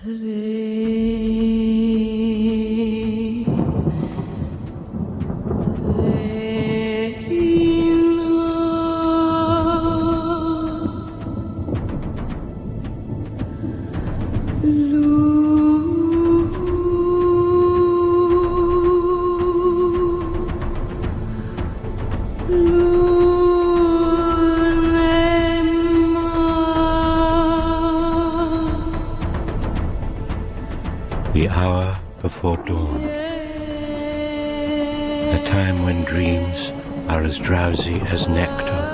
The hour before dawn, a time when dreams are as drowsy as nectar,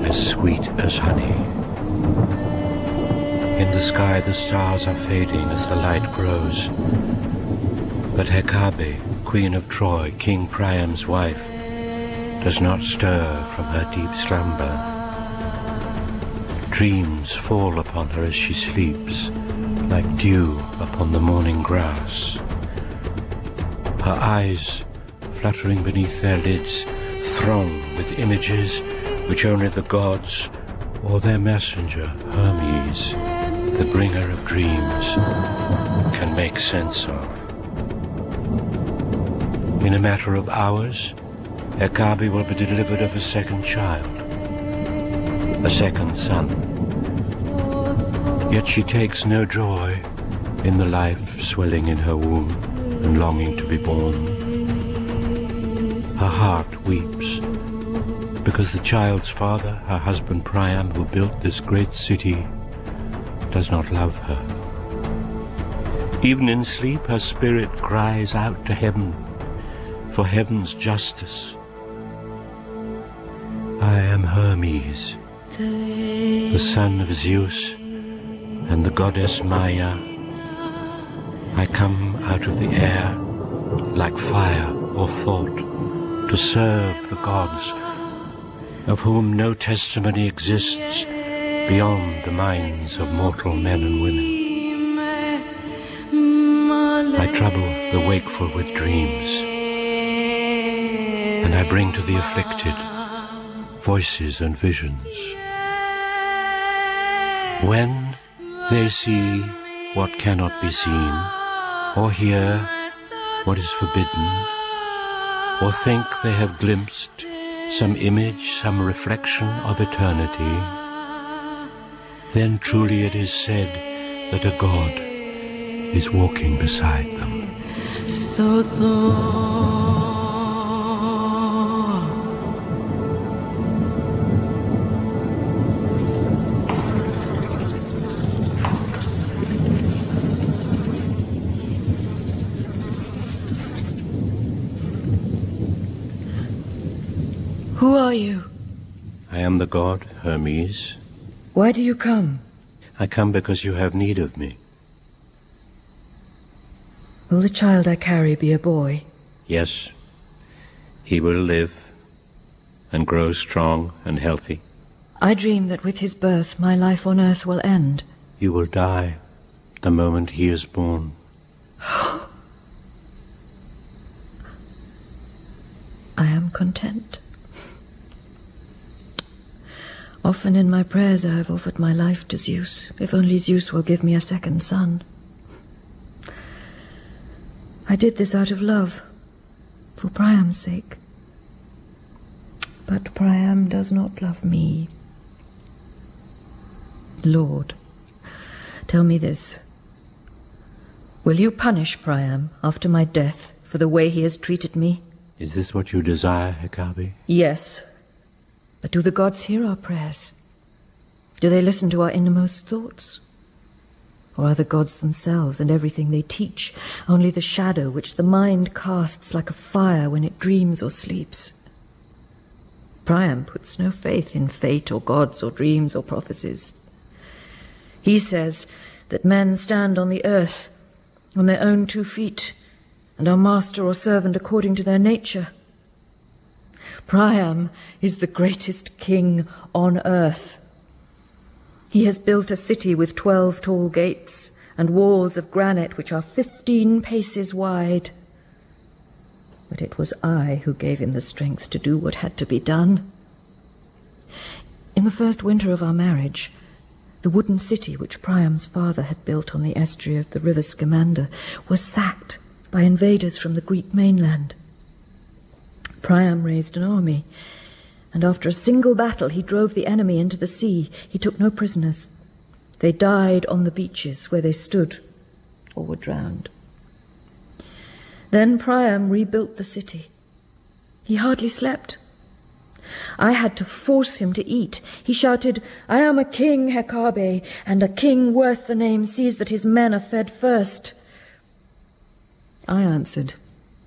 as sweet as honey. In the sky the stars are fading as the light grows, but Hecate, queen of Troy, King Priam's wife, does not stir from her deep slumber. Dreams fall upon her as she sleeps, like dew upon the morning grass. Her eyes, fluttering beneath their lids, throng with images which only the gods or their messenger, Hermes, the bringer of dreams, can make sense of. In a matter of hours, Hecate will be delivered of a second child, a second son. Yet she takes no joy in the life swelling in her womb and longing to be born. Her heart weeps because the child's father, her husband Priam, who built this great city, does not love her. Even in sleep her spirit cries out to heaven for heaven's justice. I am Hermes, the son of Zeus and the goddess Maya. I come out of the air like fire or thought to serve the gods, of whom no testimony exists beyond the minds of mortal men and women. I trouble the wakeful with dreams, and I bring to the afflicted voices and visions. When they see what cannot be seen, or hear what is forbidden, or think they have glimpsed some image, some reflection of eternity, then truly it is said that a god is walking beside them. Who are you? I am the god Hermes. Why do you come? I come because you have need of me. Will the child I carry be a boy? Yes, he will live and grow strong and healthy. I dream that with his birth my life on earth will end. You will die the moment he is born. I am content. Often in my prayers I have offered my life to Zeus, if only Zeus will give me a second son. I did this out of love, for Priam's sake. But Priam does not love me. Lord, tell me this. Will you punish Priam after my death for the way he has treated me? Is this what you desire, Hecate? Yes. But do the gods hear our prayers? Do they listen to our innermost thoughts? Or are the gods themselves and everything they teach only the shadow which the mind casts like a fire when it dreams or sleeps? Priam puts no faith in fate or gods or dreams or prophecies. He says that men stand on the earth on their own 2 feet and are master or servant according to their nature. Priam is the greatest king on earth. He has built a city with 12 tall gates and walls of granite which are 15 paces wide. But it was I who gave him the strength to do what had to be done. In the first winter of our marriage, The wooden city which Priam's father had built on the estuary of the river Scamander was sacked by invaders from the Greek mainland. Priam raised an army, and after a single battle he drove the enemy into the sea. He took no prisoners. They died on the beaches where they stood, or were drowned. Then Priam rebuilt the city. He hardly slept. I had to force him to eat. He shouted, "I am a king, Hector, and a king worth the name sees that his men are fed first." I answered,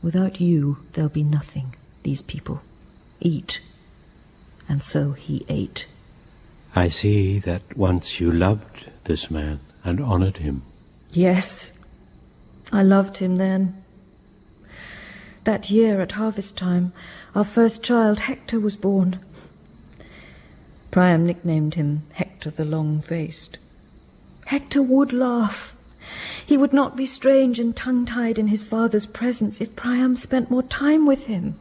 "Without you, there'll be nothing, these people. Eat." And so he ate. I see that once you loved this man and honored him. Yes, I loved him then. That year at harvest time, our first child, Hector, was born. Priam nicknamed him Hector the Long-Faced. Hector would laugh. He would not be strange and tongue-tied in his father's presence if Priam spent more time with him.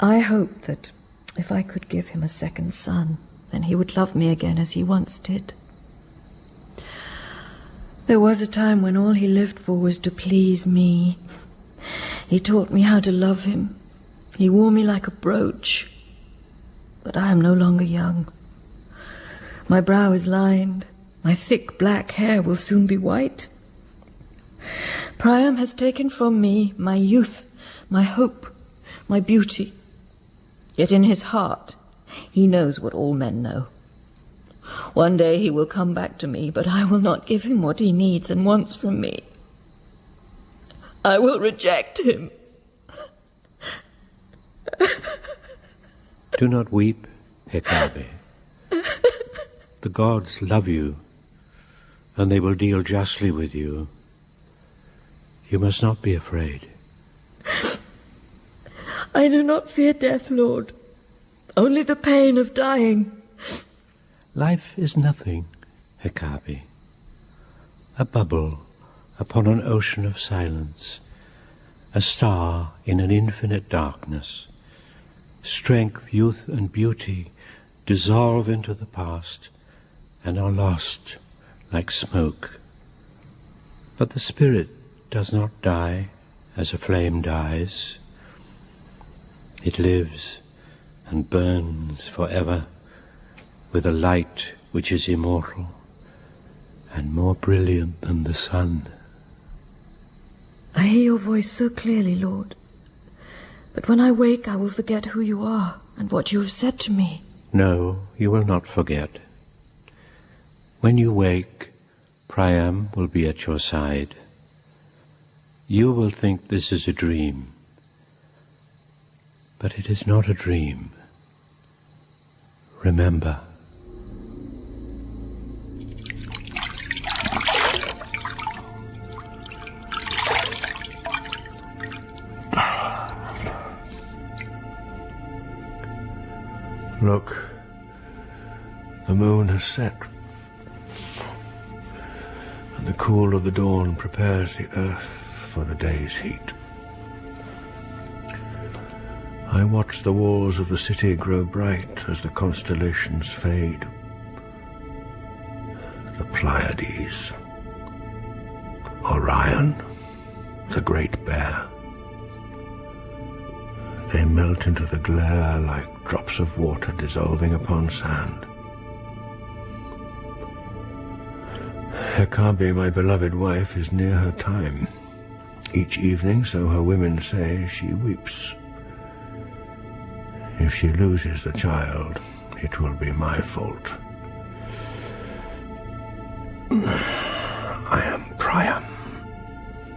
I hoped that if I could give him a second son, then he would love me again as he once did. There was a time when all he lived for was to please me. He taught me how to love him. He wore me like a brooch. But I am no longer young. My brow is lined. My thick black hair will soon be white. Priam has taken from me my youth, my hope, my beauty. Yet in his heart, he knows what all men know. One day he will come back to me, but I will not give him what he needs and wants from me. I will reject him. Do not weep, Hector. The gods love you, and they will deal justly with you. You must not be afraid. I do not fear death, Lord. Only the pain of dying. Life is nothing, Hector. A bubble upon an ocean of silence, a star in an infinite darkness. Strength, youth, and beauty dissolve into the past and are lost like smoke. But the spirit does not die as a flame dies. It lives and burns forever with a light which is immortal and more brilliant than the sun. I hear your voice so clearly, Lord. But when I wake, I will forget who you are and what you have said to me. No, you will not forget. When you wake, Priam will be at your side. You will think this is a dream. But it is not a dream. Remember. Look, the moon has set, and the cool of the dawn prepares the earth for the day's heat. I watch the walls of the city grow bright as the constellations fade. The Pleiades, Orion, the Great Bear. They melt into the glare like drops of water dissolving upon sand. Hector, my beloved wife, is near her time. Each evening, so her women say, she weeps. If she loses the child, it will be my fault. I am Priam.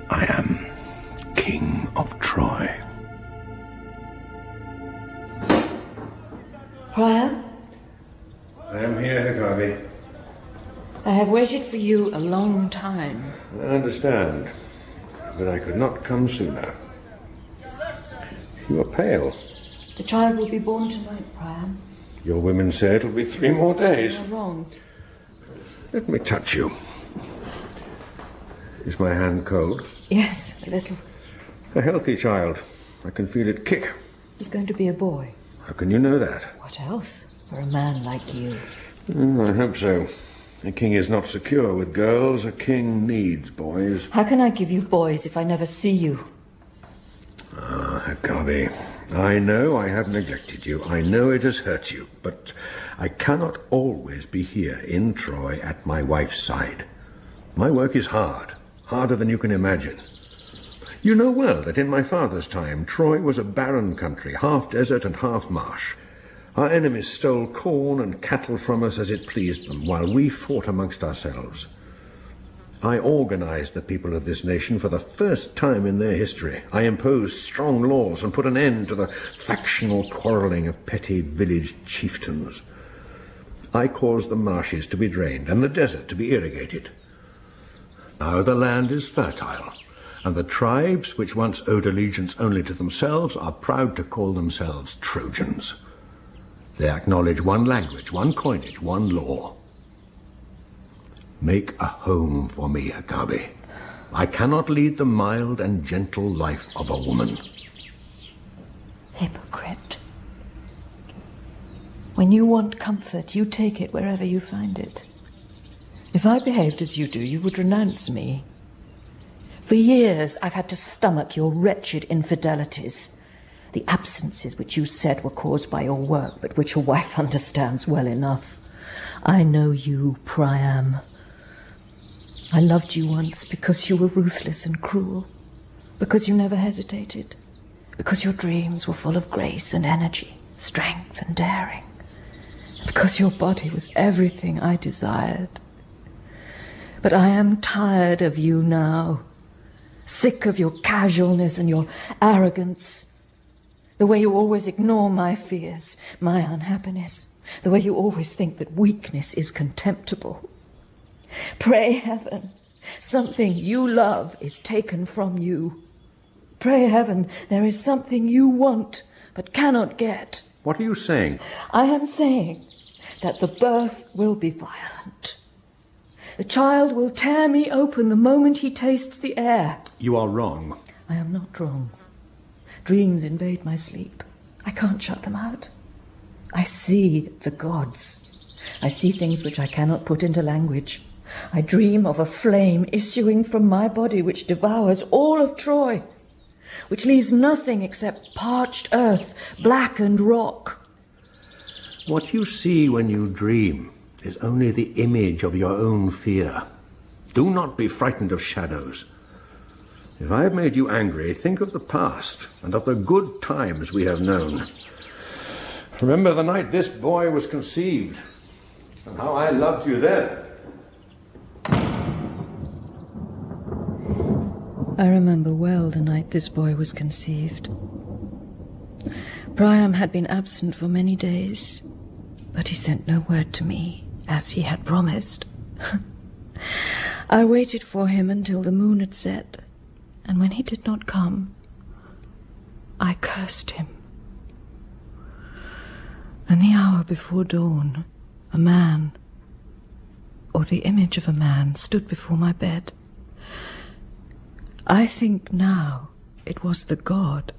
I am King of Troy. Priam? I am here, Hector. I have waited for you a long time. I understand, but I could not come sooner. You are pale. The child will be born tonight, Priam. Your women say it'll be 3 more days. You are wrong. Let me touch you. Is my hand cold? Yes, a little. A healthy child. I can feel it kick. He's going to be a boy. How can you know that? What else, for a man like you? I hope so. A king is not secure with girls. A king needs boys. How can I give you boys if I never see you? Ah, Hector, I know I have neglected you. I know it has hurt you. But I cannot always be here in Troy at my wife's side. My work is hard, harder than you can imagine. You know well that in my father's time, Troy was a barren country, half desert and half marsh. Our enemies stole corn and cattle from us as it pleased them, while we fought amongst ourselves. I organized the people of this nation for the first time in their history. I imposed strong laws and put an end to the factional quarreling of petty village chieftains. I caused the marshes to be drained and the desert to be irrigated. Now the land is fertile, and the tribes which once owed allegiance only to themselves are proud to call themselves Trojans. They acknowledge one language, one coinage, one law. Make a home for me, Hector. I cannot lead the mild and gentle life of a woman. Hypocrite. When you want comfort, you take it wherever you find it. If I behaved as you do, you would renounce me. For years, I've had to stomach your wretched infidelities. The absences which you said were caused by your work, but which your wife understands well enough. I know you, Priam. I loved you once because you were ruthless and cruel, because you never hesitated, because your dreams were full of grace and energy, strength and daring, because your body was everything I desired. But I am tired of you now, sick of your casualness and your arrogance. The way you always ignore my fears, my unhappiness. The way you always think that weakness is contemptible. Pray heaven, something you love is taken from you. Pray heaven, there is something you want but cannot get. What are you saying? I am saying that the birth will be violent. The child will tear me open the moment he tastes the air. You are wrong. I am not wrong. Dreams invade my sleep. I can't shut them out. I see the gods. I see things which I cannot put into language. I dream of a flame issuing from my body which devours all of Troy, which leaves nothing except parched earth, blackened rock. What you see when you dream is only the image of your own fear. Do not be frightened of shadows. If I have made you angry, think of the past and of the good times we have known. Remember the night this boy was conceived, and how I loved you then. I remember well the night this boy was conceived. Priam had been absent for many days, but he sent no word to me, as he had promised. I waited for him until the moon had set, and when he did not come, I cursed him. And the hour before dawn, a man, or the image of a man, stood before my bed. I think now it was the god,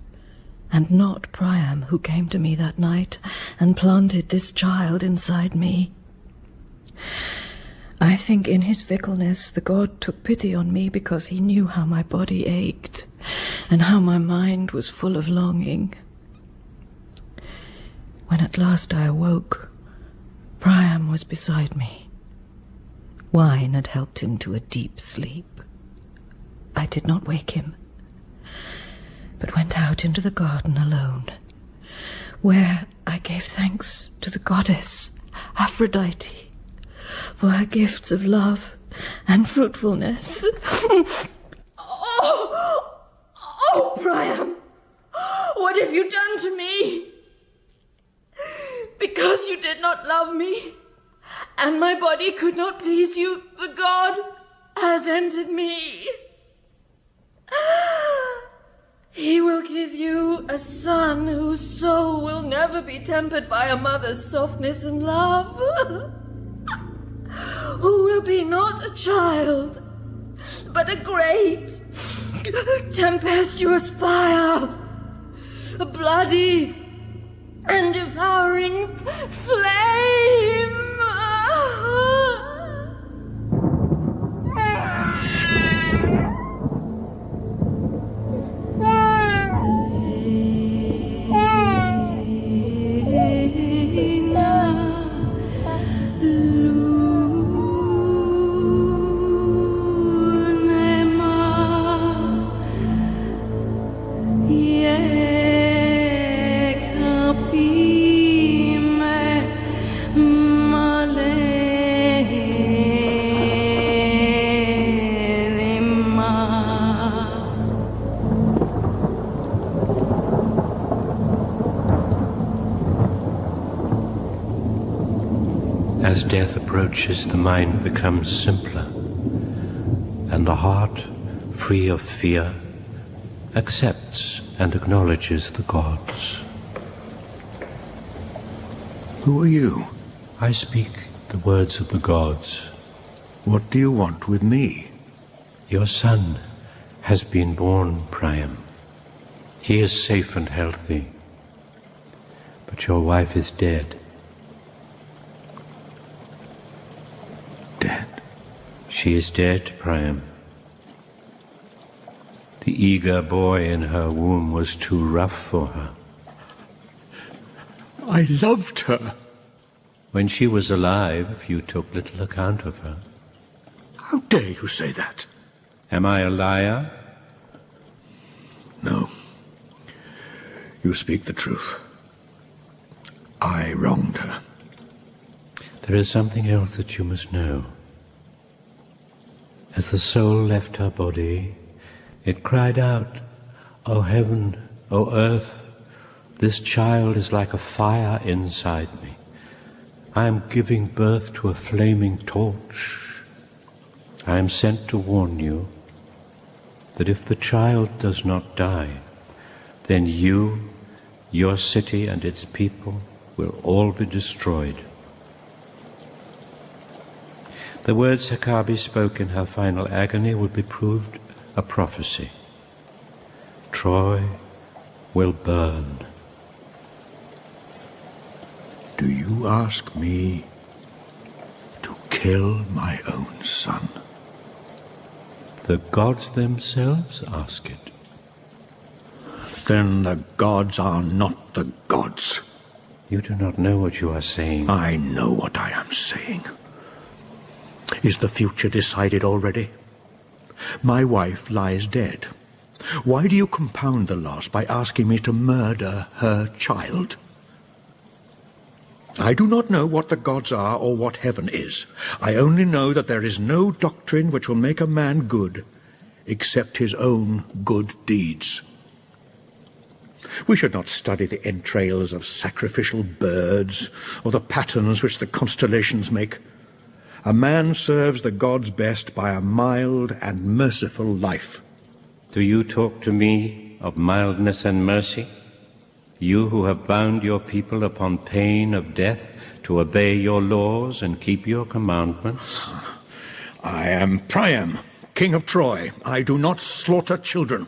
and not Priam, who came to me that night and planted this child inside me. I think in his fickleness the god took pity on me because he knew how my body ached and how my mind was full of longing. When at last I awoke, Priam was beside me. Wine had helped him to a deep sleep. I did not wake him, but went out into the garden alone, where I gave thanks to the goddess Aphrodite for her gifts of love and fruitfulness. Oh, Priam! What have you done to me? Because you did not love me, and my body could not please you, the god has entered me. He will give you a son whose soul will never be tempered by a mother's softness and love. Who will be not a child, but a great, tempestuous fire, a bloody and devouring flame. death approaches, the mind becomes simpler, and the heart, free of fear, accepts and acknowledges the gods. Who are you? I speak the words of the gods. What do you want with me? Your son has been born, Priam. He is safe and healthy, but your wife is dead. Dead? She is dead, Priam. The eager boy in her womb was too rough for her. I loved her. When she was alive, you took little account of her. How dare you say that? Am I a liar? No. You speak the truth. I wronged her. There is something else that you must know. As the soul left her body, it cried out, "O heaven, O earth, this child is like a fire inside me. I am giving birth to a flaming torch. I am sent to warn you that if the child does not die, then you, your city and its people will all be destroyed." The words Hector spoke in her final agony will be proved a prophecy. Troy will burn. Do you ask me to kill my own son? The gods themselves ask it. Then the gods are not the gods. You do not know what you are saying. I know what I am saying. Is the future decided already? My wife lies dead. Why do you compound the loss by asking me to murder her child? I do not know what the gods are or what heaven is. I only know that there is no doctrine which will make a man good except his own good deeds. We should not study the entrails of sacrificial birds or the patterns which the constellations make. A man serves the gods best by a mild and merciful life. Do you talk to me of mildness and mercy? You who have bound your people upon pain of death to obey your laws and keep your commandments? I am Priam, king of Troy. I do not slaughter children.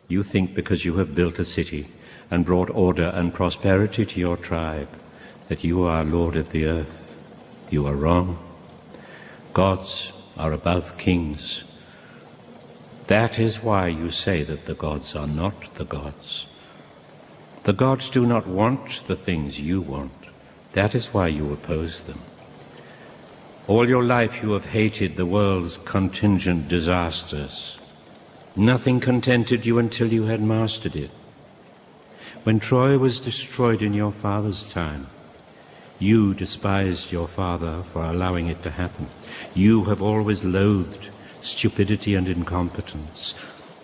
You think because you have built a city and brought order and prosperity to your tribe that you are lord of the earth. You are wrong. Gods are above kings. That is why you say that the gods are not the gods. The gods do not want the things you want. That is why you oppose them. All your life you have hated the world's contingent disasters. Nothing contented you until you had mastered it. When Troy was destroyed in your father's time, you despised your father for allowing it to happen. You have always loathed stupidity and incompetence.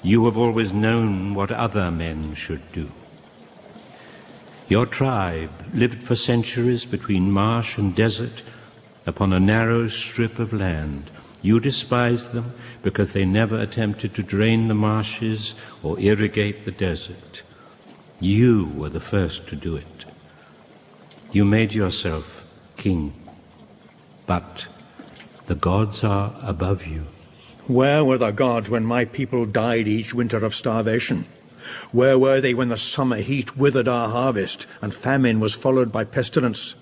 You have always known what other men should do. Your tribe lived for centuries between marsh and desert upon a narrow strip of land. You despised them because they never attempted to drain the marshes or irrigate the desert. You were the first to do it. You made yourself king, but the gods are above you. Where were the gods when my people died each winter of starvation? Where were they when the summer heat withered our harvest and famine was followed by pestilence?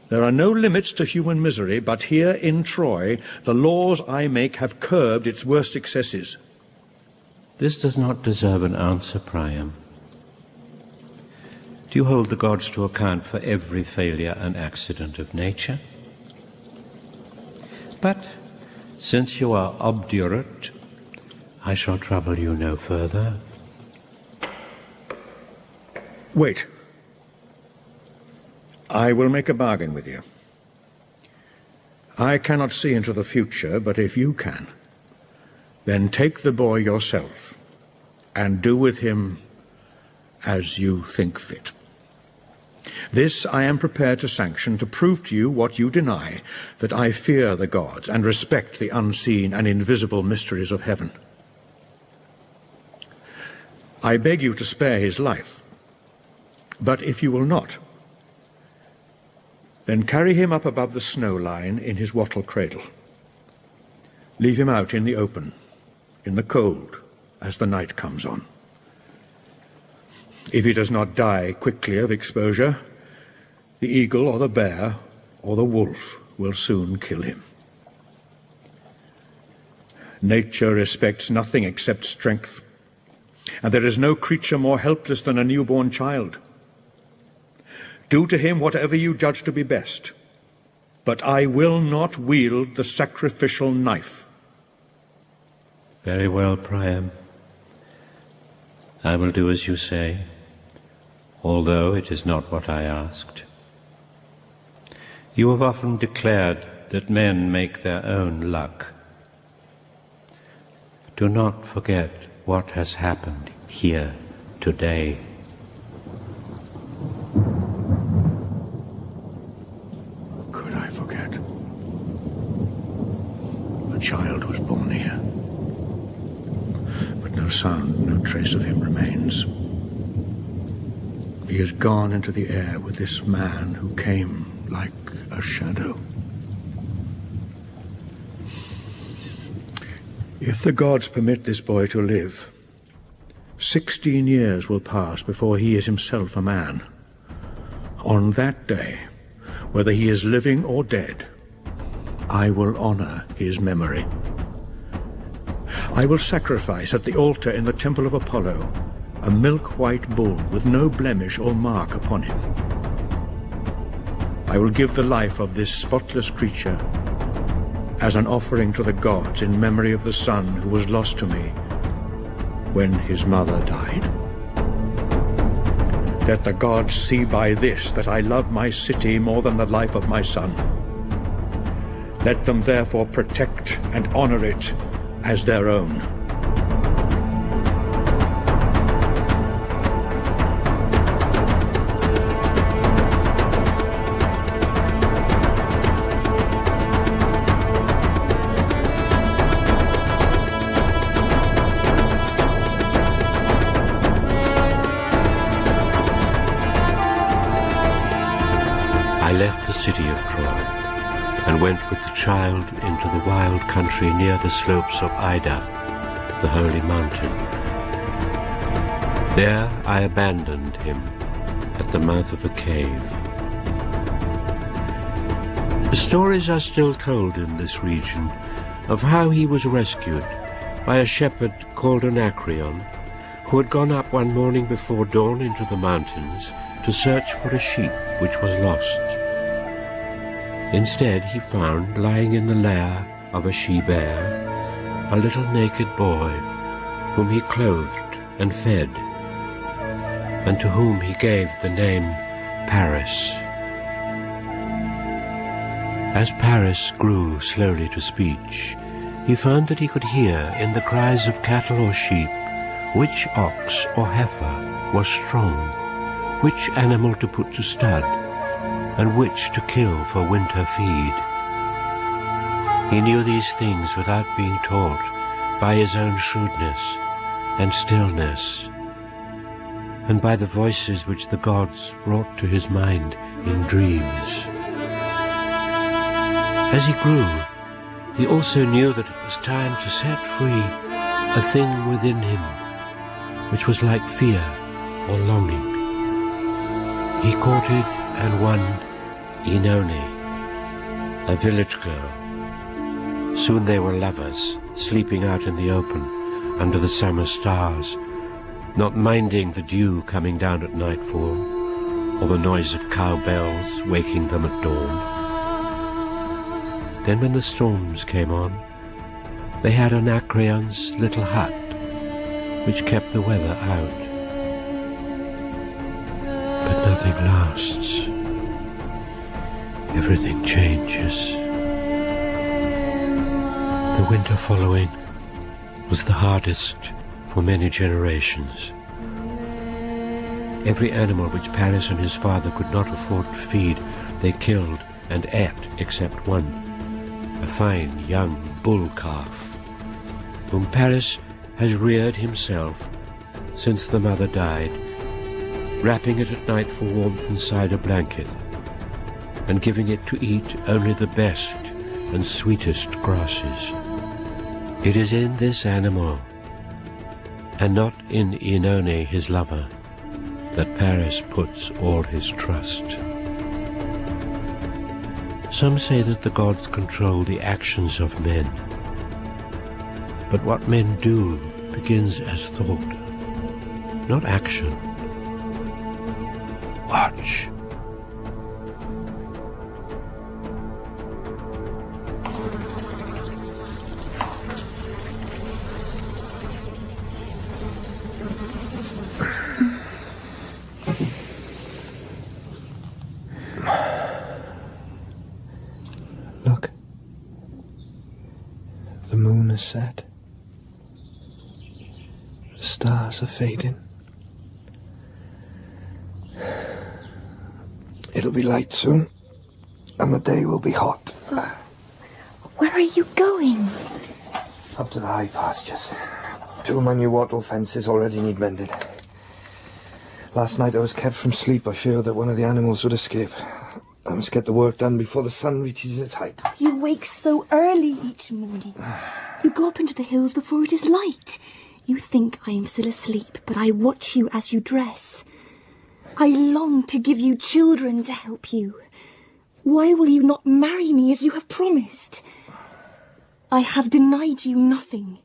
There are no limits to human misery, but here in Troy, the laws I make have curbed its worst excesses. This does not deserve an answer, Priam. Do you hold the gods to account for every failure and accident of nature? But since you are obdurate, I shall trouble you no further. Wait. I will make a bargain with you. I cannot see into the future, but if you can, then take the boy yourself and do with him as you think fit. This I am prepared to sanction to prove to you what you deny, that I fear the gods and respect the unseen and invisible mysteries of heaven. I beg you to spare his life, but if you will not, then carry him up above the snow line in his wattle cradle. Leave him out in the open, in the cold, as the night comes on. If he does not die quickly of exposure, the eagle or the bear or the wolf will soon kill him. Nature respects nothing except strength, and there is no creature more helpless than a newborn child. Do to him whatever you judge to be best, but I will not wield the sacrificial knife. Very well, Priam. I will do as you say, although it is not what I asked. You have often declared that men make their own luck. Do not forget what has happened here today. Could I forget? A child was born here, but no sound, no trace of him remains. He has gone into the air with this man who came like a shadow. If the gods permit this boy to live, 16 years will pass before he is himself a man. On that day, whether he is living or dead, I will honor his memory. I will sacrifice at the altar in the temple of Apollo a milk-white bull with no blemish or mark upon him. I will give the life of this spotless creature as an offering to the gods in memory of the son who was lost to me when his mother died. Let the gods see by this that I love my city more than the life of my son. Let them therefore protect and honor it as their own. I left the city of Troy and went with the child into the wild country near the slopes of Ida, the holy mountain. There I abandoned him at the mouth of a cave. The stories are still told in this region of how he was rescued by a shepherd called Anacreon, who had gone up one morning before dawn into the mountains to search for a sheep which was lost. Instead, he found, lying in the lair of a she-bear, a little naked boy, whom he clothed and fed, and to whom he gave the name Paris. As Paris grew slowly to speech, he found that he could hear in the cries of cattle or sheep which ox or heifer was strong, which animal to put to stud, and which to kill for winter feed. He knew these things without being taught, by his own shrewdness and stillness, and by the voices which the gods brought to his mind in dreams. As he grew, he also knew that it was time to set free a thing within him, which was like fear or longing. He courted and won Oenone, a village girl. Soon they were lovers, sleeping out in the open under the summer stars, not minding the dew coming down at nightfall, or the noise of cowbells waking them at dawn. Then when the storms came on, they had Anacreon's little hut, which kept the weather out. But nothing lasts. Everything changes. The winter following was the hardest for many generations. Every animal which Paris and his father could not afford to feed, they killed and ate except one, a fine young bull calf, whom Paris has reared himself since the mother died, wrapping it at night for warmth inside a blanket, and giving it to eat only the best and sweetest grasses. It is in this animal, and not in Oenone, his lover, that Paris puts all his trust. Some say that the gods control the actions of men, but what men do begins as thought, not action. Watch. Look. The moon is set. The stars are fading. It'll be light soon, and the day will be hot. Where are you going? Up to the high pastures. Two of my new wattle fences already need mended. Last night I was kept from sleep. I feared that one of the animals would escape. I must get the work done before the sun reaches its height. You wake so early each morning. You go up into the hills before it is light. You think I am still asleep, but I watch you as you dress. I long to give you children to help you. Why will you not marry me as you have promised? I have denied you nothing.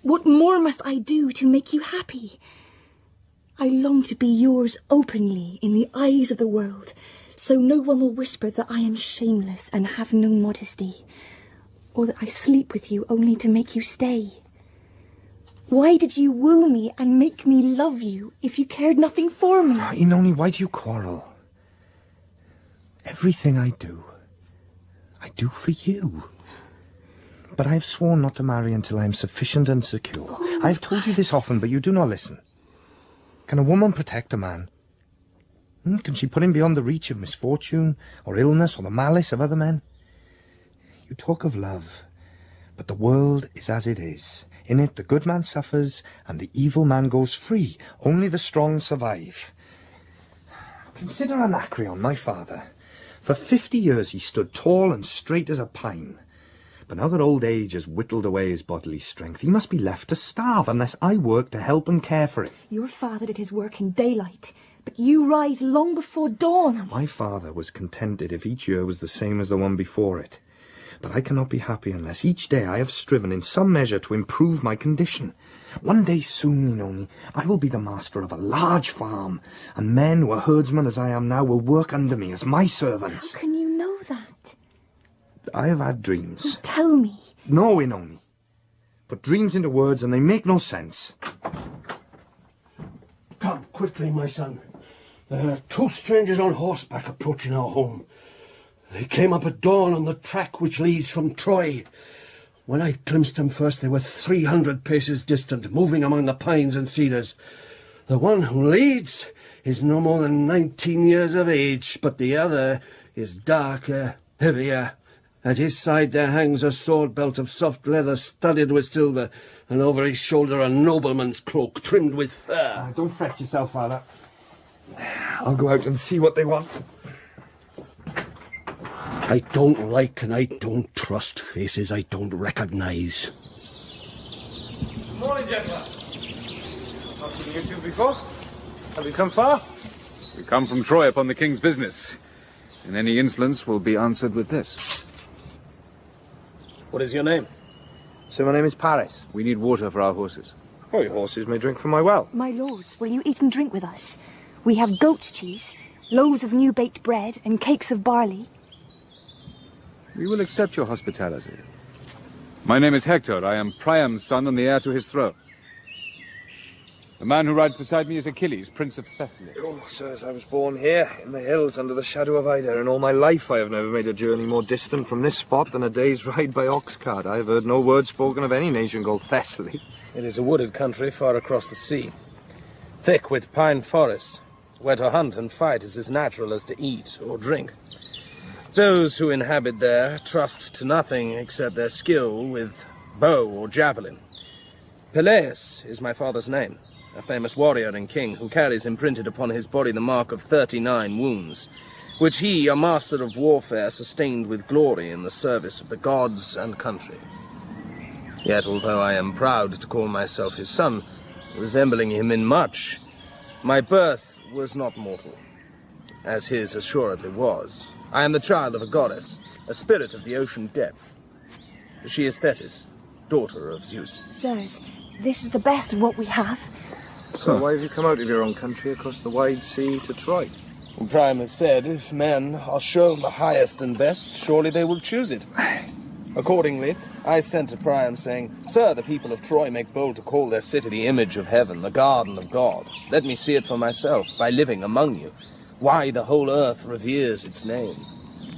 What more must I do to make you happy? I long to be yours openly in the eyes of the world, so no one will whisper that I am shameless and have no modesty, or that I sleep with you only to make you stay. Why did you woo me and make me love you if you cared nothing for me? Oenone, why do you quarrel? Everything I do for you. But I have sworn not to marry until I am sufficient and secure. Oh, I have told you this often, but you do not listen. Can a woman protect a man? Can she put him beyond the reach of misfortune, or illness, or the malice of other men? You talk of love, but the world is as it is. In it, the good man suffers, and the evil man goes free. Only the strong survive. Consider Anacreon, my father. For 50 years he stood tall and straight as a pine. But now that old age has whittled away his bodily strength, he must be left to starve unless I work to help and care for him. Your father did his work in daylight, but you rise long before dawn. My father was contented if each year was the same as the one before it. But I cannot be happy unless each day I have striven in some measure to improve my condition. One day soon, Oenone, I will be the master of a large farm, and men who are herdsmen as I am now will work under me as my servants. How can you know that? I have had dreams. Tell me. No, Oenone. Put dreams into words and they make no sense. Come quickly, my son. There are two strangers on horseback approaching our home. They came up at dawn on the track which leads from Troy. When I glimpsed them first, they were 300 paces distant, moving among the pines and cedars. The one who leads is no more than 19 years of age, but the other is darker, heavier. At his side there hangs a sword belt of soft leather studded with silver, and over his shoulder a nobleman's cloak trimmed with fur. Don't fret yourself, father. I'll go out and see what they want. I don't like and I don't trust faces I don't recognise. Morning, gentlemen. Not seen you two before. Have you come far? We come from Troy upon the king's business, and any insolence will be answered with this. What is your name? So my name is Paris. We need water for our horses. Oh, your horses may drink from my well. My lords, will you eat and drink with us? We have goat's cheese, loaves of new-baked bread, and cakes of barley. We will accept your hospitality. My name is Hector. I am Priam's son and the heir to his throne. The man who rides beside me is Achilles, Prince of Thessaly. Oh, sirs, I was born here, in the hills, under the shadow of Ida, and all my life I have never made a journey more distant from this spot than a day's ride by ox cart. I have heard no word spoken of any nation called Thessaly. It is a wooded country far across the sea, thick with pine forest. where to hunt and fight is as natural as to eat or drink. Those who inhabit there trust to nothing except their skill with bow or javelin. Peleus is my father's name, a famous warrior and king who carries imprinted upon his body the mark of 39 wounds, which he, a master of warfare, sustained with glory in the service of the gods and country. Yet, although I am proud to call myself his son, resembling him in much, my birth was not mortal, as his assuredly was. I am the child of a goddess, a spirit of the ocean depth. She is Thetis, daughter of Zeus. Sirs, this is the best of what we have. So why have you come out of your own country across the wide sea to Troy? Priam has said, if men are shown the highest and best, surely they will choose it. Accordingly, I sent to Priam saying, Sir, the people of Troy make bold to call their city the image of heaven, the garden of God. Let me see it for myself, by living among you. Why the whole earth reveres its name.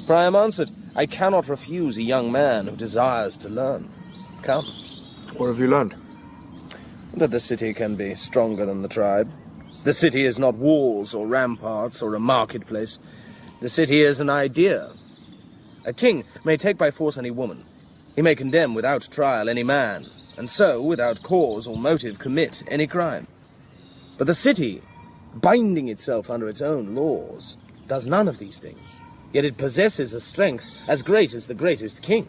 Priam answered, I cannot refuse a young man who desires to learn. Come. What have you learned? That the city can be stronger than the tribe. The city is not walls or ramparts or a marketplace. The city is an idea. A king may take by force any woman. He may condemn without trial any man, and so, without cause or motive, commit any crime. But the city, binding itself under its own laws, does none of these things. Yet it possesses a strength as great as the greatest king.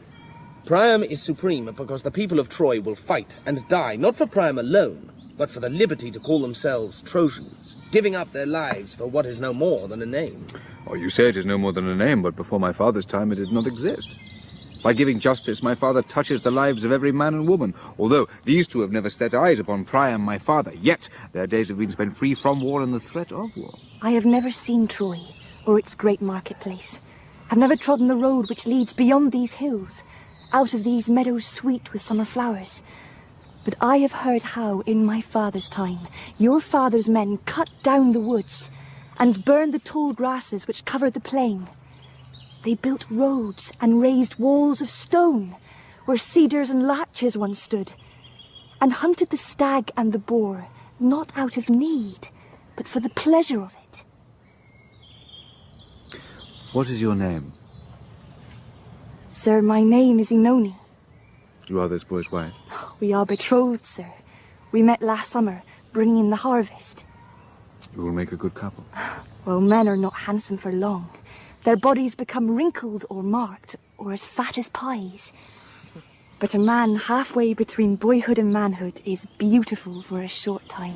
Priam is supreme because the people of Troy will fight and die, not for Priam alone, but for the liberty to call themselves Trojans, giving up their lives for what is no more than a name. Oh, you say it is no more than a name, but before my father's time it did not exist. By giving justice, my father touches the lives of every man and woman, although these two have never set eyes upon Priam, my father, yet their days have been spent free from war and the threat of war. I have never seen Troy, or its great marketplace. I've never trodden the road which leads beyond these hills, out of these meadows sweet with summer flowers. But I have heard how, in my father's time, your father's men cut down the woods and burned the tall grasses which covered the plain. They built roads and raised walls of stone where cedars and larches once stood, and hunted the stag and the boar, not out of need, but for the pleasure of it. What is your name? Sir, my name is Inoni. You are this boy's wife? We are betrothed, sir. We met last summer, bringing in the harvest. You will make a good couple. Well, men are not handsome for long. Their bodies become wrinkled or marked, or as fat as pies. But a man halfway between boyhood and manhood is beautiful for a short time.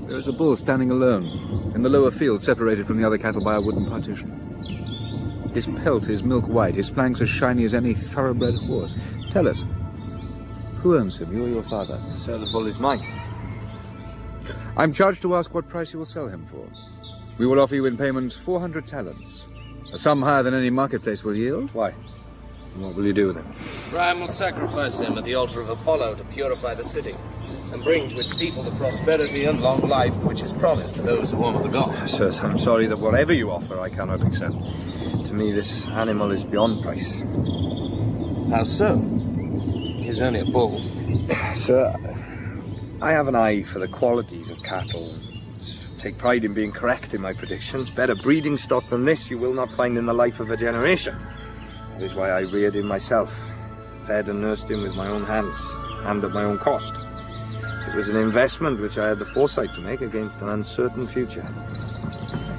There is a bull standing alone, in the lower field, separated from the other cattle by a wooden partition. His pelt is milk white, his flanks as shiny as any thoroughbred horse. Tell us, who owns him, you or your father? Sir, the bull is mine. I'm charged to ask what price you will sell him for. We will offer you in payment 400 talents, a sum higher than any marketplace will yield. Why? And what will you do with him? Priam will sacrifice him at the altar of Apollo to purify the city, and bring to its people the prosperity and long life which is promised to those who honor the gods. Sirs, I'm sorry that whatever you offer I cannot accept. To me, this animal is beyond price. How so? He's only a bull. Sir, I have an eye for the qualities of cattle. Take pride in being correct in my predictions. Better breeding stock than this you will not find in the life of a generation. That is why I reared him myself, fed and nursed him with my own hands, and at my own cost. It was an investment which I had the foresight to make against an uncertain future.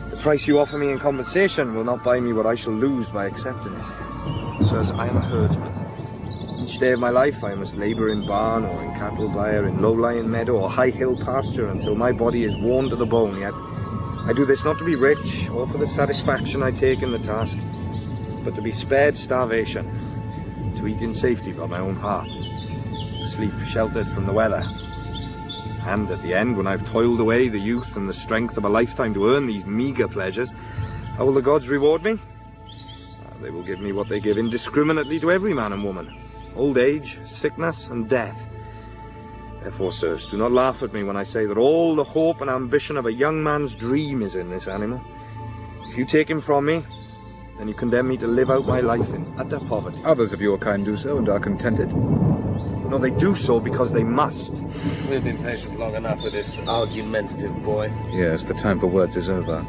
The price you offer me in compensation will not buy me what I shall lose by accepting it. Sirs, I am a herdsman. Each day of my life I must labour in barn or in cattle byre, in low-lying meadow or high-hill pasture until my body is worn to the bone. Yet I do this not to be rich or for the satisfaction I take in the task, but to be spared starvation, to eat in safety by my own hearth, to sleep sheltered from the weather. And at the end, when I've toiled away the youth and the strength of a lifetime to earn these meagre pleasures, how will the gods reward me? They will give me what they give indiscriminately to every man and woman: old age, sickness, and death. Therefore, sirs, do not laugh at me when I say that all the hope and ambition of a young man's dream is in this animal. If you take him from me, then you condemn me to live out my life in utter poverty. Others of your kind do so and are contented. No, they do so because they must. We've been patient long enough with this argumentative boy. Yes, the time for words is over.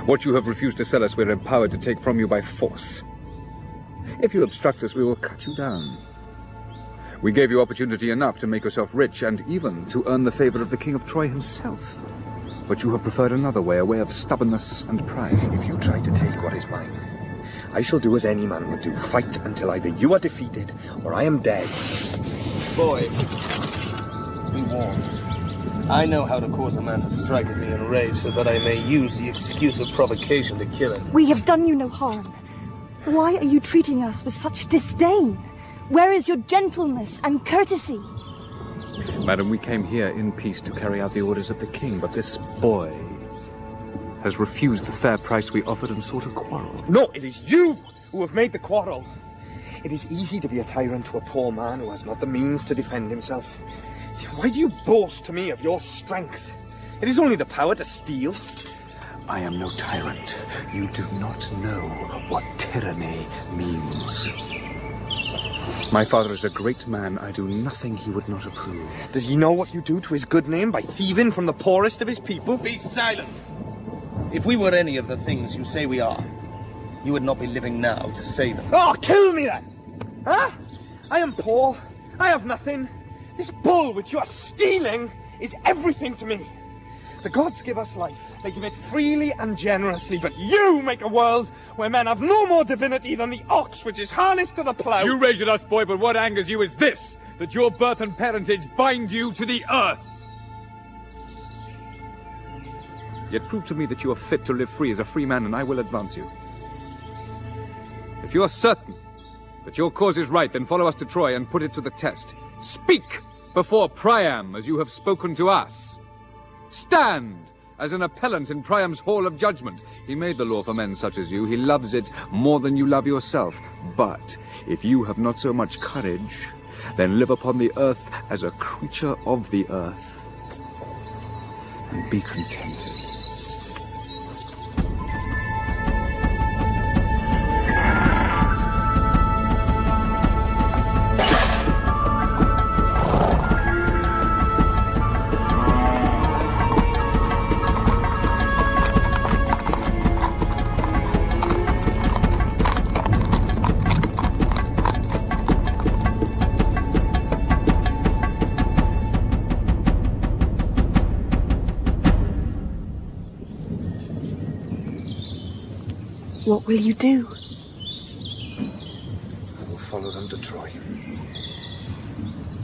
What you have refused to sell us, we're empowered to take from you by force. If you obstruct us, we will cut you down. We gave you opportunity enough to make yourself rich and even to earn the favor of the King of Troy himself. But you have preferred another way, a way of stubbornness and pride. If you try to take what is mine, I shall do as any man would do, fight until either you are defeated or I am dead. Boy, be warned. I know how to cause a man to strike at me in rage so that I may use the excuse of provocation to kill him. We have done you no harm. Why are you treating us with such disdain? Where is your gentleness and courtesy? Madam, we came here in peace to carry out the orders of the king, but this boy has refused the fair price we offered and sought a quarrel. No, it is you who have made the quarrel. It is easy to be a tyrant to a poor man who has not the means to defend himself. Why do you boast to me of your strength? It is only the power to steal. I am no tyrant. You do not know what tyranny means. My father is a great man. I do nothing he would not approve. Does he know what you do to his good name by thieving from the poorest of his people? Be silent! If we were any of the things you say we are, you would not be living now to say them. Oh, kill me then! Huh? I am poor. I have nothing. This bull which you are stealing is everything to me. The gods give us life. They give it freely and generously, but you make a world where men have no more divinity than the ox which is harnessed to the plough. You rage at us, boy, but what angers you is this, that your birth and parentage bind you to the earth. Yet prove to me that you are fit to live free as a free man, and I will advance you. If you are certain that your cause is right, then follow us to Troy and put it to the test. Speak before Priam as you have spoken to us. Stand as an appellant in Priam's hall of judgment. He made the law for men such as you. He loves it more than you love yourself. But if you have not so much courage, then live upon the earth as a creature of the earth and be contented. What will you do? I will follow them to Troy.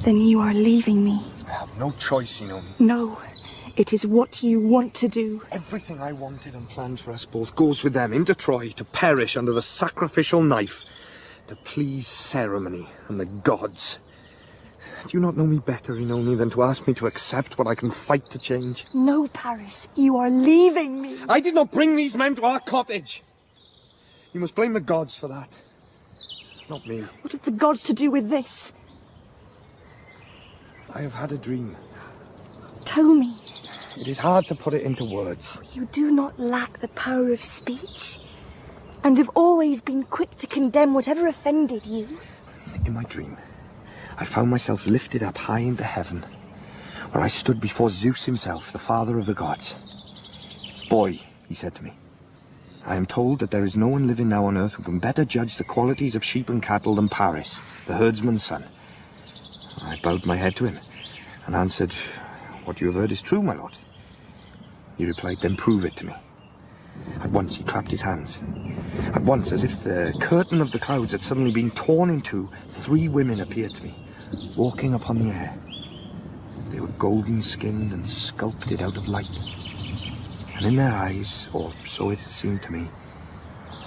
Then you are leaving me. I have no choice, you know. No, it is what you want to do. Everything I wanted and planned for us both goes with them into Troy to perish under the sacrificial knife, to please ceremony and the gods. Do you not know me better, Inoni, than to ask me to accept what I can fight to change? No, Paris, you are leaving me. I did not bring these men to our cottage. You must blame the gods for that, not me. What have the gods to do with this? I have had a dream. Tell me. It is hard to put it into words. You do not lack the power of speech, and have always been quick to condemn whatever offended you. In my dream, I found myself lifted up high into heaven, where I stood before Zeus himself, the father of the gods. Boy, he said to me, I am told that there is no one living now on earth who can better judge the qualities of sheep and cattle than Paris, the herdsman's son. I bowed my head to him and answered, What you have heard is true, my lord. He replied, Then prove it to me. At once he clapped his hands. At once, as if the curtain of the clouds had suddenly been torn in two, 3 women appeared to me, walking upon the air. They were golden-skinned and sculpted out of light. And in their eyes, or so it seemed to me,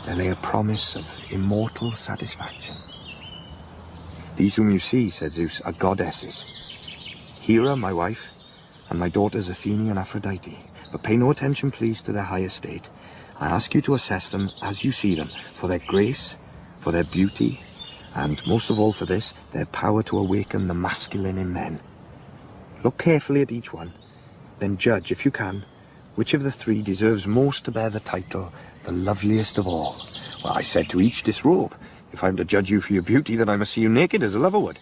there lay a promise of immortal satisfaction. These whom you see, said Zeus, are goddesses. Hera, my wife, and my daughters Athene and Aphrodite. But pay no attention, please, to their high estate. I ask you to assess them as you see them, for their grace, for their beauty, and most of all for this, their power to awaken the masculine in men. Look carefully at each one, then judge, if you can, which of the 3 deserves most to bear the title, the loveliest of all? Well, I said to each disrobe. If I'm to judge you for your beauty, then I must see you naked as a lover would.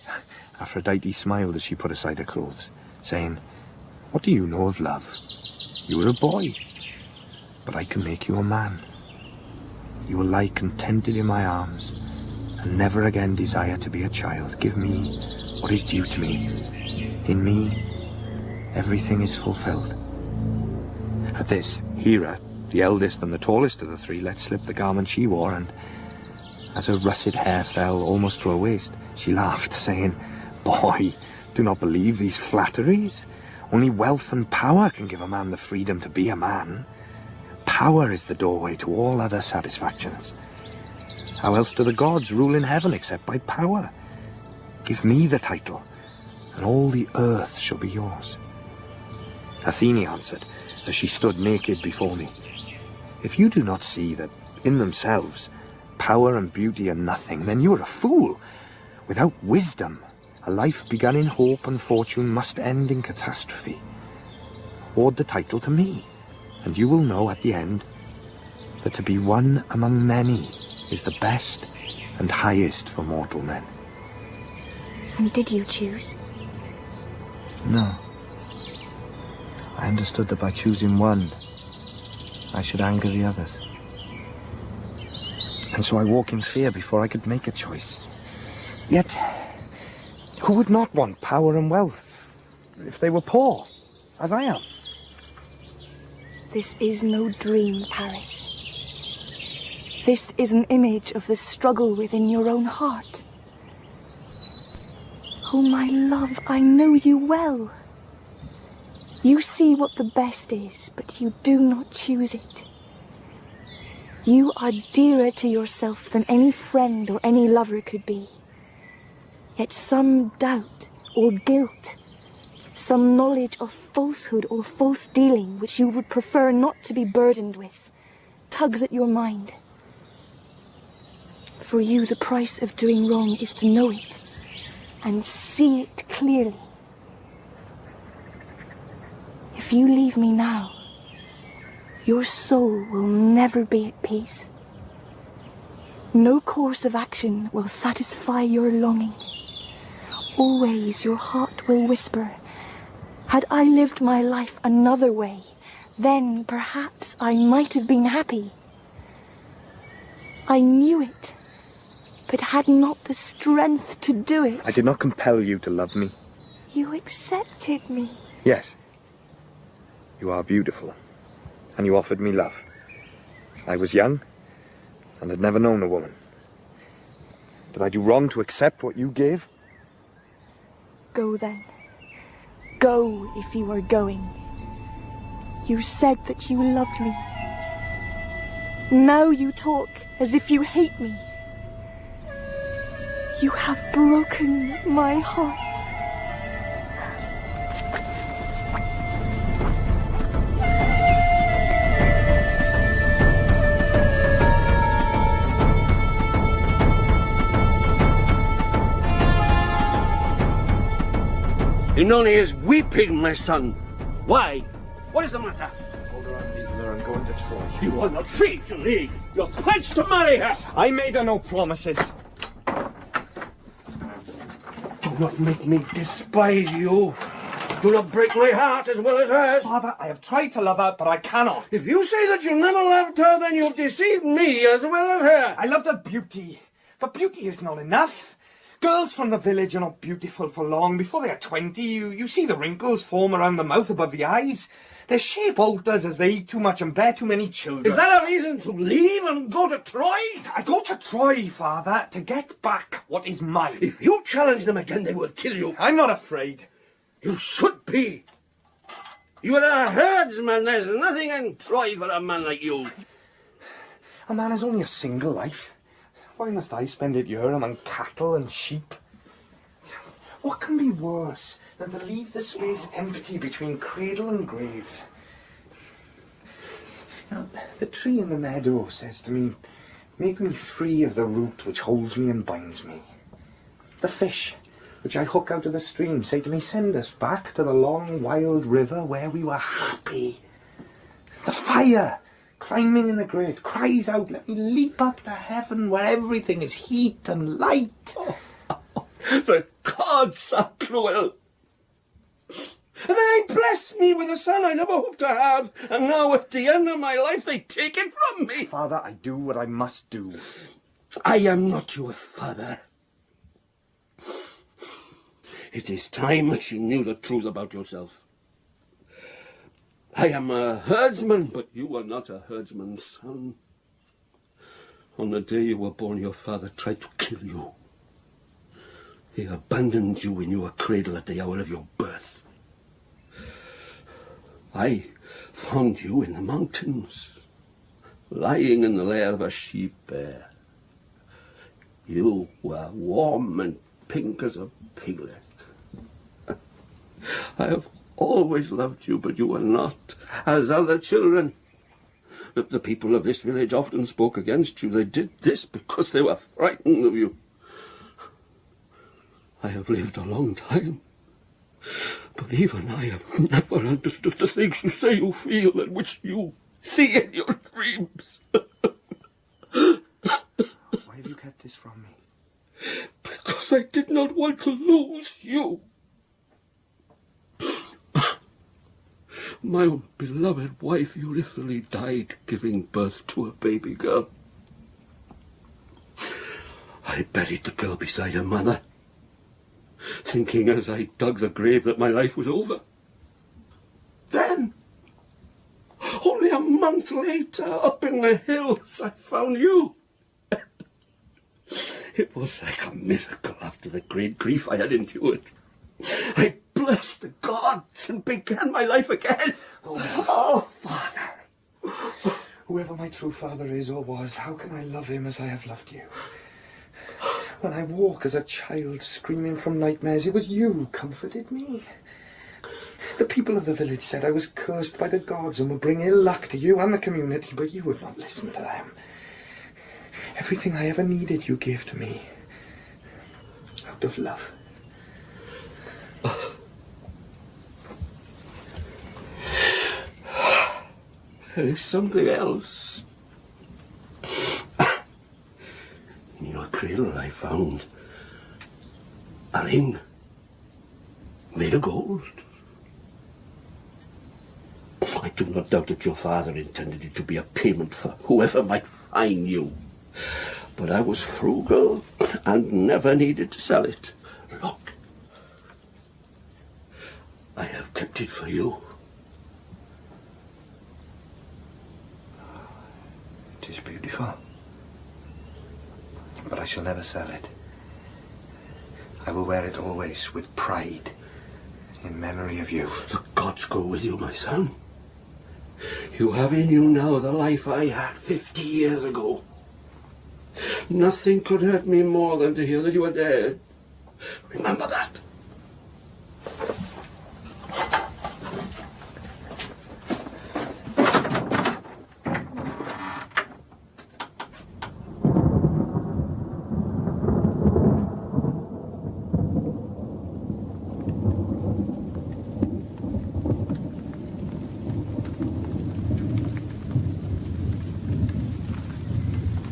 Aphrodite smiled as she put aside her clothes, saying, "What do you know of love? You were a boy, but I can make you a man. You will lie contented in my arms, and never again desire to be a child. Give me what is due to me. In me, everything is fulfilled." At this, Hera, the eldest and the tallest of the three, let slip the garment she wore, and as her russet hair fell almost to her waist, she laughed, saying, "Boy, do not believe these flatteries. Only wealth and power can give a man the freedom to be a man. Power is the doorway to all other satisfactions. How else do the gods rule in heaven except by power? Give me the title, and all the earth shall be yours." Athene answered, as she stood naked before me, "If you do not see that, in themselves, power and beauty are nothing, then you are a fool. Without wisdom, a life begun in hope and fortune must end in catastrophe. Award the title to me, and you will know at the end that to be one among many is the best and highest for mortal men." And did you choose? No. I understood that by choosing one, I should anger the others. And so I walk in fear before I could make a choice. Yet, who would not want power and wealth if they were poor, as I am? This is no dream, Paris. This is an image of the struggle within your own heart. Oh, my love, I know you well. You see what the best is, but you do not choose it. You are dearer to yourself than any friend or any lover could be. Yet some doubt or guilt, some knowledge of falsehood or false dealing which you would prefer not to be burdened with, tugs at your mind. For you, the price of doing wrong is to know it and see it clearly. If you leave me now, your soul will never be at peace. No course of action will satisfy your longing. Always your heart will whisper, "Had I lived my life another way, then perhaps I might have been happy." I knew it, but had not the strength to do it. I did not compel you to love me. You accepted me. Yes. You are beautiful, and you offered me love. I was young, and had never known a woman. Did I do wrong to accept what you gave? Go then. Go if you are going. You said that you loved me. Now you talk as if you hate me. You have broken my heart. Maloney is weeping, my son. Why? What is the matter? I told her I'm leaving her and going to Troy. You are not free to leave. You're pledged to marry her. I made her no promises. Do not make me despise you. Do not break my heart as well as hers. Father, I have tried to love her, but I cannot. If you say that you never loved her, then you've deceived me as well as her. I loved her beauty, but beauty is not enough. Girls from the village are not beautiful for long. Before they are 20, you see the wrinkles form around the mouth above the eyes. Their shape alters as they eat too much and bear too many children. Is that a reason to leave and go to Troy? I go to Troy, Father, to get back what is mine. If you challenge them again, they will kill you. I'm not afraid. You should be. You are a herdsman. There's nothing in Troy for a man like you. A man has only a single life. Why must I spend it here among cattle and sheep? What can be worse than to leave the space empty between cradle and grave? You know, the tree in the meadow says to me, "Make me free of the root which holds me and binds me." The fish, which I hook out of the stream, say to me, "Send us back to the long wild river where we were happy." The fire, climbing in the grate, cries out, "Let me leap up to heaven where everything is heat and light." The Gods are cruel. And they blessed me with a son I never hoped to have, and now at the end of my life they take it from me. Father, I do what I must do. I am not your father. It is time that you knew the truth about yourself. I am a herdsman, but you are not a herdsman's son. On the day you were born, your father tried to kill you. He abandoned you when you were cradled at the hour of your birth. I found you in the mountains, lying in the lair of a she-bear. You were warm and pink as a piglet. I have always loved you, but you were not as other children. The people of this village often spoke against you. They did this because they were frightened of you. I have lived a long time, but even I have never understood the things you say you feel and which you see in your dreams. Why have you kept this from me? Because I did not want to lose you. My own beloved wife Eurythyle died giving birth to a baby girl. I buried the girl beside her mother, thinking as I dug the grave that my life was over. Then, only a month later, up in the hills, I found you. It was like a miracle after the great grief I had endured. I blessed the gods and began my life again. Oh, Father. Whoever my true father is or was, how can I love him as I have loved you? When I woke as a child screaming from nightmares, it was you who comforted me. The people of the village said I was cursed by the gods and would bring ill luck to you and the community, but you would not listen to them. Everything I ever needed you gave to me. Out of love. There is something else. In your cradle I found a ring made of gold. I do not doubt that your father intended it to be a payment for whoever might find you. But I was frugal and never needed to sell it. Look, I have kept it for you. It is beautiful. But I shall never sell it. I will wear it always with pride, in memory of you. The gods go with you, my son. You have in you now the life I had 50 years ago. Nothing could hurt me more than to hear that you are dead. Remember that.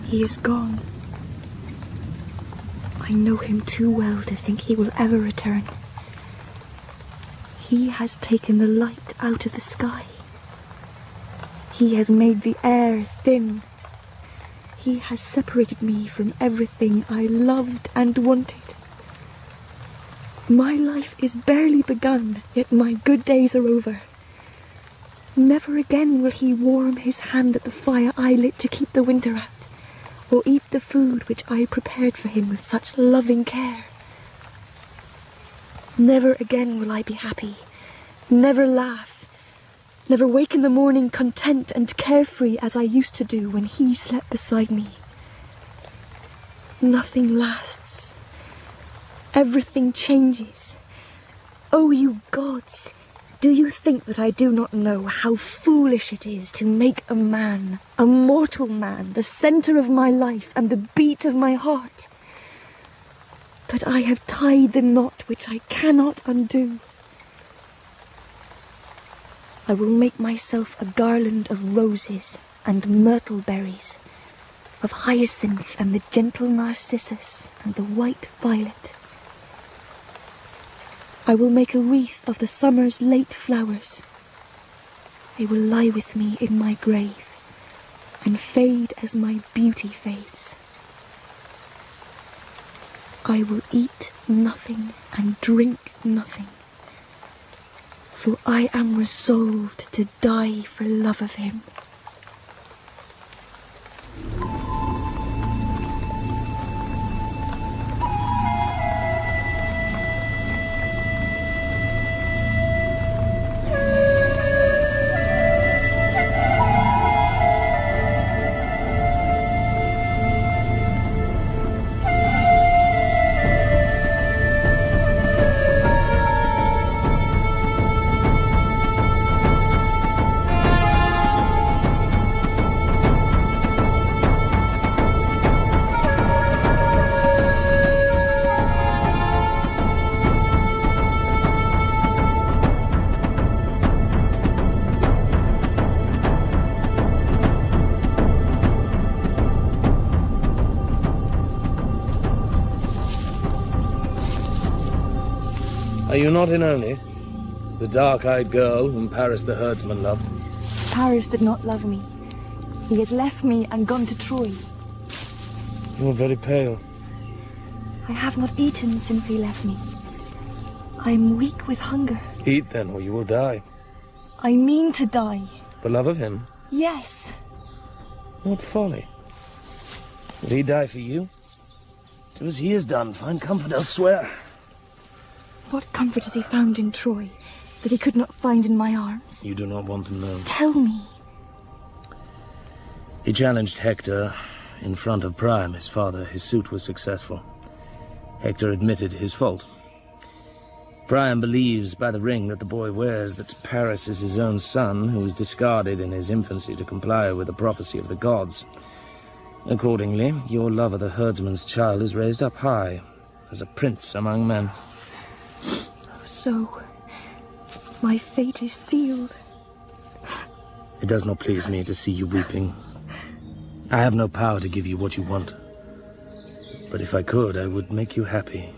He is gone. I know him too well to think he will ever return. He has taken the light out of the sky. He has made the air thin. He has separated me from everything I loved and wanted. My life is barely begun, yet my good days are over. Never again will he warm his hand at the fire I lit to keep the winter out, or eat the food which I prepared for him with such loving care. Never again will I be happy, never laugh, never wake in the morning content and carefree as I used to do when he slept beside me. Nothing lasts. Everything changes. Oh, you gods! Do you think that I do not know how foolish it is to make a man, a mortal man, the centre of my life and the beat of my heart? But I have tied the knot which I cannot undo. I will make myself a garland of roses and myrtle berries, of hyacinth and the gentle narcissus and the white violet. I will make a wreath of the summer's late flowers. They will lie with me in my grave, and fade as my beauty fades. I will eat nothing and drink nothing, for I am resolved to die for love of him. Are you not Inoni, the dark-eyed girl whom Paris the herdsman loved? Paris did not love me. He has left me and gone to Troy. You are very pale. I have not eaten since he left me. I am weak with hunger. Eat then, or you will die. I mean to die. For love of him? Yes. What folly. Would he die for you? Do as he has done. Find comfort elsewhere. What comfort has he found in Troy that he could not find in my arms? You do not want to know. Tell me. He challenged Hector in front of Priam, his father. His suit was successful. Hector admitted his fault. Priam believes by the ring that the boy wears that Paris is his own son, who was discarded in his infancy to comply with the prophecy of the gods. Accordingly, your love of the herdsman's child is raised up high, as a prince among men. So, my fate is sealed. It does not please me to see you weeping. I have no power to give you what you want. But if I could, I would make you happy.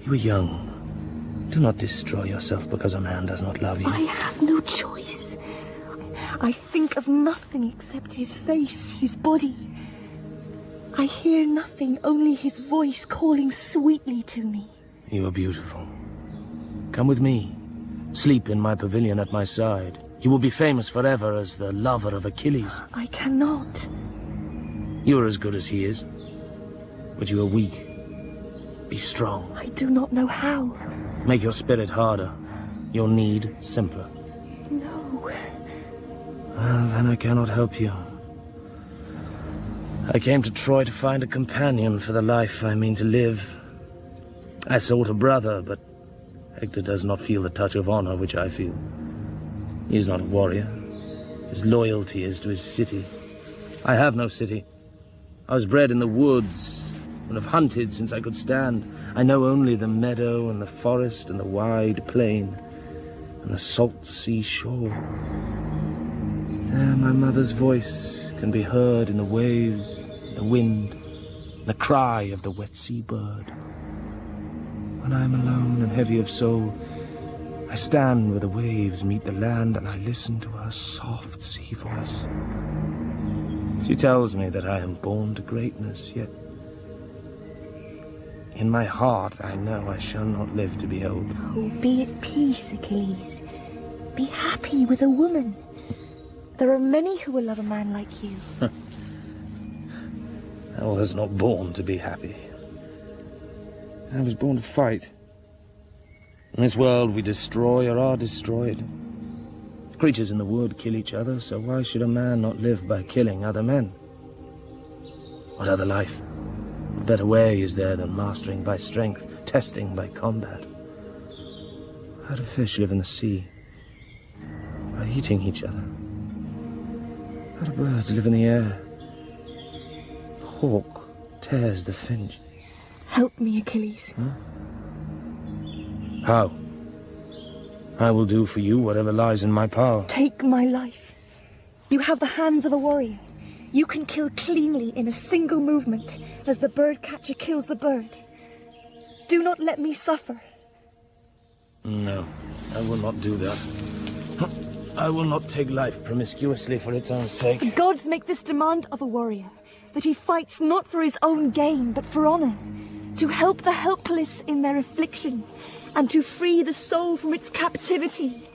You are young. Do not destroy yourself because a man does not love you. I have no choice. I think of nothing except his face, his body. I hear nothing, only his voice calling sweetly to me. You are beautiful. Come with me. Sleep in my pavilion at my side. You will be famous forever as the lover of Achilles. I cannot. You are as good as he is. But you are weak. Be strong. I do not know how. Make your spirit harder. Your need simpler. No. Well, then I cannot help you. I came to Troy to find a companion for the life I mean to live. I sought a brother, but Hector does not feel the touch of honor which I feel. He is not a warrior. His loyalty is to his city. I have no city. I was bred in the woods and have hunted since I could stand. I know only the meadow and the forest and the wide plain and the salt sea shore. There my mother's voice can be heard in the waves, the wind, the cry of the wet sea bird. When I am alone and heavy of soul, I stand where the waves meet the land and I listen to her soft sea voice. She tells me that I am born to greatness, yet in my heart I know I shall not live to behold. Oh, be at peace, Achilles. Be happy with a woman. There are many who will love a man like you. I was not born to be happy. I was born to fight. In this world we destroy or are destroyed. Creatures in the wood kill each other, so why should a man not live by killing other men? What other life? What better way is there than mastering by strength, testing by combat? How do fish live in the sea? By eating each other. How do birds live in the air? The hawk tears the finch. Help me, Achilles. Huh? How? I will do for you whatever lies in my power. Take my life. You have the hands of a warrior. You can kill cleanly in a single movement, as the bird catcher kills the bird. Do not let me suffer. No, I will not do that. I will not take life promiscuously for its own sake. The gods make this demand of a warrior, that he fights not for his own gain, but for honor, to help the helpless in their affliction, and to free the soul from its captivity.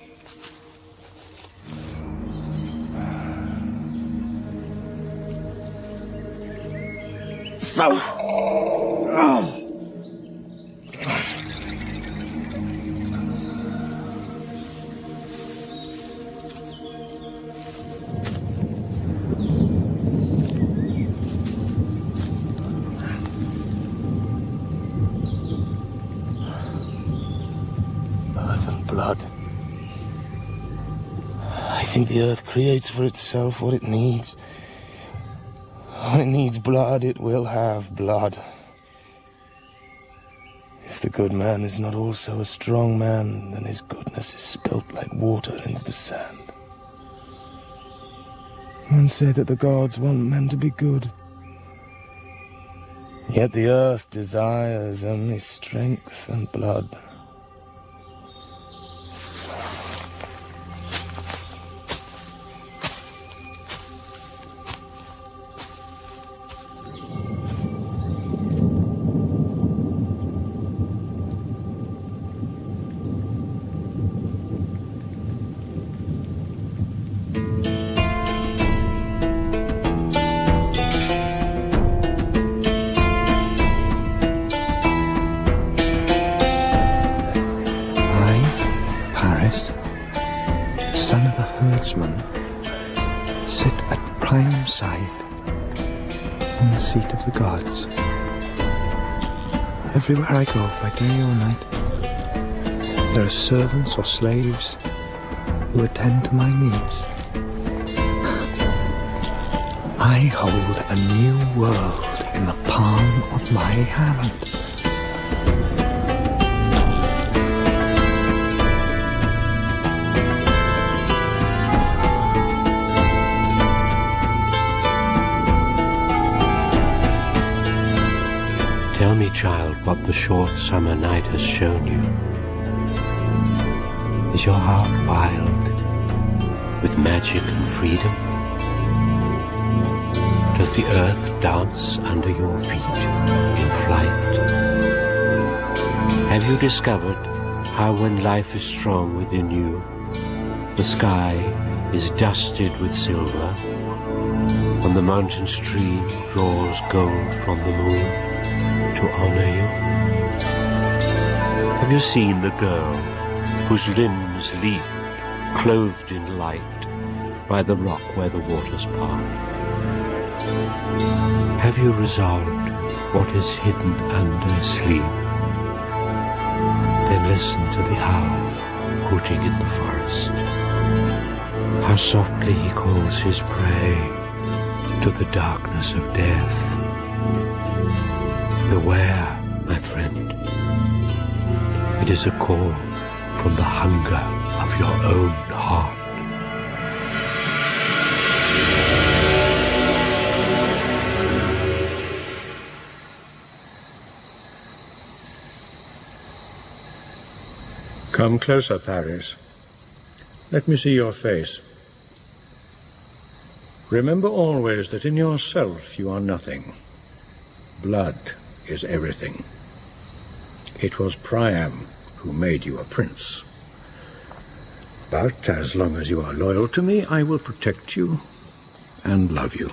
Blood. I think the earth creates for itself what it needs. When it needs blood, it will have blood. If the good man is not also a strong man, then his goodness is spilt like water into the sand. Men say that the gods want men to be good. Yet the earth desires only strength and blood. Everywhere I go, by day or night, there are servants or slaves who attend to my needs. I hold a new world in the palm of my hand. Tell me, child, what the short summer night has shown you. Is your heart wild with magic and freedom? Does the earth dance under your feet in flight? Have you discovered how when life is strong within you, the sky is dusted with silver, when the mountain stream draws gold from the moon to honor you? Have you seen the girl whose limbs leap, clothed in light, by the rock where the waters part? Have you resolved what is hidden under sleep? Then listen to the owl hooting in the forest. How softly he calls his prey to the darkness of death. Beware, my friend. It is a call from the hunger of your own heart. Come closer, Paris. Let me see your face. Remember always that in yourself you are nothing. Blood is everything. It was Priam who made you a prince. But as long as you are loyal to me, I will protect you and love you.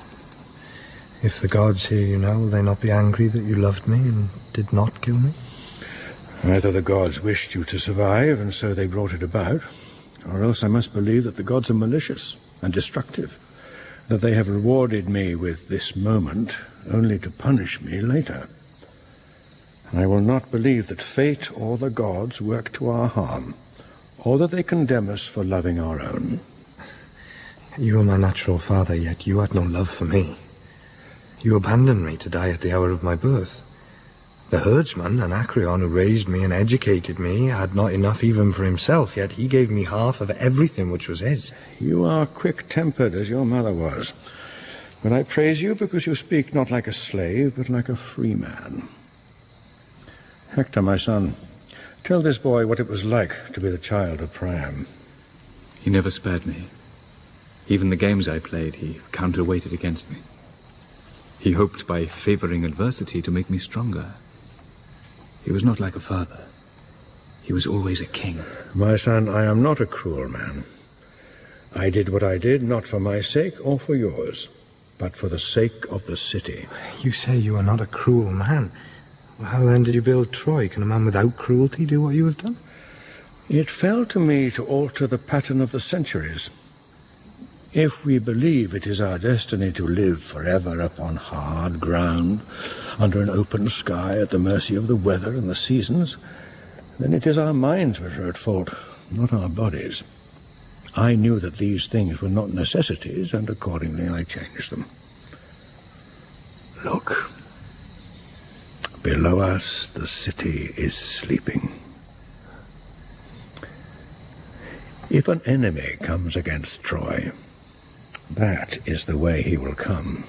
If the gods hear you now, will they not be angry that you loved me and did not kill me? Either the gods wished you to survive, and so they brought it about, or else I must believe that the gods are malicious and destructive, that they have rewarded me with this moment only to punish me later. And I will not believe that fate or the gods work to our harm, or that they condemn us for loving our own. You were my natural father, yet you had no love for me. You abandoned me to die at the hour of my birth. The herdsman, Anacreon, who raised me and educated me, had not enough even for himself, yet he gave me half of everything which was his. You are quick-tempered as your mother was. But I praise you because you speak not like a slave, but like a free man. Hector, my son, Tell this boy what it was like to be the child of Priam. He never spared me. Even the games I played, he counterweighted against me. He hoped by favoring adversity to make me stronger. He was not like a father. He was always a king. My son, I am not a cruel man. I did what I did not for my sake or for yours, but for the sake of the city. You say you are not a cruel man. Well, how then did you build Troy? Can a man without cruelty do what you have done? It fell to me to alter the pattern of the centuries. If we believe it is our destiny to live forever upon hard ground, under an open sky at the mercy of the weather and the seasons, then it is our minds which are at fault, not our bodies. I knew that these things were not necessities, and accordingly I changed them. Look. Below us, the city is sleeping. If an enemy comes against Troy, that is the way he will come.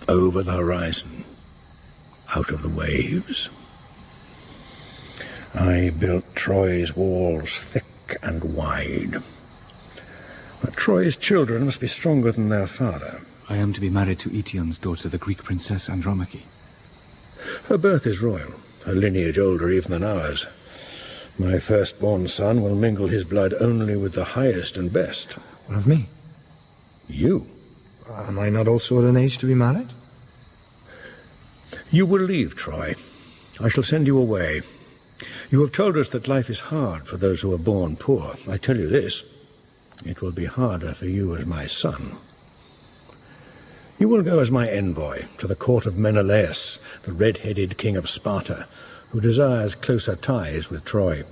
Over the horizon, out of the waves. I built Troy's walls thick and wide. But Troy's children must be stronger than their father. I am to be married to Eetion's daughter, the Greek princess Andromache. Her birth is royal, her lineage older even than ours. My firstborn son will mingle his blood only with the highest and best. What of me? You? Am I not also at an age to be married? You will leave Troy. I shall send you away. You have told us that life is hard for those who are born poor. I tell you this, it will be harder for you as my son. You will go as my envoy to the court of Menelaus, the red-headed king of Sparta, who desires closer ties with Troy.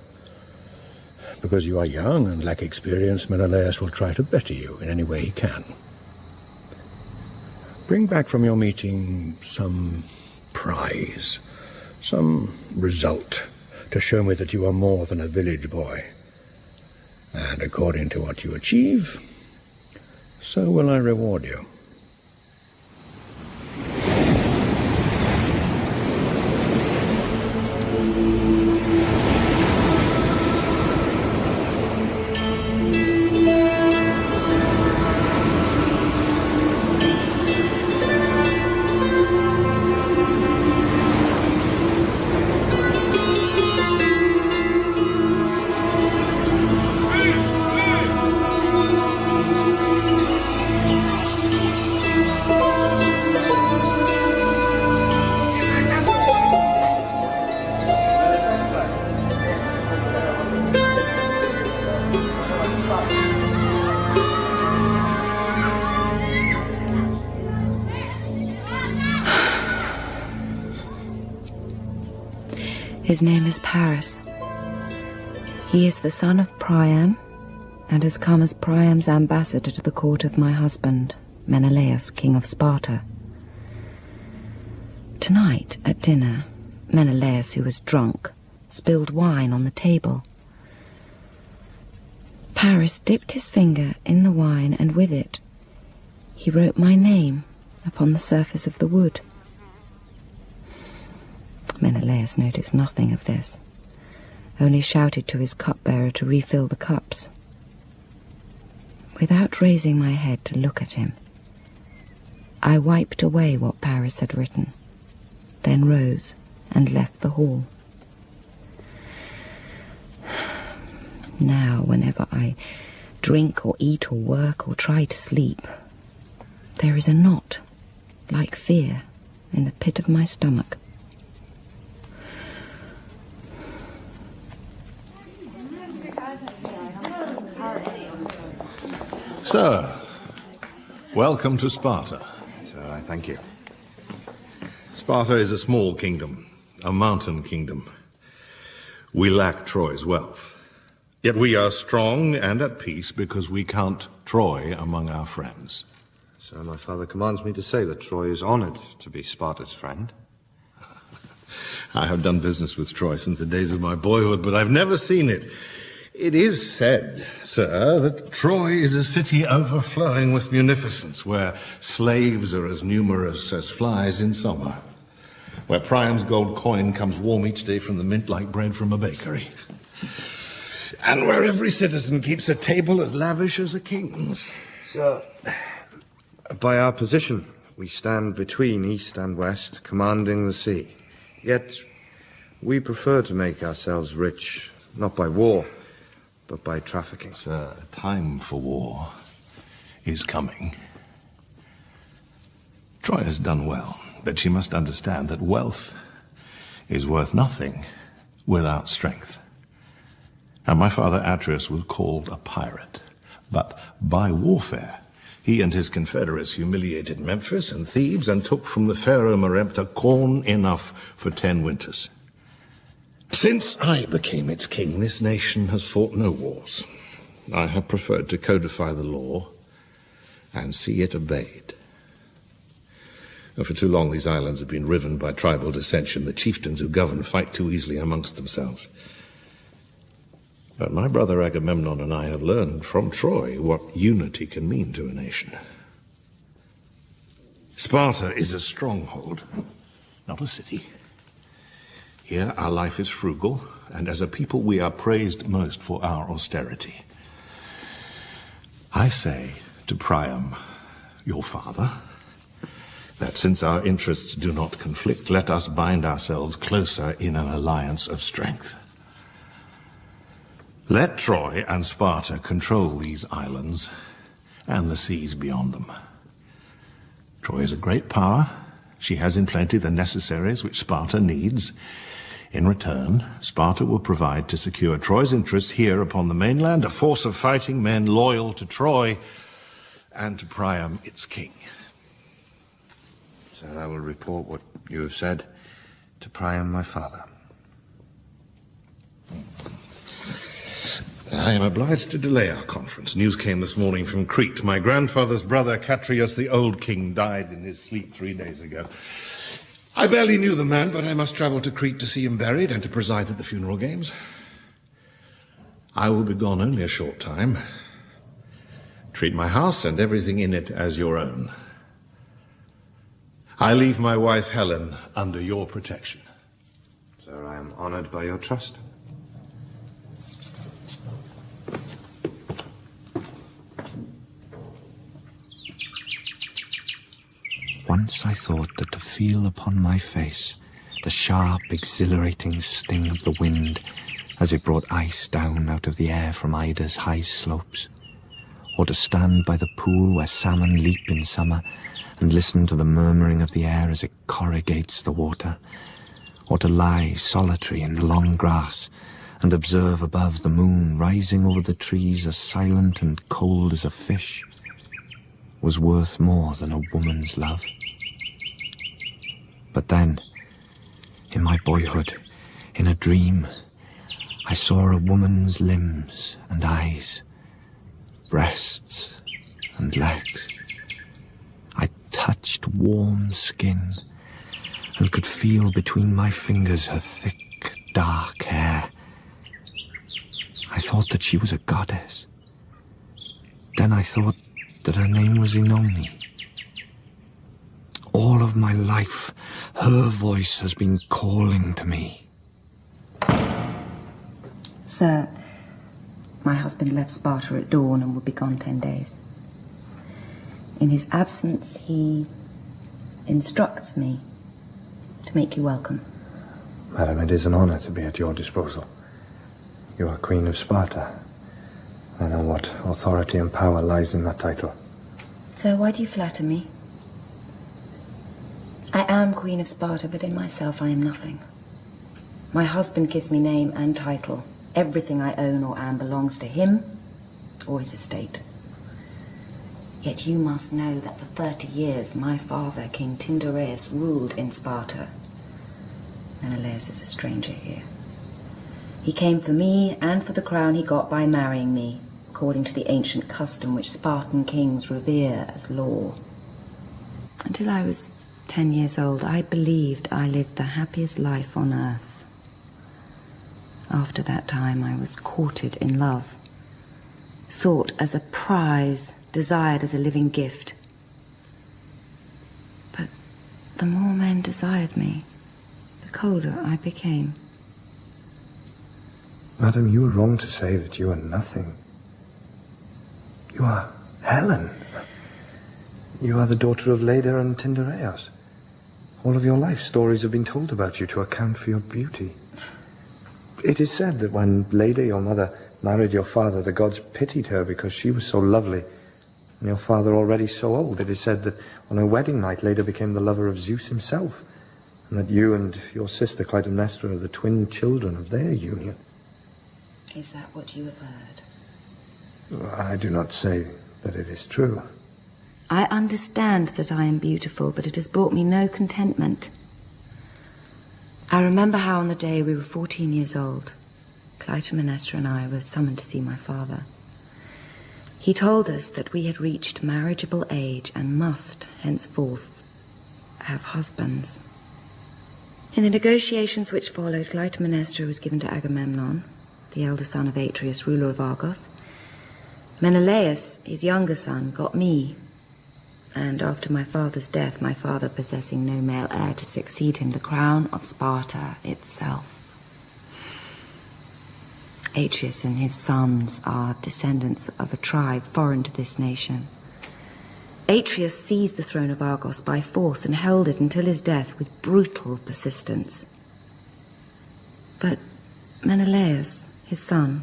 Because you are young and lack experience, Menelaus will try to better you in any way he can. Bring back from your meeting some prize, some result, to show me that you are more than a village boy. And according to what you achieve, so will I reward you. His name is Paris. He is the son of Priam, and has come as Priam's ambassador to the court of my husband, Menelaus, king of Sparta. Tonight, at dinner, Menelaus, who was drunk, spilled wine on the table. Paris dipped his finger in the wine, and with it, he wrote my name upon the surface of the wood. Menelaus noticed nothing of this, only shouted to his cupbearer to refill the cups. Without raising my head to look at him, I wiped away what Paris had written, then rose and left the hall. Now, whenever I drink or eat or work or try to sleep, there is a knot, like fear, in the pit of my stomach. Sir, welcome to Sparta. Sir, I thank you. Sparta is a small kingdom, a mountain kingdom. We lack Troy's wealth. Yet we are strong and at peace because we count Troy among our friends. Sir, my father commands me to say that Troy is honored to be Sparta's friend. I have done business with Troy since the days of my boyhood, but I've never seen it. It is said, sir, that Troy is a city overflowing with munificence, where slaves are as numerous as flies in summer, where Priam's gold coin comes warm each day from the mint like bread from a bakery. And where every citizen keeps a table as lavish as a king's. Sir, by our position, we stand between east and west, commanding the sea. Yet, we prefer to make ourselves rich, not by war, but by trafficking. Sir, time for war is coming. Troy has done well, but she must understand that wealth is worth nothing without strength. And my father Atreus was called a pirate, but by warfare he and his confederates humiliated Memphis and Thebes and took from the pharaoh Merempta corn enough for 10 winters. Since I became its king, this nation has fought no wars. I have preferred to codify the law and see it obeyed. For too long these islands have been riven by tribal dissension. The chieftains who govern fight too easily amongst themselves. But my brother Agamemnon and I have learned from Troy what unity can mean to a nation. Sparta is a stronghold, not a city. Here our life is frugal, and as a people we are praised most for our austerity. I say to Priam, your father, that since our interests do not conflict, let us bind ourselves closer in an alliance of strength. Let Troy and Sparta control these islands and the seas beyond them. Troy is a great power. She has in plenty the necessaries which Sparta needs. In return, Sparta will provide to secure Troy's interests here upon the mainland, a force of fighting men loyal to Troy and to Priam, its king. Sir, I will report what you have said to Priam, my father. I am obliged to delay our conference. News came this morning from Crete. My grandfather's brother, Catreus, the old king, died in his sleep 3 days ago. I barely knew the man, but I must travel to Crete to see him buried and to preside at the funeral games. I will be gone only a short time. Treat my house and everything in it as your own. I leave my wife Helen under your protection. Sir, I am honored by your trust. Once I thought that to feel upon my face the sharp, exhilarating sting of the wind as it brought ice down out of the air from Ida's high slopes, or to stand by the pool where salmon leap in summer and listen to the murmuring of the air as it corrugates the water, or to lie solitary in the long grass and observe above the moon rising over the trees as silent and cold as a fish, was worth more than a woman's love. But then, in my boyhood, in a dream, I saw a woman's limbs and eyes, breasts and legs. I touched warm skin and could feel between my fingers her thick, dark hair. I thought that she was a goddess. Then I thought that her name was Inoni. All of my life, her voice has been calling to me. Sir, my husband left Sparta at dawn and will be gone 10 days. In his absence, he instructs me to make you welcome. Madam, it is an honor to be at your disposal. You are Queen of Sparta. I know what authority and power lies in that title. So why do you flatter me? I am Queen of Sparta, but in myself I am nothing. My husband gives me name and title. Everything I own or am belongs to him or his estate. Yet you must know that for 30 years my father, King Tyndareus, ruled in Sparta. Menelaus is a stranger here. He came for me and for the crown he got by marrying me, according to the ancient custom which Spartan kings revere as law. Until I was 10 years old, I believed I lived the happiest life on earth. After that time, I was courted in love, sought as a prize, desired as a living gift. But the more men desired me, the colder I became. Madam, you are wrong to say that you are nothing. You are Helen. You are the daughter of Leda and Tyndareos. All of your life stories have been told about you to account for your beauty. It is said that when Leda, your mother, married your father, the gods pitied her because she was so lovely, and your father already so old. It is said that on her wedding night, Leda became the lover of Zeus himself, and that you and your sister Klytemnestra are the twin children of their union. Is that what you have heard? I do not say that it is true. I understand that I am beautiful, but it has brought me no contentment. I remember how on the day we were 14 years old, Klytemnestra and I were summoned to see my father. He told us that we had reached marriageable age and must, henceforth, have husbands. In the negotiations which followed, Klytemnestra was given to Agamemnon, the elder son of Atreus, ruler of Argos. Menelaus, his younger son, got me. And after my father's death, my father possessing no male heir to succeed him, the crown of Sparta itself. Atreus and his sons are descendants of a tribe foreign to this nation. Atreus seized the throne of Argos by force and held it until his death with brutal persistence. But Menelaus, his son,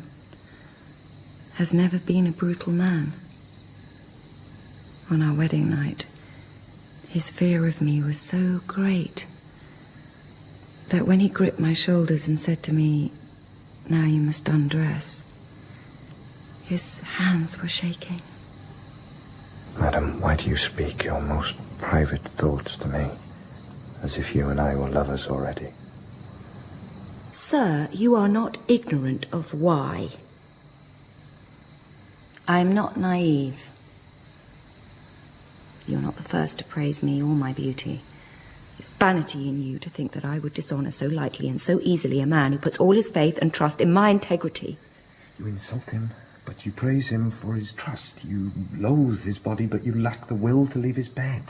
has never been a brutal man. On our wedding night, his fear of me was so great that when he gripped my shoulders and said to me, "Now you must undress," his hands were shaking. Madam, why do you speak your most private thoughts to me, as if you and I were lovers already? Sir, you are not ignorant of why. I am not naive. You're not the first to praise me or my beauty. It's vanity in you to think that I would dishonor so lightly and so easily a man who puts all his faith and trust in my integrity. You insult him, but you praise him for his trust. You loathe his body, but you lack the will to leave his bed.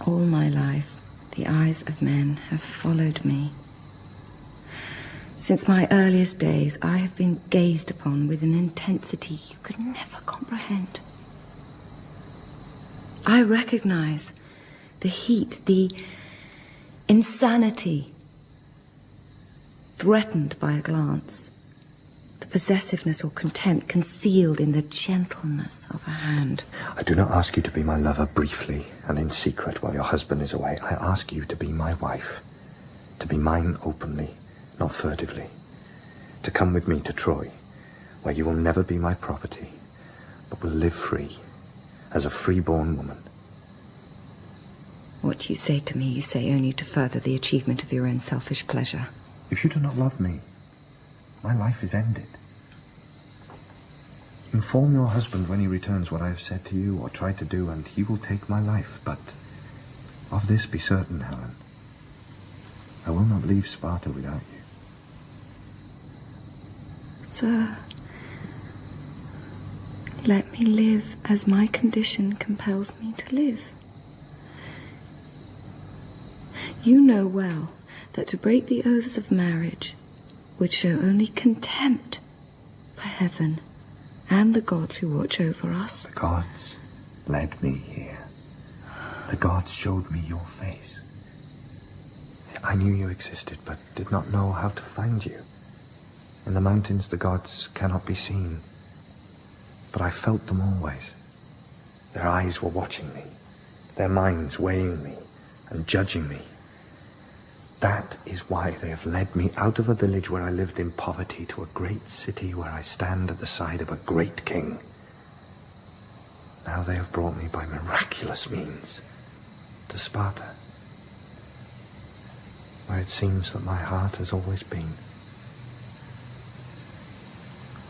All my life, the eyes of men have followed me. Since my earliest days, I have been gazed upon with an intensity you could never comprehend. I recognize the heat, the insanity threatened by a glance, the possessiveness or contempt concealed in the gentleness of a hand. I do not ask you to be my lover briefly and in secret while your husband is away. I ask you to be my wife, to be mine openly, not furtively, to come with me to Troy, where you will never be my property, but will live free, as a free-born woman. What you say to me, you say only to further the achievement of your own selfish pleasure. If you do not love me, my life is ended. Inform your husband when he returns what I have said to you or tried to do, and he will take my life. But of this be certain, Helen, I will not leave Sparta without you. Sir, let me live as my condition compels me to live. You know well that to break the oaths of marriage would show only contempt for heaven and the gods who watch over us. The gods led me here. The gods showed me your face. I knew you existed, but did not know how to find you. In the mountains, the gods cannot be seen, but I felt them always. Their eyes were watching me, their minds weighing me and judging me. That is why they have led me out of a village where I lived in poverty to a great city where I stand at the side of a great king. Now they have brought me by miraculous means to Sparta, where it seems that my heart has always been.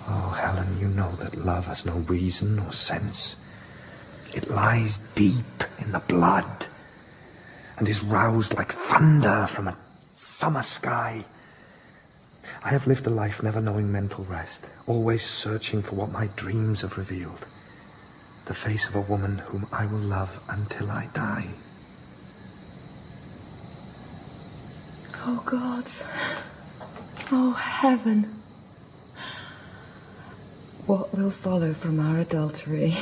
Oh, Helen, you know that love has no reason or sense. It lies deep in the blood and is roused like thunder from a summer sky. I have lived a life never knowing mental rest, always searching for what my dreams have revealed. The face of a woman whom I will love until I die. Oh, gods. Oh, heaven. What will follow from our adultery?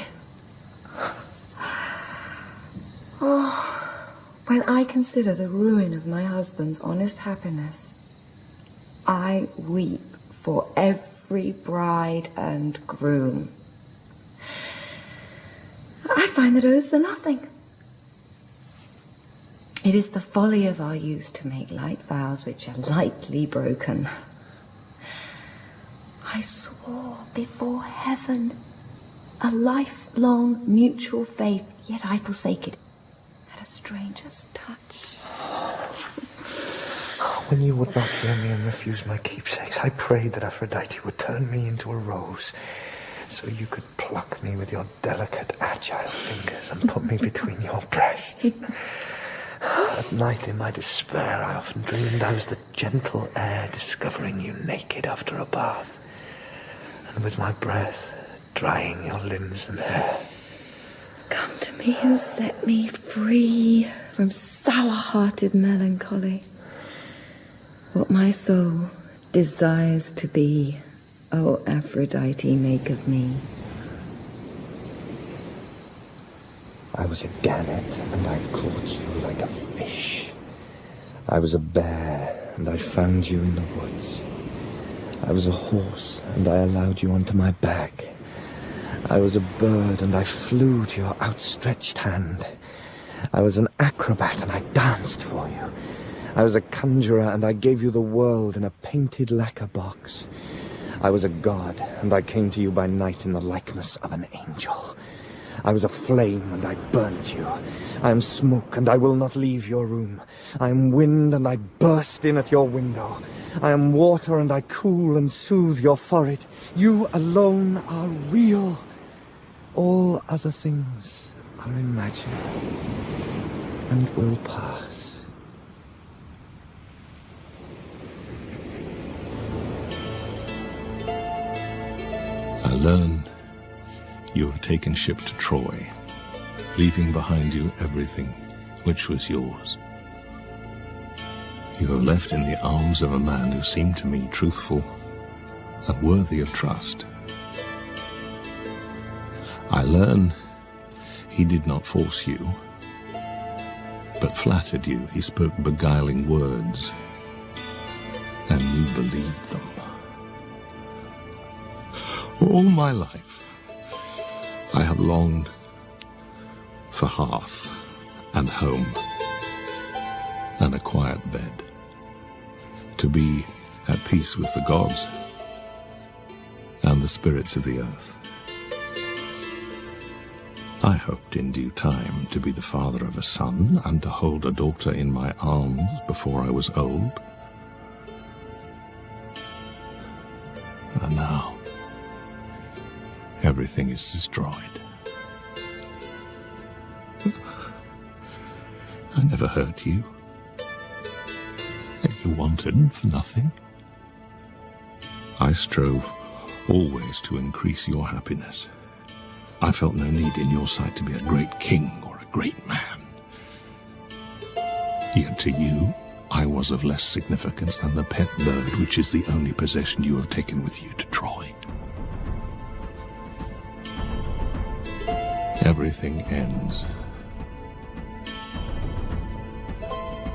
Oh, when I consider the ruin of my husband's honest happiness, I weep for every bride and groom. I find that oaths are nothing. It is the folly of our youth to make light vows which are lightly broken. I swore before heaven a lifelong mutual faith, yet I forsake it at a stranger's touch. When you would not hear me and refuse my keepsakes, I prayed that Aphrodite would turn me into a rose, so you could pluck me with your delicate, agile fingers and put me between your breasts. At night, in my despair, I often dreamed I was the gentle air discovering you naked after a bath, and with my breath drying your limbs and hair. Come to me and set me free from sour-hearted melancholy. What my soul desires to be, O Aphrodite, make of me. I was a gannet, and I caught you like a fish. I was a bear, and I found you in the woods. I was a horse, and I allowed you onto my back. I was a bird, and I flew to your outstretched hand. I was an acrobat, and I danced for you. I was a conjurer, and I gave you the world in a painted lacquer box. I was a god, and I came to you by night in the likeness of an angel. I was a flame, and I burnt you. I am smoke, and I will not leave your room. I am wind, and I burst in at your window. I am water, and I cool and soothe your forehead. You alone are real. All other things are imaginary and will pass. I learn you have taken ship to Troy, leaving behind you everything which was yours. You have left in the arms of a man who seemed to me truthful and worthy of trust. I learn he did not force you, but flattered you. He spoke beguiling words, and you believed them. All my life, I have longed for hearth and home and a quiet bed, to be at peace with the gods and the spirits of the earth. I hoped in due time to be the father of a son and to hold a daughter in my arms before I was old. And now, everything is destroyed. I never hurt you. You wanted for nothing. I strove always to increase your happiness. I felt no need in your sight to be a great king or a great man. Yet to you, I was of less significance than the pet bird which is the only possession you have taken with you to Troy. Everything ends.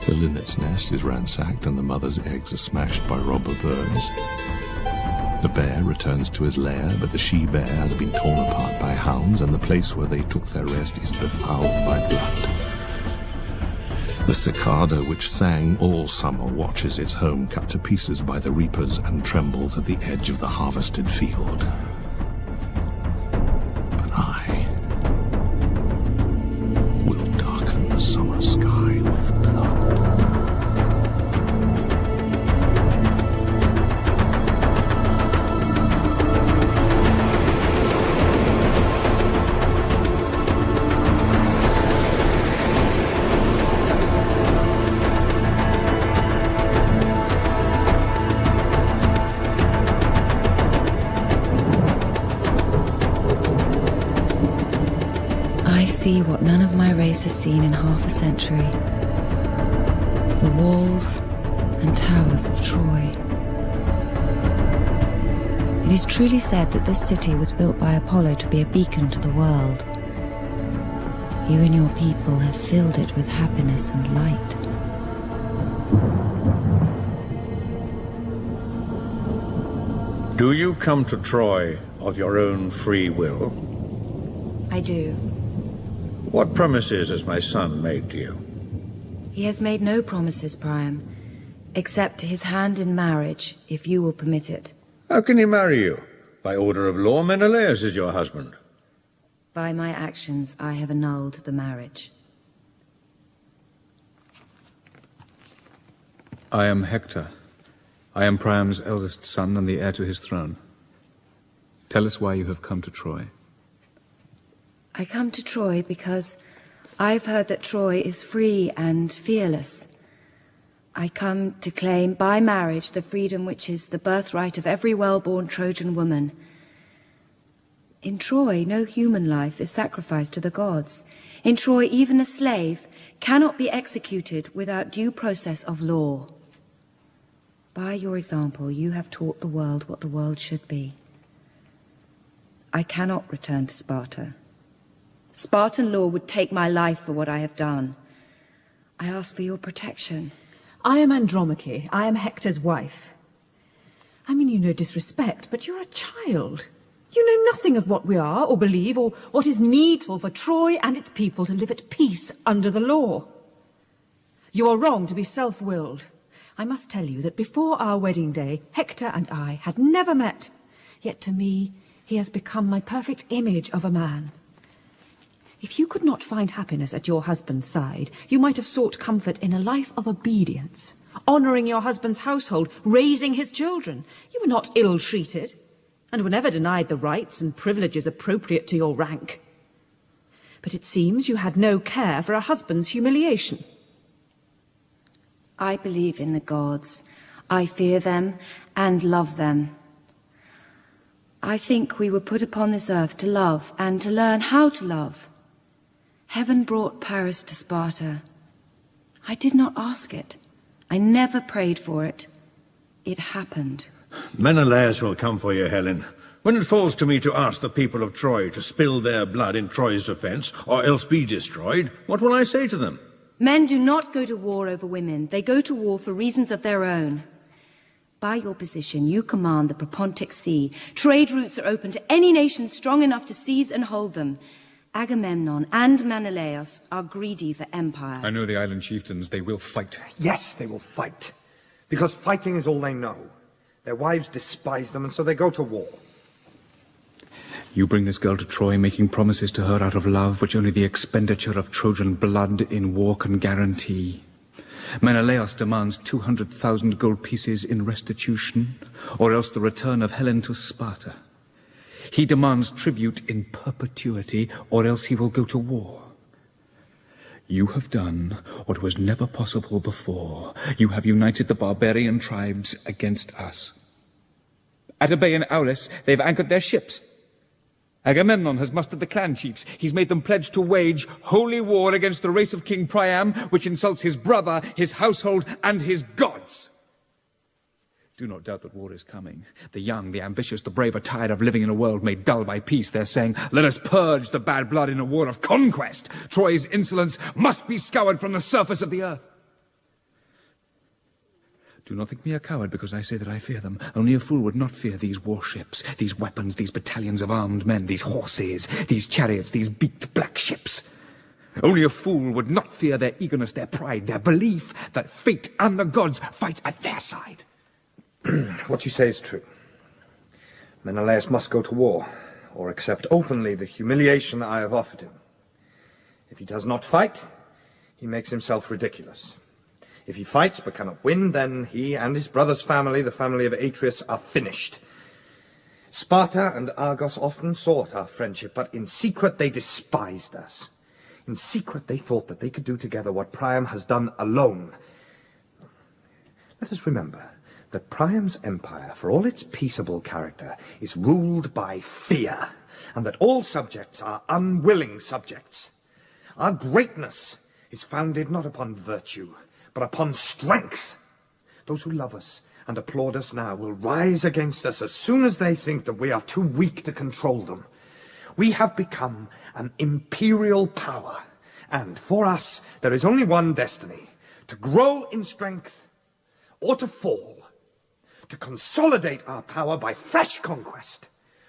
The linnet's nest is ransacked and the mother's eggs are smashed by robber birds. The bear returns to his lair, but the she-bear has been torn apart by hounds, and the place where they took their rest is befouled by blood. The cicada which sang all summer watches its home cut to pieces by the reapers and trembles at the edge of the harvested field. But I will darken the summer sky with blood. See what none of my race has seen in half a century. The walls and towers of Troy. It is truly said that this city was built by Apollo to be a beacon to the world. You and your people have filled it with happiness and light. Do you come to Troy of your own free will? I do. What promises has my son made to you? He has made no promises, Priam, except his hand in marriage, if you will permit it. How can he marry you? By order of law, Menelaus is your husband. By my actions, I have annulled the marriage. I am Hector. I am Priam's eldest son and the heir to his throne. Tell us why you have come to Troy. I come to Troy because I've heard that Troy is free and fearless. I come to claim by marriage the freedom which is the birthright of every well-born Trojan woman. In Troy, no human life is sacrificed to the gods. In Troy, even a slave cannot be executed without due process of law. By your example, you have taught the world what the world should be. I cannot return to Sparta. Spartan law would take my life for what I have done. I ask for your protection. I am Andromache. I am Hector's wife. I mean you no disrespect, but you're a child. You know nothing of what we are, or believe, or what is needful for Troy and its people to live at peace under the law. You are wrong to be self-willed. I must tell you that before our wedding day, Hector and I had never met. Yet to me, he has become my perfect image of a man. If you could not find happiness at your husband's side, you might have sought comfort in a life of obedience, honouring your husband's household, raising his children. You were not ill-treated, and were never denied the rights and privileges appropriate to your rank. But it seems you had no care for a husband's humiliation. I believe in the gods. I fear them and love them. I think we were put upon this earth to love and to learn how to love. Heaven brought Paris to Sparta. I did not ask it. I never prayed for it. It happened. Menelaus will come for you, Helen. When it falls to me to ask the people of Troy to spill their blood in Troy's defense, or else be destroyed, what will I say to them? Men do not go to war over women. They go to war for reasons of their own. By your position, you command the Propontic Sea. Trade routes are open to any nation strong enough to seize and hold them. Agamemnon and Menelaus are greedy for empire. I know the island chieftains. They will fight. Yes, they will fight. Because fighting is all they know. Their wives despise them, and so they go to war. You bring this girl to Troy, making promises to her out of love, which only the expenditure of Trojan blood in war can guarantee. Menelaus demands 200,000 gold pieces in restitution, or else the return of Helen to Sparta. He demands tribute in perpetuity, or else he will go to war. You have done what was never possible before. You have united the barbarian tribes against us. At a bay in Aulis, they've anchored their ships. Agamemnon has mustered the clan chiefs. He's made them pledge to wage holy war against the race of King Priam, which insults his brother, his household, and his gods. Do not doubt that war is coming. The young, the ambitious, the brave are tired of living in a world made dull by peace. They're saying, let us purge the bad blood in a war of conquest. Troy's insolence must be scoured from the surface of the earth. Do not think me a coward because I say that I fear them. Only a fool would not fear these warships, these weapons, these battalions of armed men, these horses, these chariots, these beaked black ships. Only a fool would not fear their eagerness, their pride, their belief that fate and the gods fight at their side. What you say is true. Menelaus must go to war, or accept openly the humiliation I have offered him. If he does not fight, he makes himself ridiculous. If he fights but cannot win, then he and his brother's family, the family of Atreus, are finished. Sparta and Argos often sought our friendship, but in secret they despised us. In secret they thought that they could do together what Priam has done alone. Let us remember that Priam's empire, for all its peaceable character, is ruled by fear, and that all subjects are unwilling subjects. Our greatness is founded not upon virtue, but upon strength. Those who love us and applaud us now will rise against us as soon as they think that we are too weak to control them. We have become an imperial power, and for us there is only one destiny: to grow in strength or to fall, to consolidate our power by fresh conquest,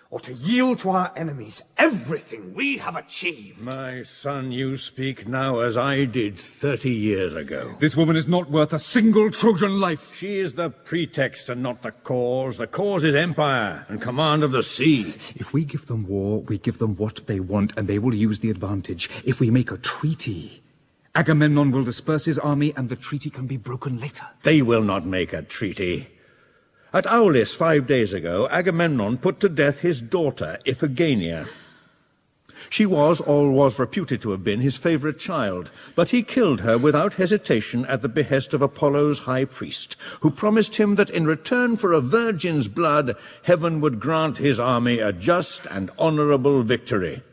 or to yield to our enemies everything we have achieved. My son, you speak now as I did 30 years ago. This woman is not worth a single Trojan life. She is the pretext and not the cause. The cause is empire and command of the sea. If we give them war, we give them what they want, and they will use the advantage. If we make a treaty, Agamemnon will disperse his army, and the treaty can be broken later. They will not make a treaty. At Aulis 5 days ago, Agamemnon put to death his daughter, Iphigenia. She was, or was reputed to have been, his favorite child, but he killed her without hesitation at the behest of Apollo's high priest, who promised him that in return for a virgin's blood, heaven would grant his army a just and honorable victory.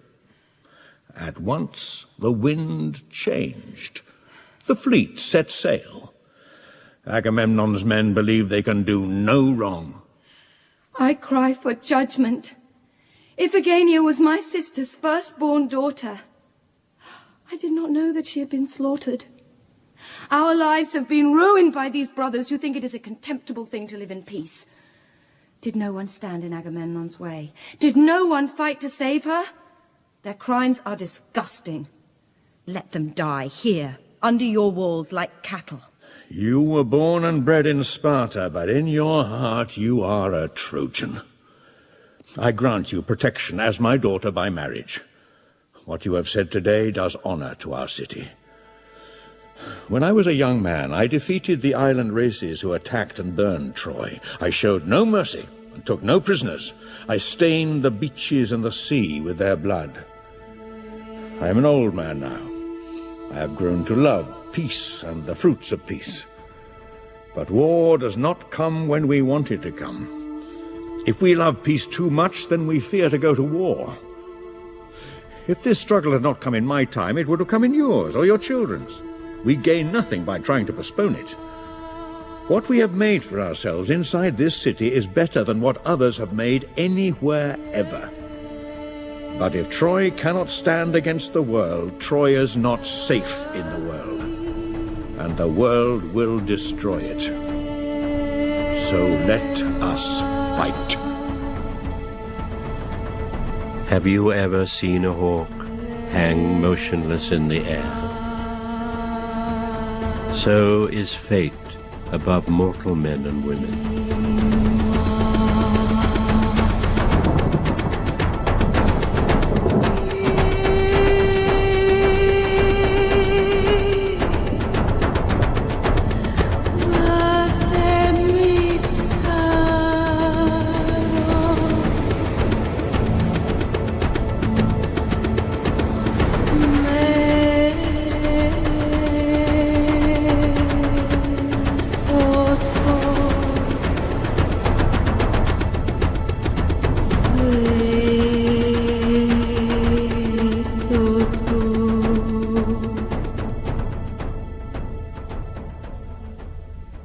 At once the wind changed. The fleet set sail. Agamemnon's men believe they can do no wrong. I cry for judgment. Iphigenia was my sister's firstborn daughter. I did not know that she had been slaughtered. Our lives have been ruined by these brothers who think it is a contemptible thing to live in peace. Did no one stand in Agamemnon's way? Did no one fight to save her? Their crimes are disgusting. Let them die here, under your walls, like cattle. You were born and bred in Sparta, but in your heart you are a Trojan. I grant you protection as my daughter by marriage. What you have said today does honor to our city. When I was a young man, I defeated the island races who attacked and burned Troy. I showed no mercy and took no prisoners. I stained the beaches and the sea with their blood. I am an old man now. I have grown to love peace and the fruits of peace. But war does not come when we want it to come. If we love peace too much, then we fear to go to war. If this struggle had not come in my time, it would have come in yours or your children's. We gain nothing by trying to postpone it. What we have made for ourselves inside this city is better than what others have made anywhere ever. But if Troy cannot stand against the world, Troy is not safe in the world, and the world will destroy it. So let us fight. Have you ever seen a hawk hang motionless in the air? So is fate above mortal men and women.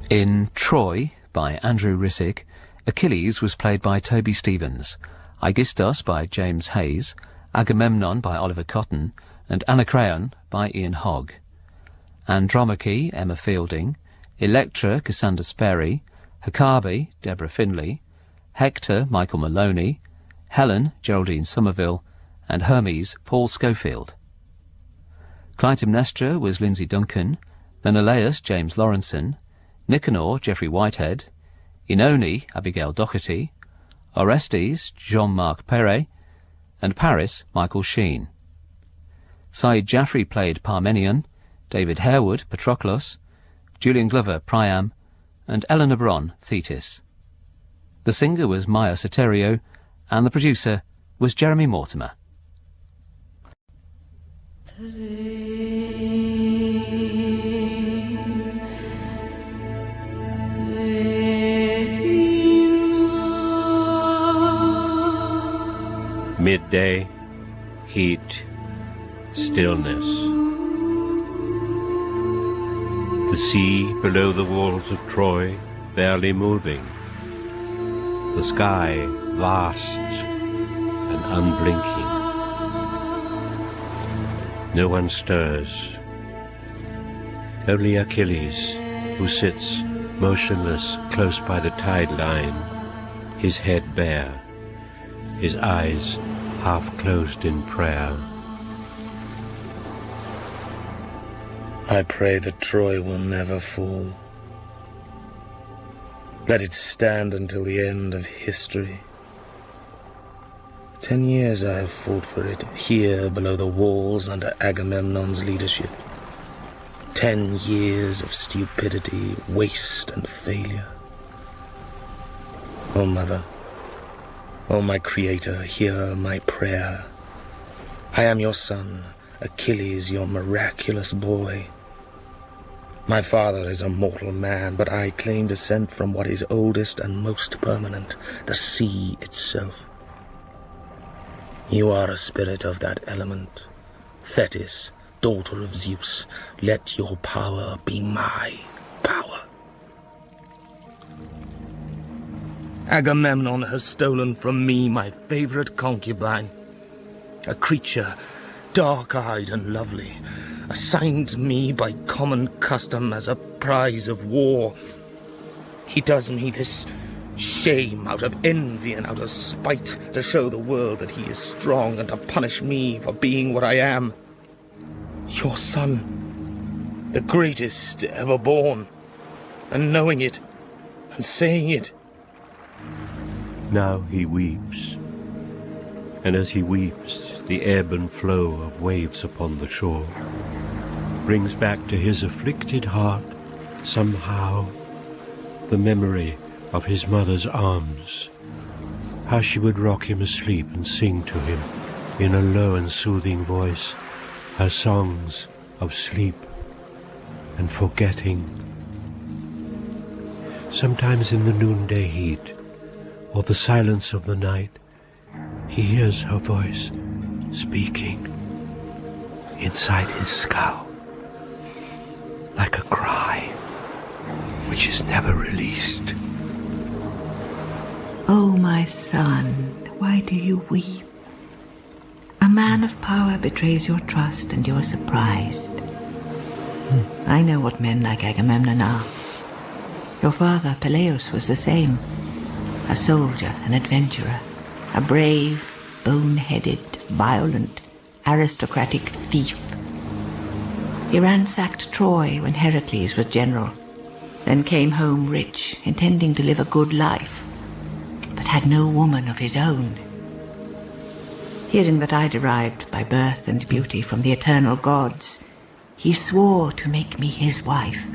In Troy, by Andrew Rissik, Achilles was played by Toby Stephens, Aegisthus by James Hayes, Agamemnon by Oliver Cotton, and Anacreon by Ian Hogg. Andromache, Emma Fielding, Electra, Cassandra Sperry, Hecate, Deborah Finlay, Hector, Michael Maloney, Helen, Geraldine Somerville, and Hermes, Paul Scofield. Klytemnestra was Lindsay Duncan, Menelaus, James Lawrenson, Nicanor, Geoffrey Whitehead, Oenone, Abigail Doherty, Orestes, Jean-Marc Perret, and Paris, Michael Sheen. Saeed Jaffrey played Parmenion, David Harewood, Patroclus, Julian Glover, Priam, and Eleanor Bron, Thetis. The singer was Maya Soterio, and the producer was Jeremy Mortimer. Midday, heat, stillness. The sea below the walls of Troy barely moving. The sky vast and unblinking. No one stirs. Only Achilles, who sits motionless close by the tide line, his head bare, his eyes half closed in prayer. I pray that Troy will never fall. Let it stand until the end of history. 10 years I have fought for it, here below the walls under Agamemnon's leadership. 10 years of stupidity, waste, and failure. Oh, Mother, oh, my Creator, hear my prayer. I am your son, Achilles, your miraculous boy. My father is a mortal man, but I claim descent from what is oldest and most permanent, the sea itself. You are a spirit of that element. Thetis, daughter of Zeus, let your power be my power. Agamemnon has stolen from me my favorite concubine, a creature dark-eyed and lovely, assigned me by common custom as a prize of war. He does me this shame out of envy and out of spite, to show the world that he is strong and to punish me for being what I am. Your son, the greatest ever born, and knowing it, and saying it. Now he weeps, and as he weeps, the ebb and flow of waves upon the shore brings back to his afflicted heart, somehow, the memory of his mother's arms, how she would rock him asleep and sing to him in a low and soothing voice her songs of sleep and forgetting. Sometimes in the noonday heat or the silence of the night, he hears her voice speaking inside his skull, like a cry which is never released. Oh, my son, why do you weep? A man of power betrays your trust and you're surprised. I know what men like Agamemnon are. Your father, Peleus, was the same. A soldier, an adventurer, a brave, bone-headed, violent, aristocratic thief. He ransacked Troy when Heracles was general, then came home rich, intending to live a good life, but had no woman of his own. Hearing that I derived by birth and beauty from the eternal gods, he swore to make me his wife.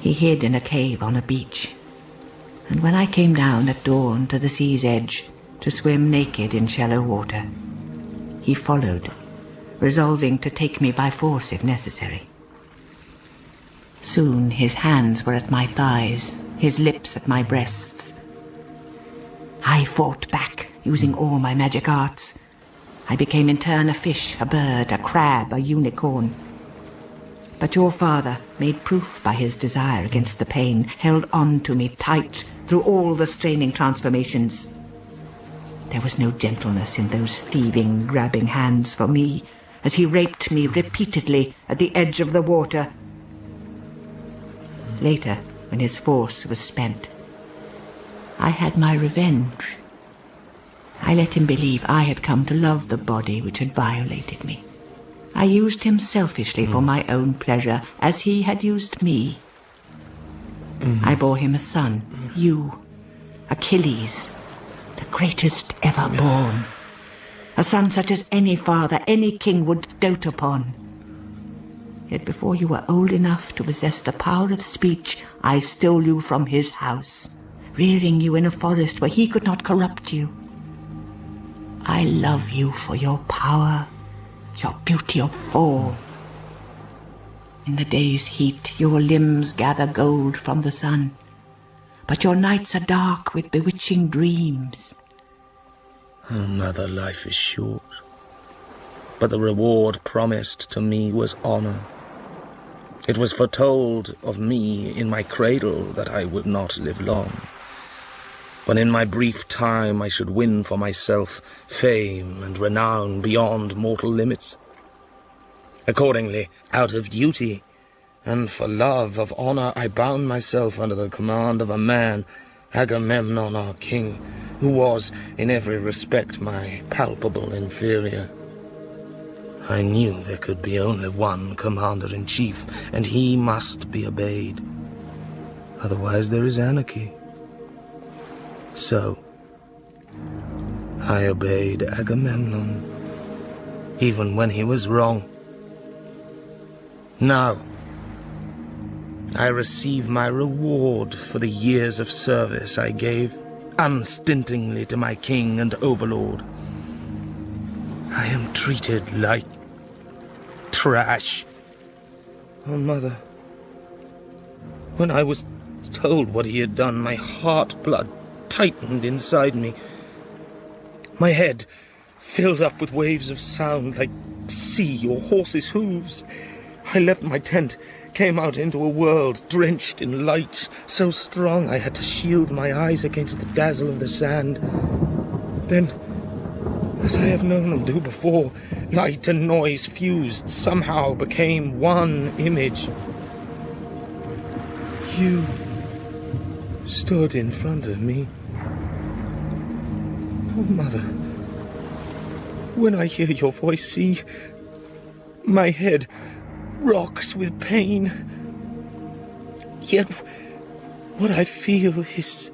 He hid in a cave on a beach, and when I came down at dawn to the sea's edge to swim naked in shallow water, he followed, resolving to take me by force if necessary. Soon his hands were at my thighs, his lips at my breasts. I fought back, using all my magic arts. I became in turn a fish, a bird, a crab, a unicorn. But your father, made proof by his desire against the pain, held on to me tight through all the straining transformations. There was no gentleness in those thieving, grabbing hands for me, as he raped me repeatedly at the edge of the water. Later, when his force was spent, I had my revenge. I let him believe I had come to love the body which had violated me. I used him selfishly for my own pleasure, as he had used me. I bore him a son, you, Achilles, the greatest ever born. A son such as any father, any king would dote upon. Yet before you were old enough to possess the power of speech, I stole you from his house, rearing you in a forest where he could not corrupt you. I love you for your power, your beauty of fall. In the day's heat, your limbs gather gold from the sun, but your nights are dark with bewitching dreams. Oh, mother, life is short, but the reward promised to me was honor. It was foretold of me in my cradle that I would not live long. But in my brief time I should win for myself fame and renown beyond mortal limits. Accordingly, out of duty, and for love of honor, I bound myself under the command of a man, Agamemnon our king, who was, in every respect, my palpable inferior. I knew there could be only one commander-in-chief, and he must be obeyed. Otherwise there is anarchy. So, I obeyed Agamemnon, even when he was wrong. Now, I receive my reward for the years of service I gave unstintingly to my king and overlord. I am treated like trash. Oh, Mother, when I was told what he had done, my heart blood tightened inside me. My head filled up with waves of sound like sea or horses' hooves. I left my tent, came out into a world drenched in light, so strong I had to shield my eyes against the dazzle of the sand. Then, as I have known them do before, light and noise fused, somehow became one image. You stood in front of me. Oh, Mother, when I hear your voice, see, my head rocks with pain. Yet what I feel is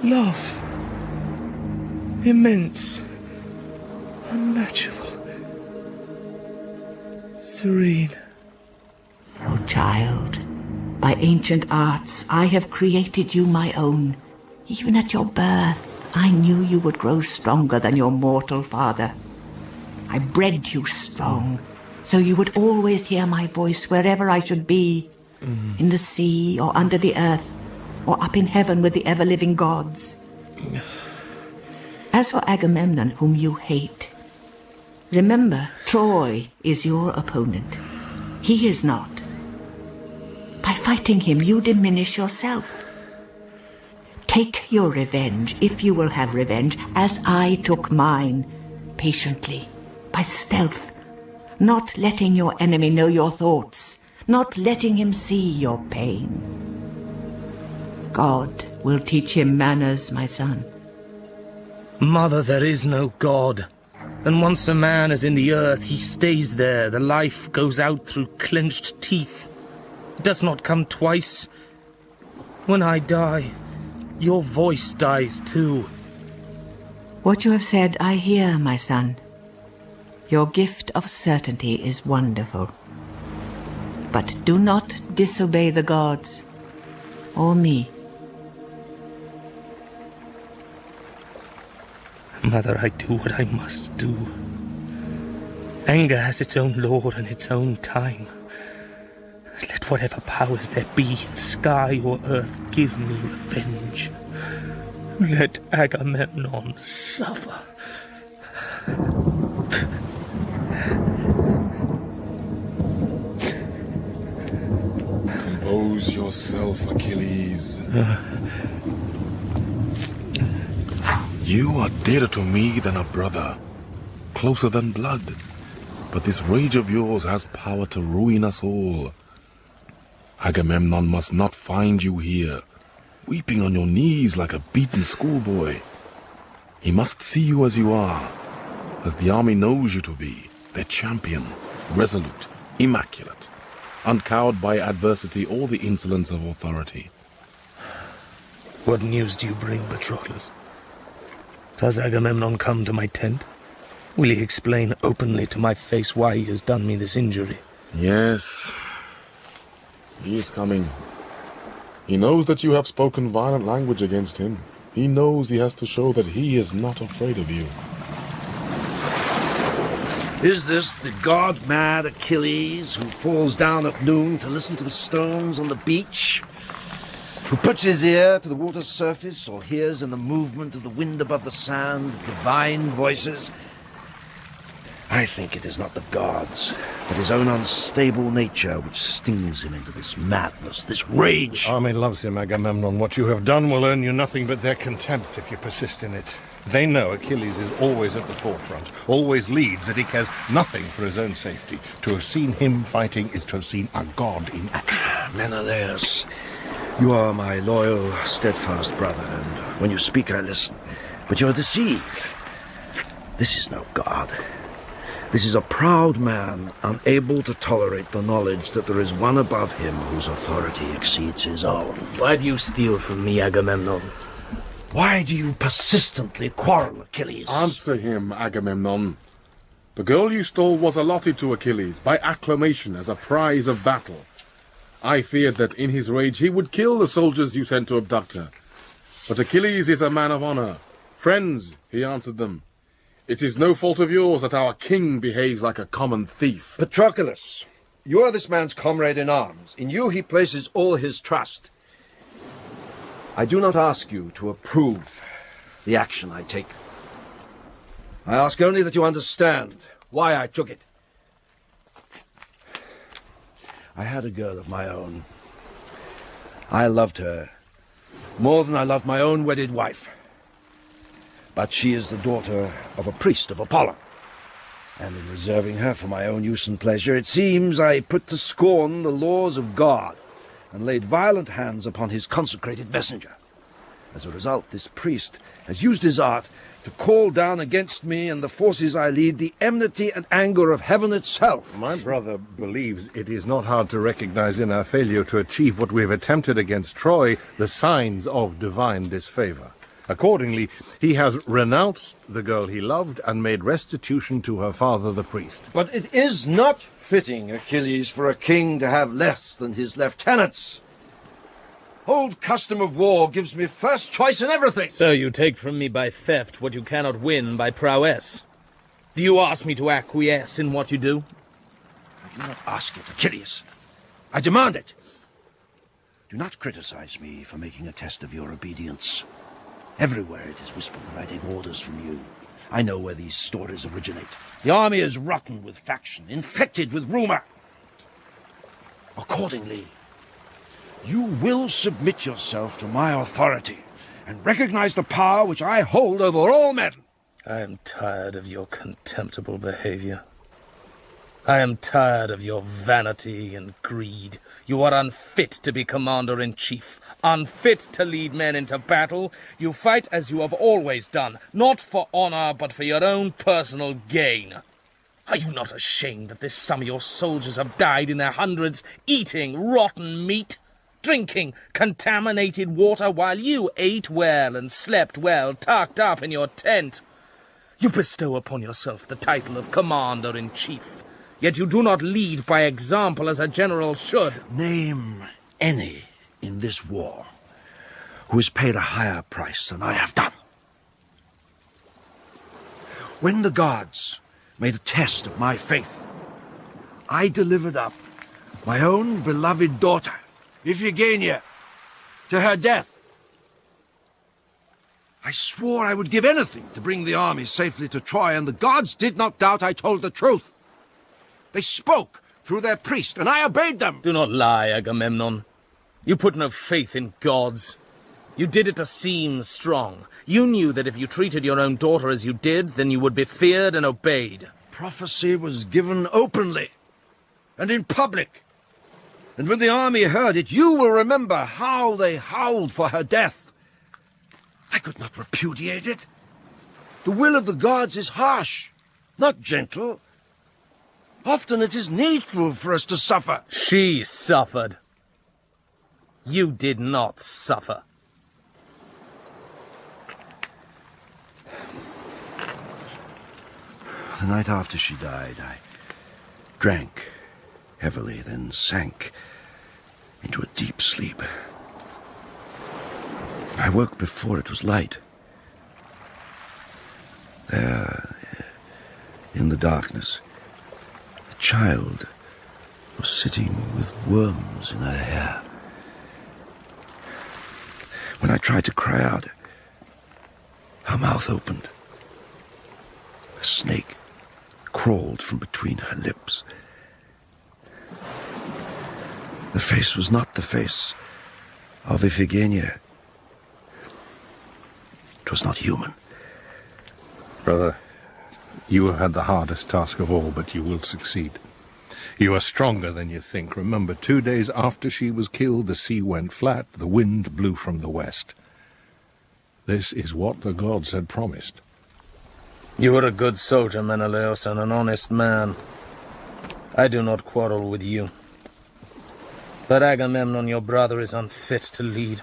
love. Immense, unnatural, serene. Oh, child, by ancient arts I have created you my own. Even at your birth, I knew you would grow stronger than your mortal father. I bred you strong, so you would always hear my voice wherever I should be, in the sea or under the earth, or up in heaven with the ever-living gods. As for Agamemnon, whom you hate, remember, Troy is your opponent. He is not. By fighting him, you diminish yourself. Take your revenge, if you will have revenge, as I took mine, patiently, by stealth, not letting your enemy know your thoughts, not letting him see your pain. God will teach him manners, my son. Mother, there is no God. And once a man is in the earth, he stays there. The life goes out through clenched teeth. It does not come twice. When I die, your voice dies too. What you have said I hear, my son. Your gift of certainty is wonderful. But do not disobey the gods, or me. Mother, I do what I must do. Anger has its own lord and its own time. Let whatever powers there be in sky or earth give me revenge. Let Agamemnon suffer. Compose yourself, Achilles. You are dearer to me than a brother, closer than blood. But this rage of yours has power to ruin us all. Agamemnon must not find you here, weeping on your knees like a beaten schoolboy. He must see you as you are, as the army knows you to be, their champion, resolute, immaculate, uncowed by adversity or the insolence of authority. What news do you bring, Patroclus? Does Agamemnon come to my tent? Will he explain openly to my face why he has done me this injury? Yes, he is coming. He knows that you have spoken violent language against him. He knows he has to show that he is not afraid of you. Is this the god-mad Achilles who falls down at noon to listen to the stones on the beach? Who puts his ear to the water's surface or hears in the movement of the wind above the sand divine voices? I think it is not the gods, but his own unstable nature which stings him into this madness, this rage. The army loves him, Agamemnon. What you have done will earn you nothing but their contempt if you persist in it. They know Achilles is always at the forefront, always leads, that he cares nothing for his own safety. To have seen him fighting is to have seen a god in action. Menelaus, you are my loyal, steadfast brother, and when you speak I listen. But you are deceived. This is no god. This is a proud man, unable to tolerate the knowledge that there is one above him whose authority exceeds his own. Why do you steal from me, Agamemnon? Why do you persistently quarrel, Achilles? Answer him, Agamemnon. The girl you stole was allotted to Achilles by acclamation as a prize of battle. I feared that in his rage he would kill the soldiers you sent to abduct her. But Achilles is a man of honor. Friends, he answered them. It is no fault of yours that our king behaves like a common thief. Patroclus, you are this man's comrade in arms. In you he places all his trust. I do not ask you to approve the action I take. I ask only that you understand why I took it. I had a girl of my own. I loved her more than I loved my own wedded wife. But she is the daughter of a priest of Apollo, and in reserving her for my own use and pleasure, it seems I put to scorn the laws of God, and laid violent hands upon his consecrated messenger. As a result, this priest has used his art to call down against me and the forces I lead the enmity and anger of heaven itself. My brother believes it is not hard to recognize in our failure to achieve what we have attempted against Troy the signs of divine disfavor. Accordingly, he has renounced the girl he loved and made restitution to her father, the priest. But it is not fitting, Achilles, for a king to have less than his lieutenants. Old custom of war gives me first choice in everything. So you take from me by theft what you cannot win by prowess. Do you ask me to acquiesce in what you do? I do not ask it, Achilles. I demand it. Do not criticize me for making a test of your obedience. Everywhere it is whispered that I take orders from you. I know where these stories originate. The army is rotten with faction, infected with rumor. Accordingly, you will submit yourself to my authority and recognize the power which I hold over all men. I am tired of your contemptible behavior. I am tired of your vanity and greed. You are unfit to be commander-in-chief, unfit to lead men into battle. You fight as you have always done, not for honor, but for your own personal gain. Are you not ashamed that this summer your soldiers have died in their hundreds, eating rotten meat, drinking contaminated water, while you ate well and slept well, tucked up in your tent? You bestow upon yourself the title of commander-in-chief, yet you do not lead by example as a general should. Name any in this war who has paid a higher price than I have done. When the gods made a test of my faith, I delivered up my own beloved daughter, Iphigenia, to her death. I swore I would give anything to bring the army safely to Troy, and the gods did not doubt I told the truth. They spoke through their priest, and I obeyed them. Do not lie, Agamemnon. You put no faith in gods. You did it to seem strong. You knew that if you treated your own daughter as you did, then you would be feared and obeyed. Prophecy was given openly and in public. And when the army heard it, you will remember how they howled for her death. I could not repudiate it. The will of the gods is harsh, not gentle. Often it is needful for us to suffer. She suffered. You did not suffer. The night after she died, I drank heavily, then sank into a deep sleep. I woke before it was light. There, in the darkness, a child was sitting with worms in her hair. When I tried to cry out, her mouth opened. A snake crawled from between her lips. The face was not the face of Iphigenia. It was not human. Brother, you have had the hardest task of all, but you will succeed. You are stronger than you think. Remember, 2 days after she was killed, the sea went flat, the wind blew from the west. This is what the gods had promised. You are a good soldier, Menelaus, and an honest man. I do not quarrel with you. But Agamemnon, your brother, is unfit to lead.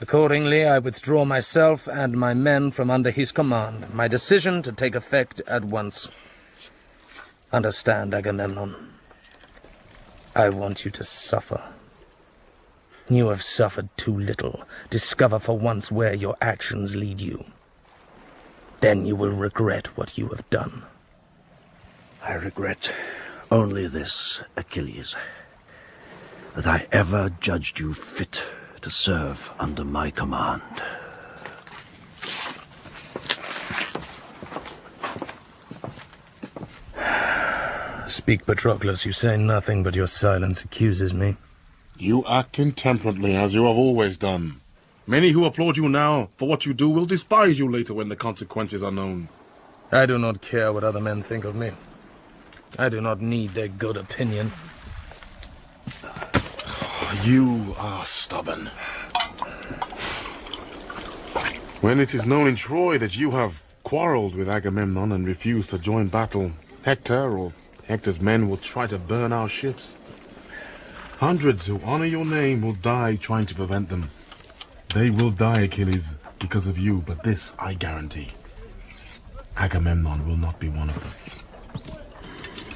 Accordingly, I withdraw myself and my men from under his command, my decision to take effect at once. Understand, Agamemnon. I want you to suffer. You have suffered too little. Discover for once where your actions lead you. Then you will regret what you have done. I regret only this, Achilles, that I ever judged you fit to serve under my command. Speak, Patroclus, you say nothing, but your silence accuses me. You act intemperately, as you have always done. Many who applaud you now for what you do will despise you later when the consequences are known. I do not care what other men think of me. I do not need their good opinion. You are stubborn. When it is known in Troy that you have quarreled with Agamemnon and refused to join battle, Hector or Hector's men will try to burn our ships. Hundreds who honor your name will die trying to prevent them. They will die, Achilles, because of you, but this I guarantee. Agamemnon will not be one of them.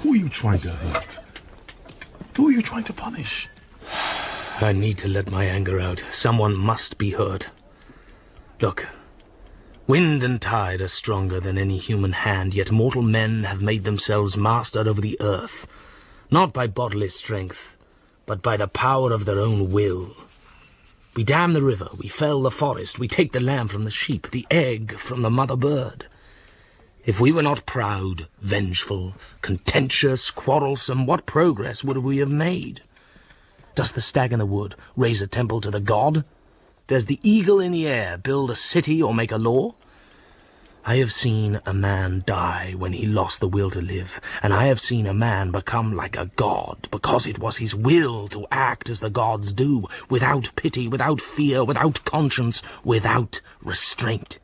Who are you trying to hurt? Who are you trying to punish? I need to let my anger out. Someone must be hurt. Look, wind and tide are stronger than any human hand, yet mortal men have made themselves master over the earth, not by bodily strength, but by the power of their own will. We dam the river, we fell the forest, we take the lamb from the sheep, the egg from the mother bird. If we were not proud, vengeful, contentious, quarrelsome, what progress would we have made? Does the stag in the wood raise a temple to the god? Does the eagle in the air build a city or make a law? I have seen a man die when he lost the will to live, and I have seen a man become like a god because it was his will to act as the gods do, without pity, without fear, without conscience, without restraint.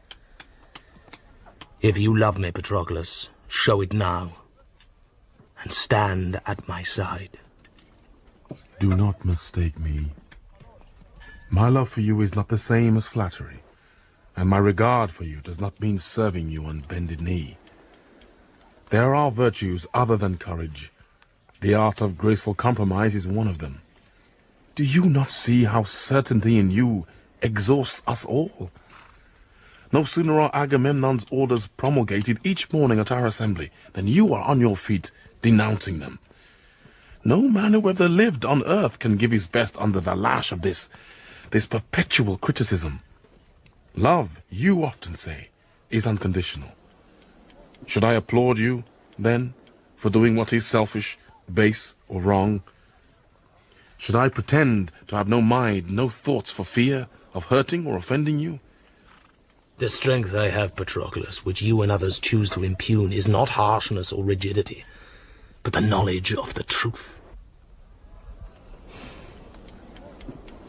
If you love me, Patroclus, show it now, and stand at my side. Do not mistake me. My love for you is not the same as flattery, and my regard for you does not mean serving you on bended knee. There are virtues other than courage. The art of graceful compromise is one of them. Do you not see how certainty in you exhausts us all? No sooner are Agamemnon's orders promulgated each morning at our assembly than you are on your feet denouncing them. No man who ever lived on earth can give his best under the lash of this perpetual criticism. Love, you often say, is unconditional. Should I applaud you, then, for doing what is selfish, base, or wrong? Should I pretend to have no mind, no thoughts for fear of hurting or offending you? The strength I have, Patroclus, which you and others choose to impugn, is not harshness or rigidity, but the knowledge of the truth.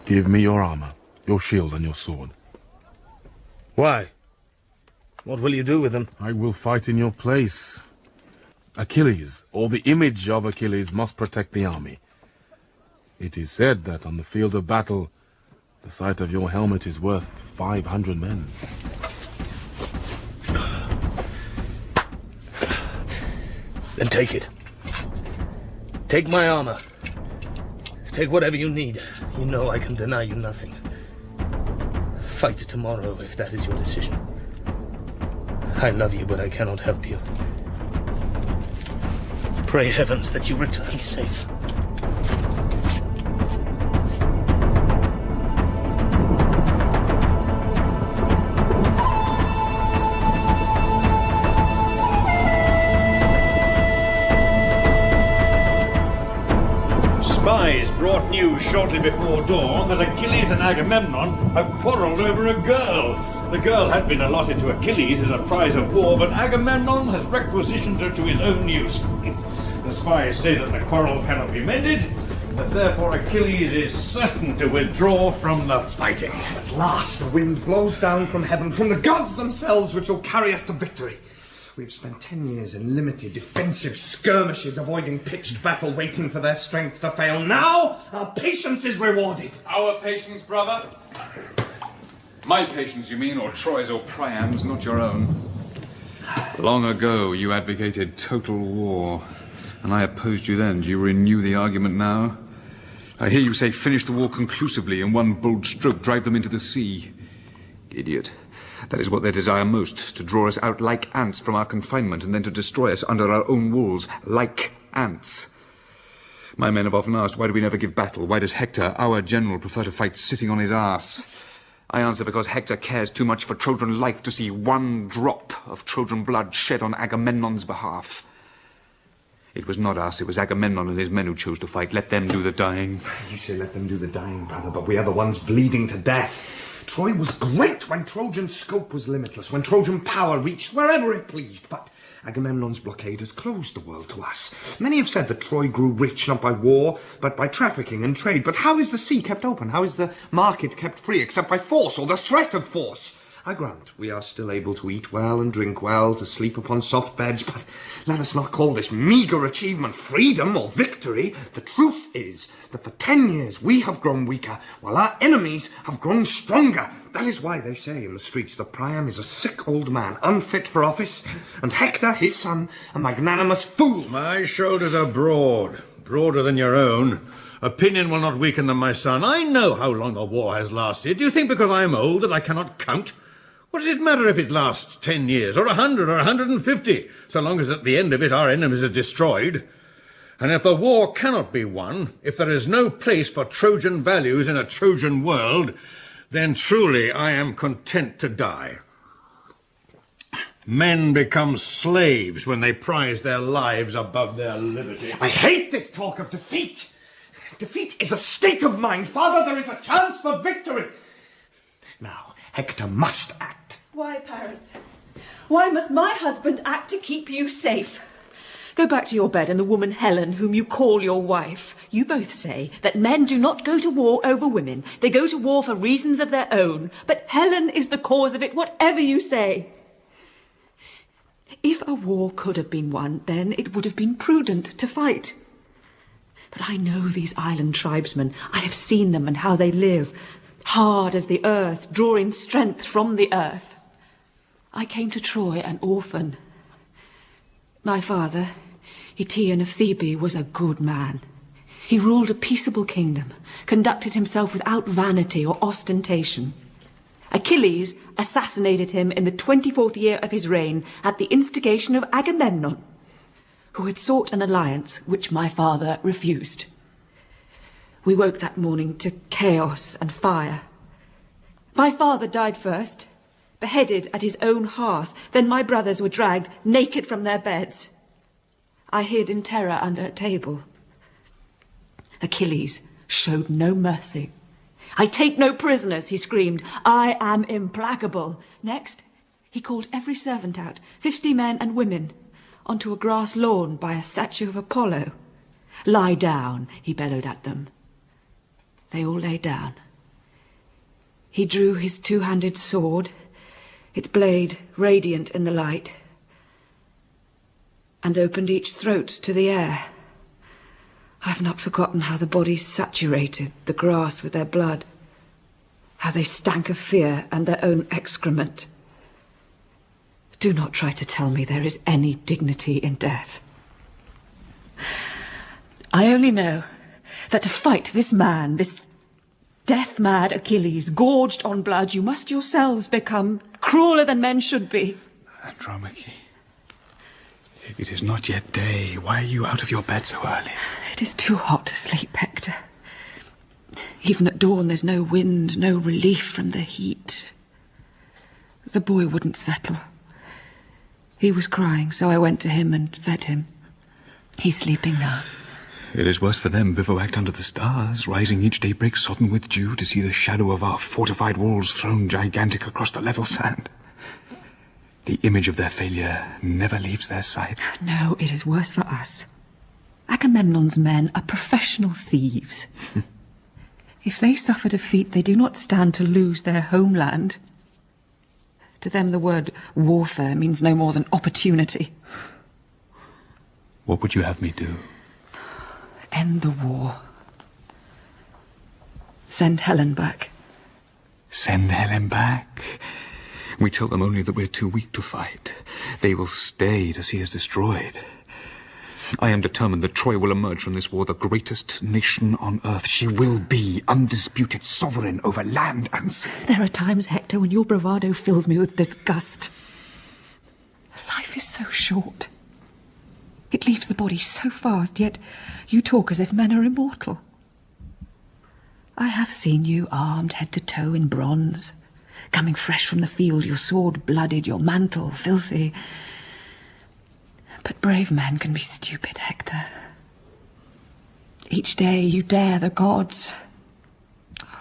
Give me your armor, your shield, and your sword. Why? What will you do with them? I will fight in your place. Achilles, or the image of Achilles, must protect the army. It is said that on the field of battle, the sight of your helmet is worth 500 men. Then take it. Take my armor. Take whatever you need. You know I can deny you nothing. Fight tomorrow if that is your decision. I love you, but I cannot help you. Pray heavens that you return safe. spies brought news shortly before dawn that Achilles and Agamemnon have quarrelled over a girl. The girl had been allotted to Achilles as a prize of war, but Agamemnon has requisitioned her to his own use. The spies say that the quarrel cannot be mended, that therefore Achilles is certain to withdraw from the fighting. At last the wind blows down from heaven, from the gods themselves, which will carry us to victory. We've spent 10 years in limited defensive skirmishes, avoiding pitched battle, waiting for their strength to fail. Now our patience is rewarded. Our patience, brother? My patience, you mean, or Troy's or Priam's, not your own. Long ago you advocated total war, and I opposed you then. Do you renew the argument now? I hear you say finish the war conclusively in one bold stroke, drive them into the sea. Idiot. That is what they desire most, to draw us out like ants from our confinement and then to destroy us under our own walls, like ants. My men have often asked, why do we never give battle? Why does Hector, our general, prefer to fight sitting on his arse? I answer because Hector cares too much for Trojan life to see one drop of Trojan blood shed on Agamemnon's behalf. It was not us, it was Agamemnon and his men who chose to fight. Let them do the dying. You say let them do the dying, brother, but we are the ones bleeding to death. Troy was great when Trojan scope was limitless, when Trojan power reached wherever it pleased, but Agamemnon's blockade has closed the world to us. Many have said that Troy grew rich not by war, but by trafficking and trade. But how is the sea kept open? How is the market kept free, except by force or the threat of force? I grant we are still able to eat well and drink well, to sleep upon soft beds, but let us not call this meagre achievement freedom or victory. The truth is that for 10 years we have grown weaker, while our enemies have grown stronger. That is why they say in the streets that Priam is a sick old man, unfit for office, and Hector, his son, a magnanimous fool. My shoulders are broad, broader than your own. Opinion will not weaken them, my son. I know how long a war has lasted. Do you think because I am old that I cannot count? What does it matter if it lasts 10 years, or 100, or 150, so long as at the end of it our enemies are destroyed? And if the war cannot be won, if there is no place for Trojan values in a Trojan world, then truly I am content to die. Men become slaves when they prize their lives above their liberty. I hate this talk of defeat. Defeat is a state of mind. Father, there is a chance for victory. Now, Hector must act. Why, Paris? Why must my husband act to keep you safe? Go back to your bed and the woman Helen, whom you call your wife. You both say that men do not go to war over women. They go to war for reasons of their own. But Helen is the cause of it, whatever you say. If a war could have been won, then it would have been prudent to fight. But I know these island tribesmen. I have seen them and how they live. Hard as the earth, drawing strength from the earth. I came to Troy an orphan. My father, Eetion of Thebe, was a good man. He ruled a peaceable kingdom, conducted himself without vanity or ostentation. Achilles assassinated him in the 24th year of his reign at the instigation of Agamemnon, who had sought an alliance which my father refused. We woke that morning to chaos and fire. My father died first, beheaded at his own hearth. Then my brothers were dragged naked from their beds. I hid in terror under a table. Achilles showed no mercy. I take no prisoners, he screamed. I am implacable. Next, he called every servant out, 50 men and women, onto a grass lawn by a statue of Apollo. Lie down, he bellowed at them. They all lay down. He drew his two-handed sword, its blade radiant in the light, and opened each throat to the air. I've not forgotten how the bodies saturated the grass with their blood, how they stank of fear and their own excrement. Do not try to tell me there is any dignity in death. I only know that to fight this man, this death-mad Achilles, gorged on blood, you must yourselves become crueler than men should be. Andromache, it is not yet day. Why are you out of your bed so early? It is too hot to sleep, Hector. Even at dawn there's no wind, no relief from the heat. The boy wouldn't settle. He was crying, so I went to him and fed him. He's sleeping now. It is worse for them, bivouacked under the stars, rising each daybreak sodden with dew to see the shadow of our fortified walls thrown gigantic across the level sand. The image of their failure never leaves their sight. No, it is worse for us. Agamemnon's men are professional thieves. If they suffer defeat, they do not stand to lose their homeland. To them, the word warfare means no more than opportunity. What would you have me do? End the war. Send Helen back. Send Helen back? We tell them only that we're too weak to fight. They will stay to see us destroyed. I am determined that Troy will emerge from this war the greatest nation on earth. She will be undisputed sovereign over land and sea. There are times, Hector, when your bravado fills me with disgust. Life is so short. It leaves the body so fast, yet you talk as if men are immortal. I have seen you armed head to toe in bronze, coming fresh from the field, your sword blooded, your mantle filthy. But brave men can be stupid, Hector. Each day you dare the gods.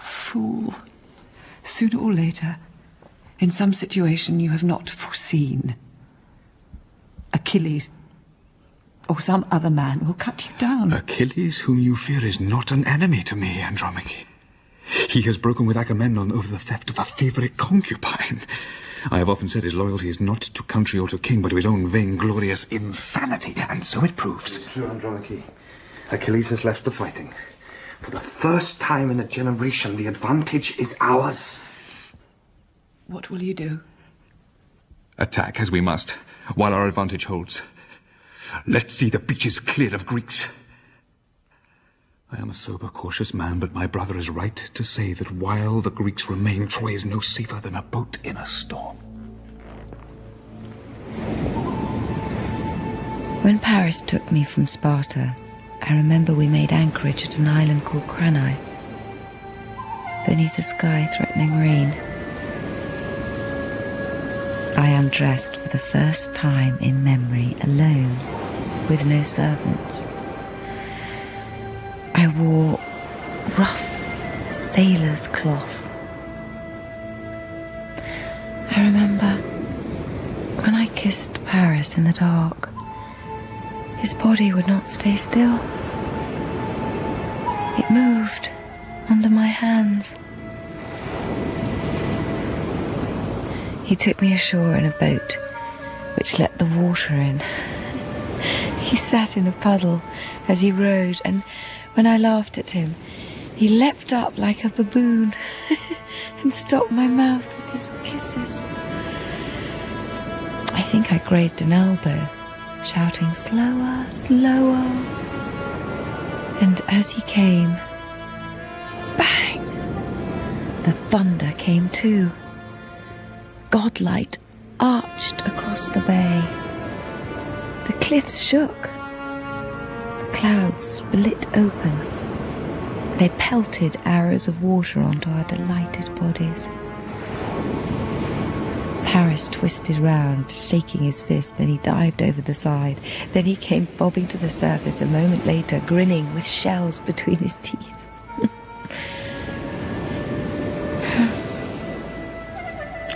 Fool. Sooner or later, in some situation you have not foreseen, Achilles or some other man will cut you down. Achilles, whom you fear, is not an enemy to me, Andromache. He has broken with Agamemnon over the theft of a favourite concubine. I have often said his loyalty is not to country or to king, but to his own vainglorious insanity, and so it proves. It's true, Andromache. Achilles has left the fighting. For the first time in a generation, the advantage is ours. What will you do? Attack as we must, while our advantage holds. Let's see the beaches cleared of Greeks. I am a sober, cautious man, but my brother is right to say that while the Greeks remain, Troy is no safer than a boat in a storm. When Paris took me from Sparta, I remember we made anchorage at an island called Cranae, beneath a sky threatening rain. I undressed for the first time in memory alone, with no servants. I wore rough sailor's cloth. I remember when I kissed Paris in the dark, his body would not stay still. It moved under my hands. He took me ashore in a boat, which let the water in. He sat in a puddle as he rowed, and when I laughed at him, he leapt up like a baboon and stopped my mouth with his kisses. I think I grazed an elbow, shouting, "Slower, slower." And as he came, bang! The thunder came too. Godlight arched across the bay. The cliffs shook. The clouds split open. They pelted arrows of water onto our delighted bodies. Paris twisted round, shaking his fist, then he dived over the side. Then he came bobbing to the surface a moment later, grinning with shells between his teeth.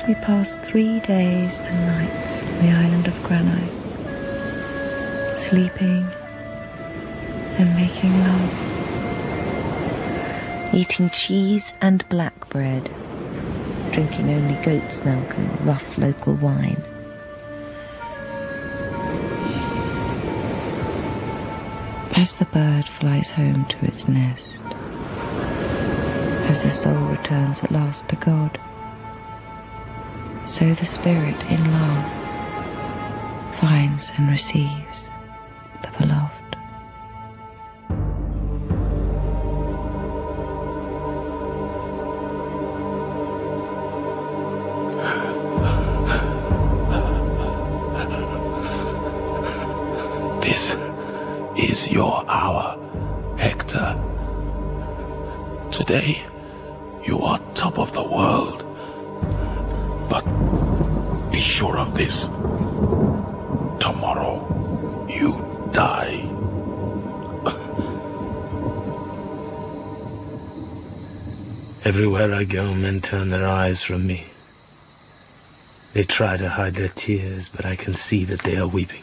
We passed 3 days and nights on the island of Cranae, sleeping and making love, eating cheese and black bread, drinking only goat's milk and rough local wine. As the bird flies home to its nest, as the soul returns at last to God, so the spirit in love finds and receives the beloved. This is your hour, Hector. Today, you are top of the world. But be sure of this. Tomorrow, you die. Everywhere I go, men turn their eyes from me. They try to hide their tears, but I can see that they are weeping.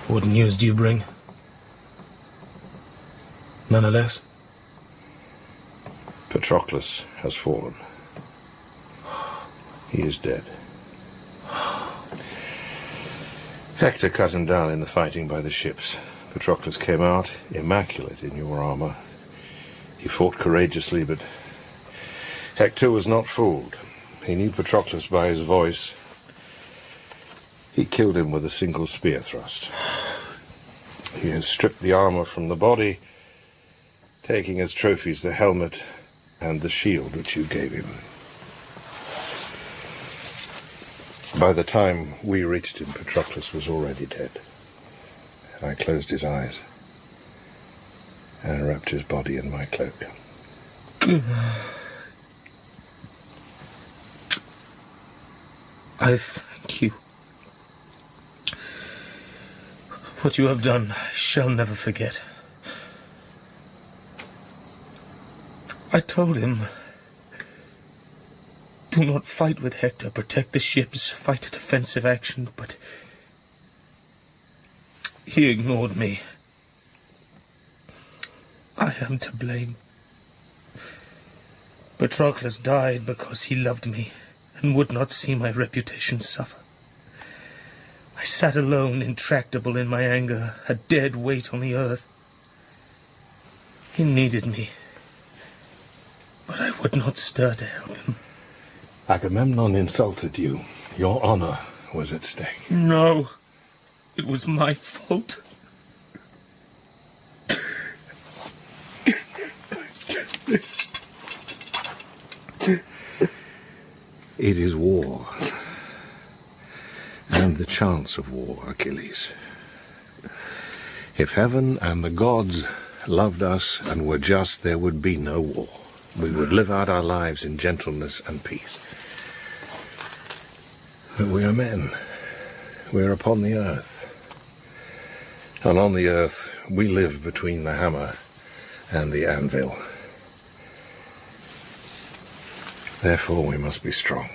What news do you bring? Nonetheless? Patroclus has fallen. He is dead. Hector cut him down in the fighting by the ships. Patroclus came out, immaculate in your armor. He fought courageously, but Hector was not fooled. He knew Patroclus by his voice. He killed him with a single spear thrust. He has stripped the armor from the body, taking as trophies the helmet and the shield which you gave him. By the time we reached him, Patroclus was already dead. I closed his eyes and wrapped his body in my cloak. I thank you. What you have done, I shall never forget. I told him, do not fight with Hector, protect the ships, fight a defensive action, but he ignored me. I am to blame. Patroclus died because he loved me and would not see my reputation suffer. I sat alone, intractable in my anger, a dead weight on the earth. He needed me, but I would not stir to help him. Agamemnon insulted you. Your honor was at stake. No, it was my fault. It is war, and the chance of war, Achilles. If heaven and the gods loved us and were just, there would be no war. We would live out our lives in gentleness and peace. But we are men. We are upon the earth. And on the earth, we live between the hammer and the anvil. Therefore, we must be strong.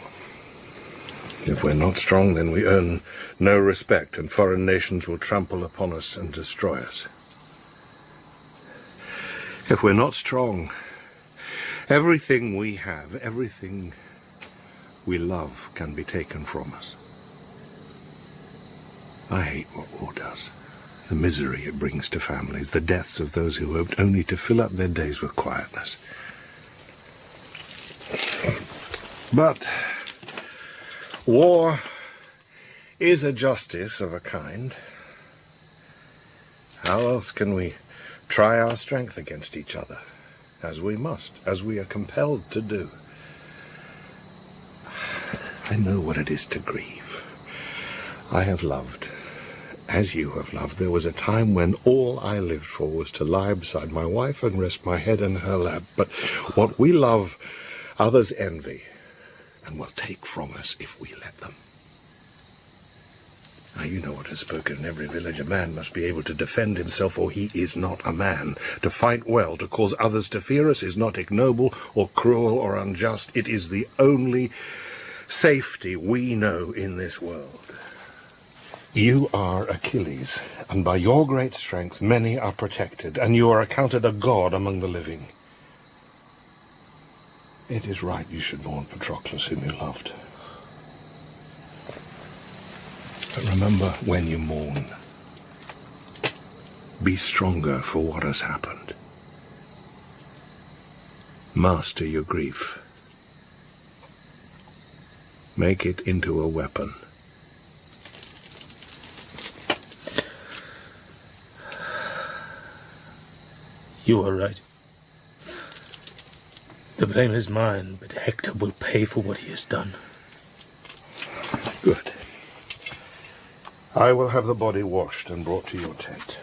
If we're not strong, then we earn no respect, and foreign nations will trample upon us and destroy us. If we're not strong, everything we have, everything we love can be taken from us. I hate what war does. The misery it brings to families, the deaths of those who hoped only to fill up their days with quietness. But war is a justice of a kind. How else can we try our strength against each other, as we must, as we are compelled to do? I know what it is to grieve. I have loved, as you have loved. There was a time when all I lived for was to lie beside my wife and rest my head in her lap. But what we love, others envy, and will take from us if we let them. Now, you know what is spoken in every village. A man must be able to defend himself, or he is not a man. To fight well, to cause others to fear us, is not ignoble or cruel or unjust. It is the only safety we know in this world. You are Achilles, and by your great strength many are protected, and you are accounted a god among the living. It is right you should mourn Patroclus, whom you loved. But remember, when you mourn, be stronger for what has happened. Master your grief. Make it into a weapon. You are right. The blame is mine, but Hector will pay for what he has done. Good. I will have the body washed and brought to your tent.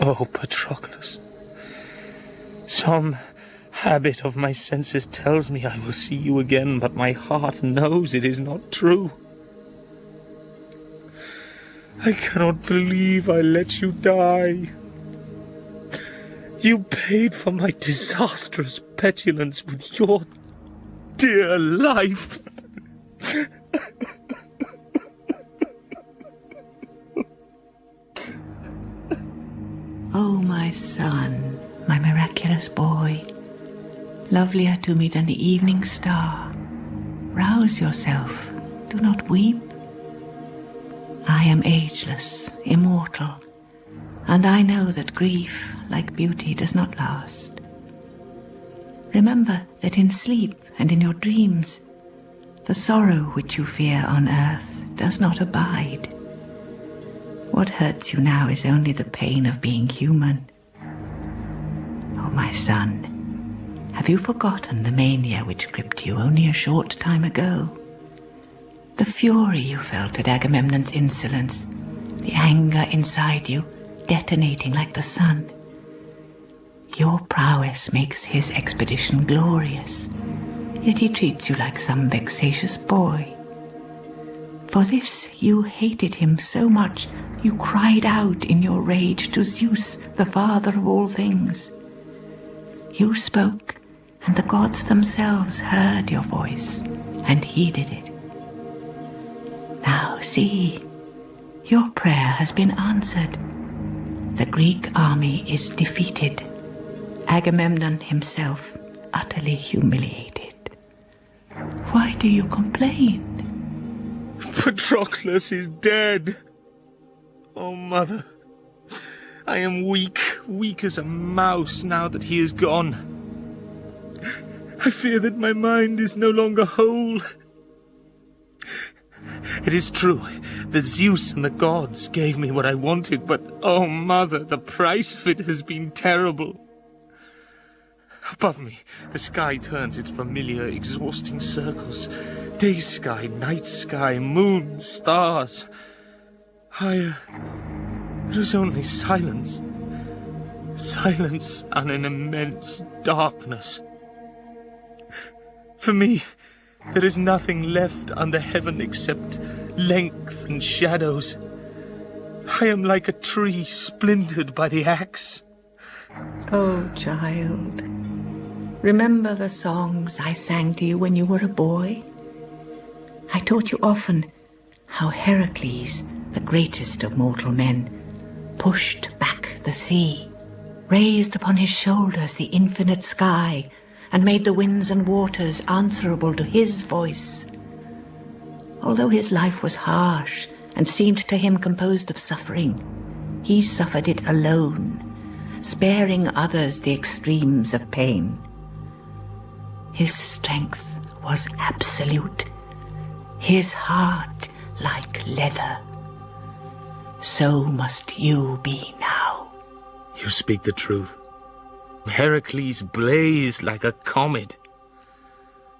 Oh, Patroclus, some habit of my senses tells me I will see you again, but my heart knows it is not true. I cannot believe I let you die. You paid for my disastrous petulance with your dear life. Oh, my son, my miraculous boy, lovelier to me than the evening star, rouse yourself, do not weep. I am ageless, immortal, and I know that grief, like beauty, does not last. Remember that in sleep and in your dreams, the sorrow which you fear on earth does not abide. What hurts you now is only the pain of being human. Oh, my son, have you forgotten the mania which gripped you only a short time ago? The fury you felt at Agamemnon's insolence, the anger inside you detonating like the sun. Your prowess makes his expedition glorious, yet he treats you like some vexatious boy. For this you hated him so much, you cried out in your rage to Zeus, the father of all things. You spoke, and the gods themselves heard your voice and heeded it. Now see, your prayer has been answered. The Greek army is defeated. Agamemnon himself utterly humiliated. Why do you complain? Patroclus is dead. Oh, mother, I am weak, weak as a mouse now that he is gone. I fear that my mind is no longer whole. It is true, the Zeus and the gods gave me what I wanted, but, oh, mother, the price of it has been terrible. Above me, the sky turns its familiar, exhausting circles. Day sky, night sky, moon, stars. Higher, there is only silence. Silence and an immense darkness. For me, there is nothing left under heaven except length and shadows. I am like a tree splintered by the axe. Oh, child, remember the songs I sang to you when you were a boy? I taught you often how Heracles, the greatest of mortal men, pushed back the sea, raised upon his shoulders the infinite sky, and made the winds and waters answerable to his voice. Although his life was harsh and seemed to him composed of suffering, he suffered it alone, sparing others the extremes of pain. His strength was absolute, his heart like leather. So must you be now. You speak the truth. Heracles blazed like a comet.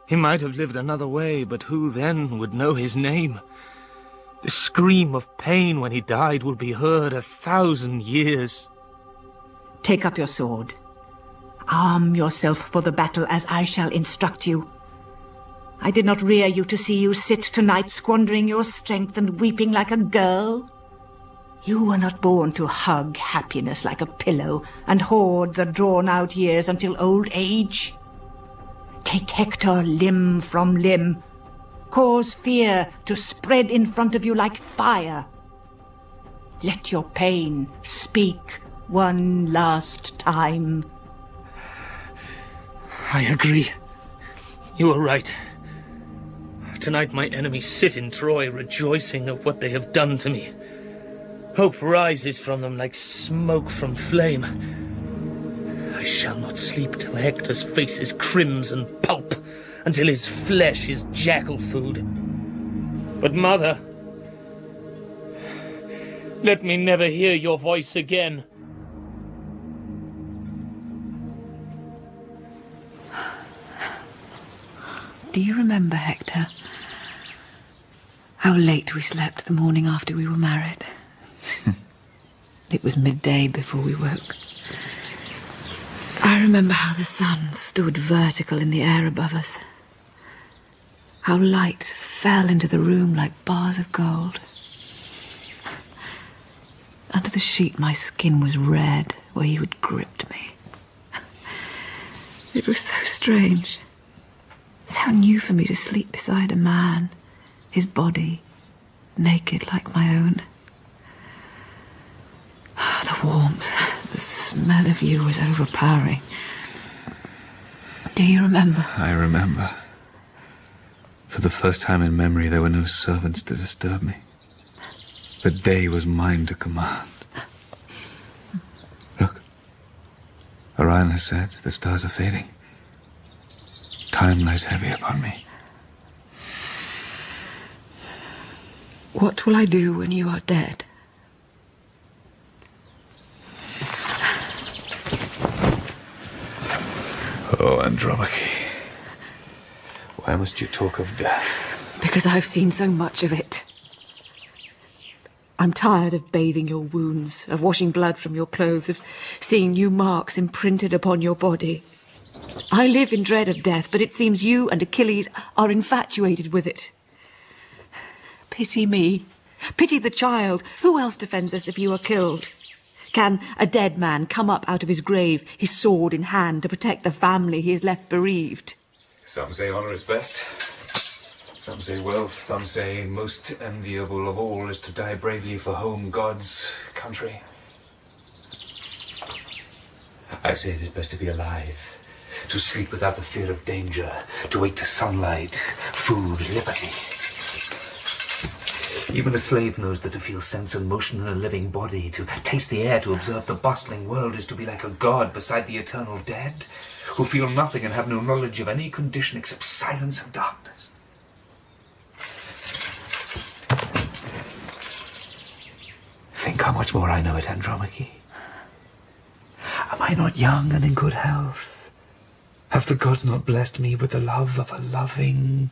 He might have lived another way, but who then would know his name? The scream of pain when he died will be heard 1,000 years. Take up your sword. Arm yourself for the battle as I shall instruct you. I did not rear you to see you sit tonight squandering your strength and weeping like a girl. You were not born to hug happiness like a pillow and hoard the drawn-out years until old age. Take Hector limb from limb. Cause fear to spread in front of you like fire. Let your pain speak one last time. I agree. You are right. Tonight my enemies sit in Troy rejoicing at what they have done to me. Hope rises from them like smoke from flame. I shall not sleep till Hector's face is crimson pulp, until his flesh is jackal food. But, mother, let me never hear your voice again. Do you remember, Hector, how late we slept the morning after we were married? It was midday before we woke. I remember how the sun stood vertical in the air above us. How light fell into the room like bars of gold. Under the sheet, my skin was red where you had gripped me. It was so strange, so new for me to sleep beside a man, his body naked like my own. The warmth, the smell of you was overpowering. Do you remember? I remember. For the first time in memory, there were no servants to disturb me. The day was mine to command. Look. Orion has said the stars are fading. Time lies heavy upon me. What will I do when you are dead? Oh, Andromache. Why must you talk of death? Because I've seen so much of it. I'm tired of bathing your wounds, of washing blood from your clothes, of seeing new marks imprinted upon your body. I live in dread of death, but it seems you and Achilles are infatuated with it. Pity me. Pity the child. Who else defends us if you are killed? Can a dead man come up out of his grave, his sword in hand, to protect the family he has left bereaved? Some say honour is best. Some say wealth. Some say most enviable of all is to die bravely for home, gods, country. I say it is best to be alive, to sleep without the fear of danger, to wake to sunlight, food, liberty. Even a slave knows that to feel sense and motion in a living body, to taste the air, to observe the bustling world, is to be like a god beside the eternal dead, who feel nothing and have no knowledge of any condition except silence and darkness. Think how much more I know it, Andromache. Am I not young and in good health? Have the gods not blessed me with the love of a loving,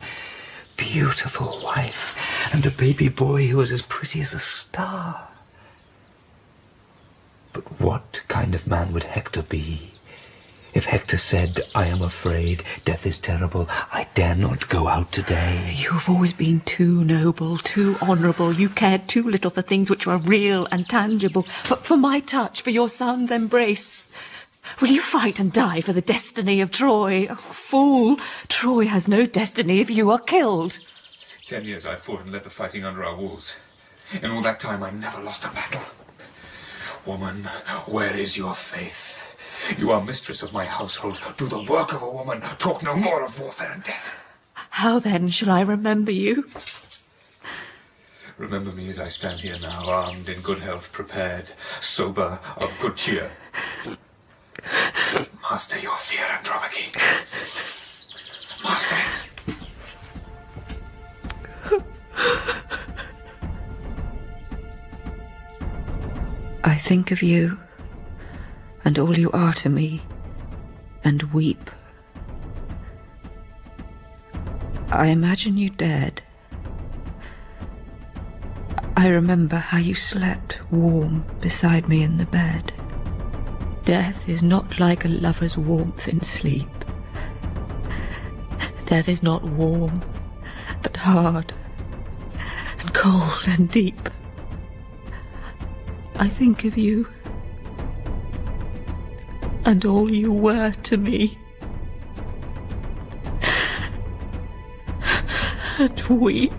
beautiful wife, and a baby boy who is as pretty as a star? But what kind of man would Hector be? If Hector said, I am afraid, death is terrible, I dare not go out today. You have always been too noble, too honourable. You cared too little for things which were real and tangible. For my touch, for your son's embrace. Will you fight and die for the destiny of Troy? Oh, fool! Troy has no destiny if you are killed. 10 years I fought and led the fighting under our walls. In all that time I never lost a battle. Woman, where is your faith? You are mistress of my household. Do the work of a woman. Talk no more of warfare and death. How then shall I remember you? Remember me as I stand here now, armed, in good health, prepared, sober, of good cheer. Master your fear, Andromache. Master it. I think of you, and all you are to me, and weep. I imagine you dead. I remember how you slept warm beside me in the bed. Death is not like a lover's warmth in sleep. Death is not warm, but hard, and cold and deep. I think of you, and all you were to me, and weep.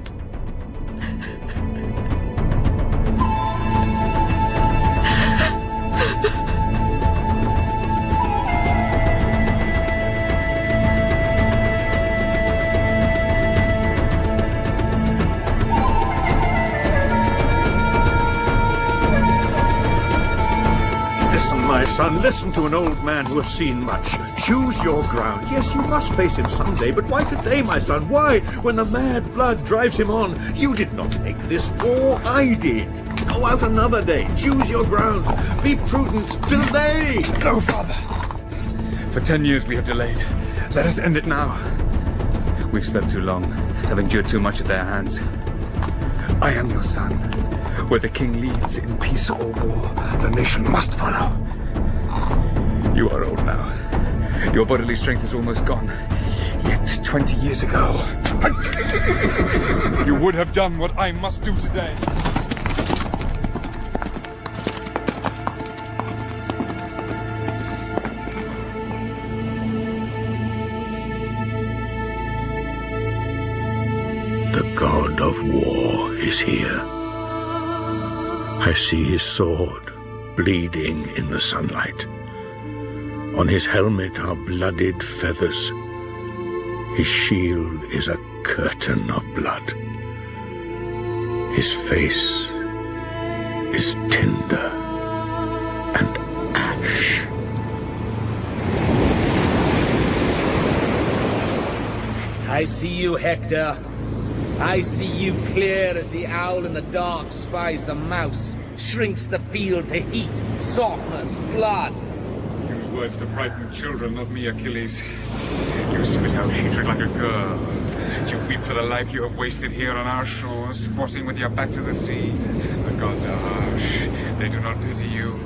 Son, listen to an old man who has seen much. Choose your ground. Yes, you must face him someday, but why today, my son? Why, when the mad blood drives him on? You did not make this war, I did. Go out another day. Choose your ground. Be prudent. Delay. No, father. For 10 years we have delayed. Let us end it now. We've slept too long, have endured too much at their hands. I am your son. Where the king leads in peace or war, the nation must follow. You are old now. Your bodily strength is almost gone. Yet 20 years ago, you would have done what I must do today. The god of war is here. I see his sword bleeding in the sunlight. On his helmet are blooded feathers. His shield is a curtain of blood. His face is tinder and ash. I see you, Hector. I see you clear as the owl in the dark spies the mouse, shrinks the field to heat, softness, blood. Use words to frighten children, not me, Achilles. You spit out hatred like a girl. You weep for the life you have wasted here on our shores, squatting with your back to the sea. The gods are harsh. They do not pity you.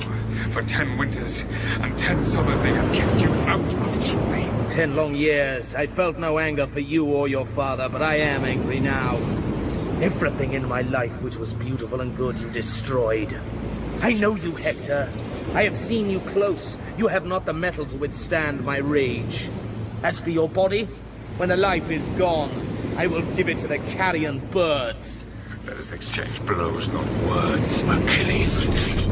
For 10 winters and 10 summers they have kept you out of Troy. 10 long years. I felt no anger for you or your father, but I am angry now. Everything in my life which was beautiful and good you destroyed. I know you, Hector. I have seen you close. You have not the mettle to withstand my rage. As for your body, when the life is gone, I will give it to the carrion birds. Let us exchange blows, not words, Achilles.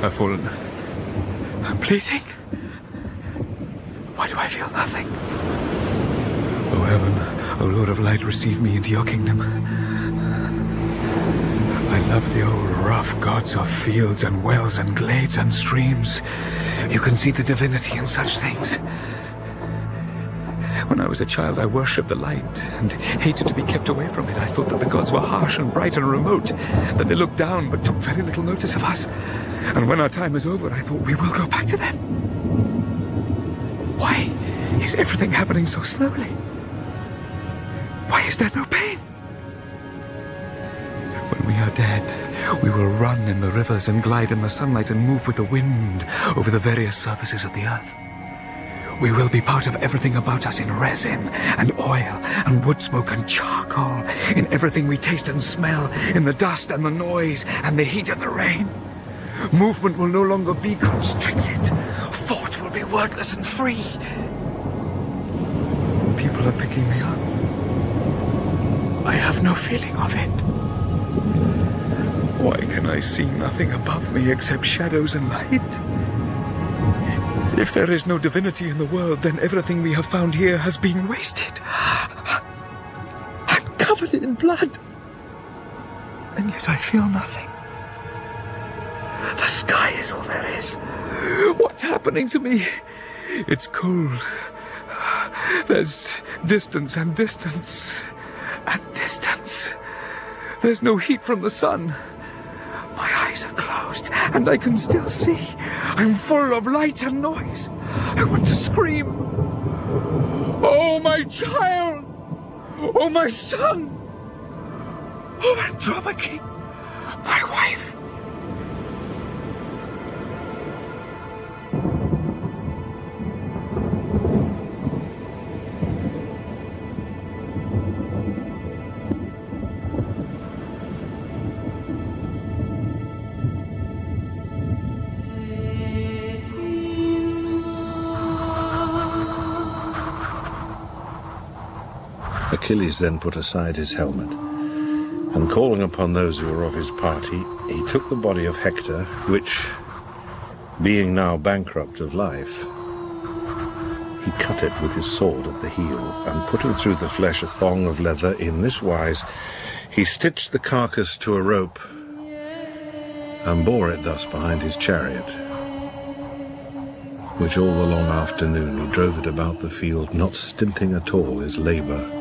I've fallen. I'm bleeding. Why do I feel nothing? O heaven, O Lord of light, receive me into your kingdom. I love the old rough gods of fields and wells and glades and streams. You can see the divinity in such things. When I was a child, I worshipped the light and hated to be kept away from it. I thought that the gods were harsh and bright and remote, that they looked down but took very little notice of us. And when our time is over, I thought we will go back to them. Why is everything happening so slowly? Why is there no pain? When we are dead, we will run in the rivers and glide in the sunlight and move with the wind over the various surfaces of the earth. We will be part of everything about us in resin and oil and wood smoke and charcoal, in everything we taste and smell, in the dust and the noise and the heat and the rain. Movement will no longer be constricted. Thought will be wordless and free. People are picking me up. I have no feeling of it. Why can I see nothing above me except shadows and light? If there is no divinity in the world, then everything we have found here has been wasted. I'm covered in blood. And yet I feel nothing. The sky is all there is. What's happening to me? It's cold. There's distance and distance and distance. There's no heat from the sun. My eyes are closed, and I can still see. I'm full of light and noise. I want to scream. Oh, my child! Oh, my son! Oh, Andromache! My wife! Achilles then put aside his helmet, and calling upon those who were of his party, he took the body of Hector, which, being now bankrupt of life, he cut it with his sword at the heel, and putting through the flesh a thong of leather in this wise, he stitched the carcass to a rope, and bore it thus behind his chariot, which all the long afternoon he drove it about the field, not stinting at all his labour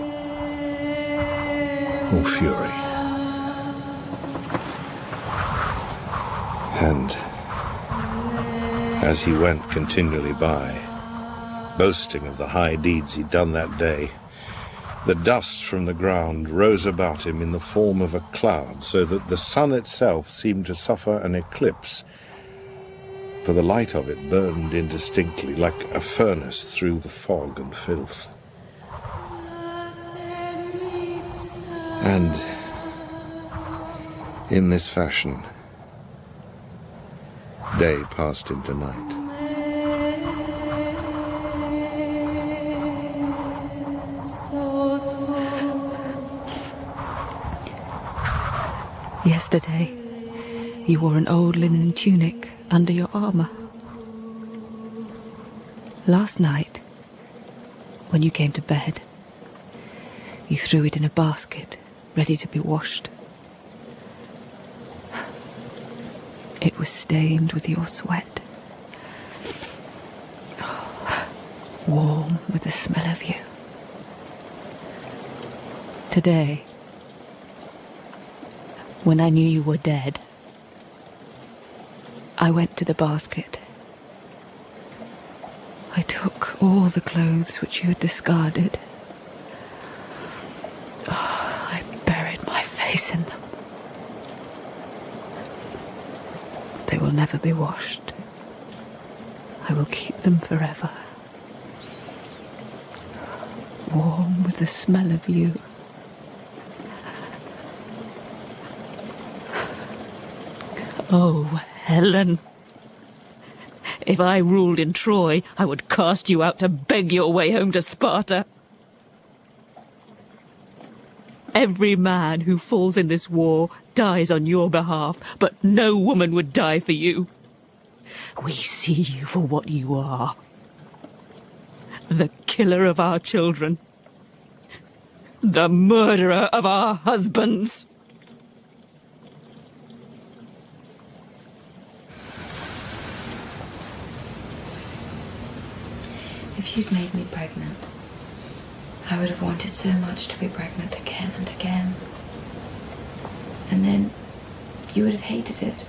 or fury. And as he went continually by, boasting of the high deeds he'd done that day. The dust from the ground rose about him in the form of a cloud, so that the sun itself seemed to suffer an eclipse, for the light of it burned indistinctly, like a furnace through the fog and filth. And in this fashion, day passed into night. Yesterday, you wore an old linen tunic under your armour. Last night, when you came to bed, you threw it in a basket, ready to be washed. It was stained with your sweat, warm with the smell of you. Today, when I knew you were dead, I went to the basket. I took all the clothes which you had discarded. I buried my face in them. They will never be washed. I will keep them forever. Warm with the smell of you. Oh, Helen. If I ruled in Troy, I would cast you out to beg your way home to Sparta. Every man who falls in this war dies on your behalf, but no woman would die for you. We see you for what you are. The killer of our children. The murderer of our husbands. If you'd made me pregnant, I would have wanted so much to be pregnant again and again. And then you would have hated it.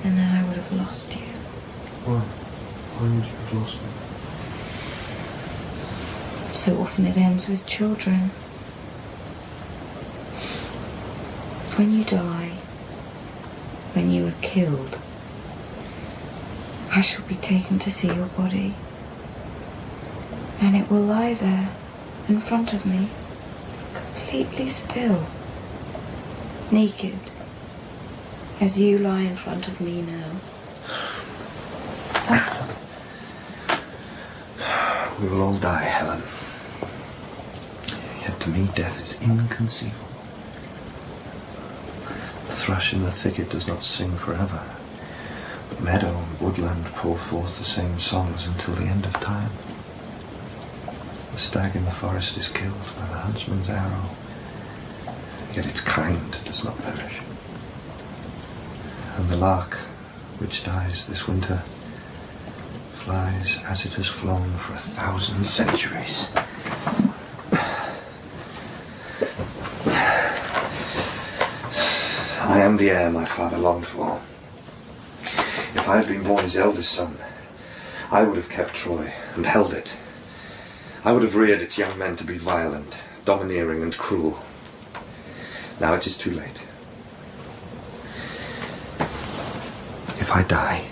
And then I would have lost you. Why? Why would you have lost me? So often it ends with children. When you die, when you are killed, I shall be taken to see your body. And it will lie there, in front of me, completely still, naked, as you lie in front of me now. We will all die, Helen. Yet to me, death is inconceivable. The thrush in the thicket does not sing forever, but meadow and woodland pour forth the same songs until the end of time. The stag in the forest is killed by the huntsman's arrow, yet its kind does not perish. And the lark, which dies this winter, flies as it has flown for 1,000 centuries. I am the heir my father longed for. If I had been born his eldest son, I would have kept Troy and held it. I would have reared its young men to be violent, domineering and cruel. Now it is too late. If I die,